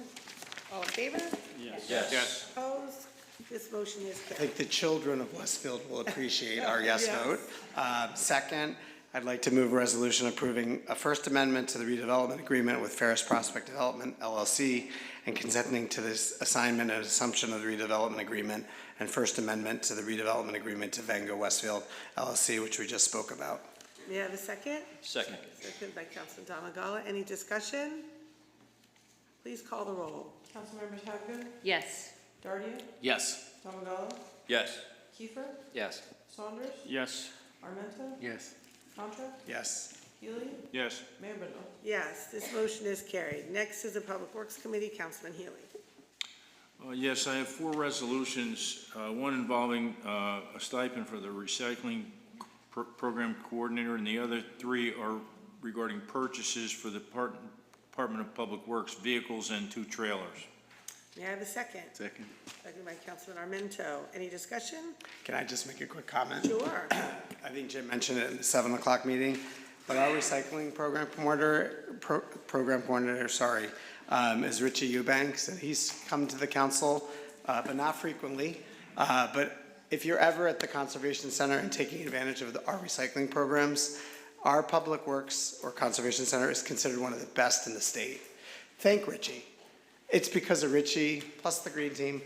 All in favor? Yes. Yes. Opposed? This motion is I carried. think the children of Westfield will appreciate our yes Yes. vote. Second, I'd like to move a resolution approving a First Amendment to the redevelopment agreement with Ferris Prospect Development, LLC, and consenting to this assignment and assumption of the redevelopment agreement and First Amendment to the redevelopment agreement to Van Gogh Westfield, LLC, which we just spoke about. May I have a second? Second. Seconded by Councilman Domagala. Any discussion? Please call the roll. Councilmembers Hapgood, Yes. Dardia, Yes. Domagala, Yes. Kiefer, Yes. Saunders, Yes. Armento, Yes. Contra, Yes. Healy, Yes. Mayor Bidwell. Yes, this motion is carried. Next is the Public Works Committee. Councilman Healy. Yes, I have 4 resolutions, one involving a stipend for the recycling program coordinator, and the other 3 are regarding purchases for the Department of Public Works vehicles and 2 trailers. May I have a second? Second. Seconded by Councilman Armento. Any discussion? Can I just make a quick comment? Sure. I think Jim mentioned it in the 7 o'clock meeting, but our recycling program coordinator, is Richie Eubanks, and he's come to the council, but not frequently. But if you're ever at the Conservation Center and taking advantage of our recycling programs, our Public Works or Conservation Center is considered one of the best in the state. Thank Richie. It's because of Richie, plus the green team,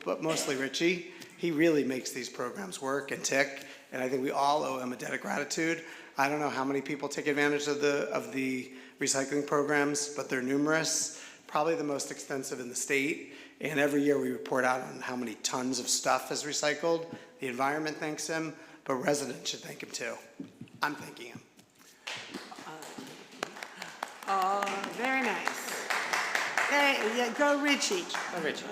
but mostly Richie. He really makes these programs work and tick, and I think we all owe him a debt of gratitude. I don't know how many people take advantage of the recycling programs, but they're numerous, probably the most extensive in the state. And every year we report out on how many tons of stuff is recycled. The environment thanks him, but residents should thank him too. I'm thanking him. Very nice. Okay, yeah, go Richie. Go Richie.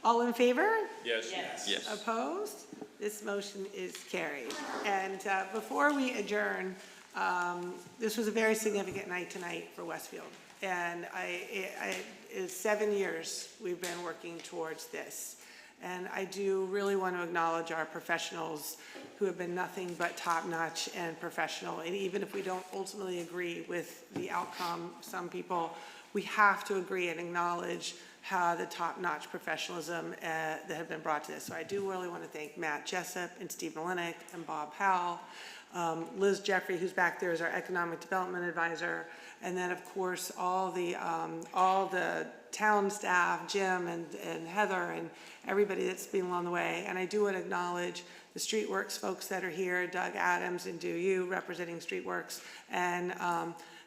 All in favor? Yes. Yes. Opposed? This motion is carried. And before we adjourn, this was a very significant night tonight for Westfield. And it's 7 years we've been working towards this. And I do really want to acknowledge our professionals who have been nothing but top-notch and professional. And even if we don't ultimately agree with the outcome, some people, we have to agree and acknowledge how the top-notch professionalism that have been brought to this. So I do really want to thank Matt Jessup and Steve Malenik and Bob Powell, Liz Jeffrey, who's back there, is our economic development advisor, and then of course all the town staff, Jim and Heather and everybody that's been along the way. And I do want to acknowledge the Streetworks folks that are here, Doug Adams and Do You representing Streetworks, and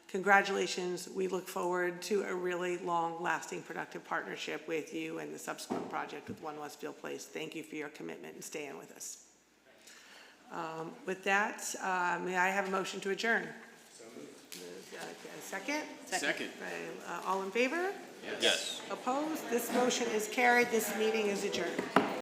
congratulations. We look forward to a really long-lasting, productive partnership with you and the subsequent project with One Westfield Place. Thank you for your commitment and staying with us. With that, may I have a motion to adjourn? A second? Second. All in favor? Yes. Opposed? This motion is carried. This meeting is adjourned.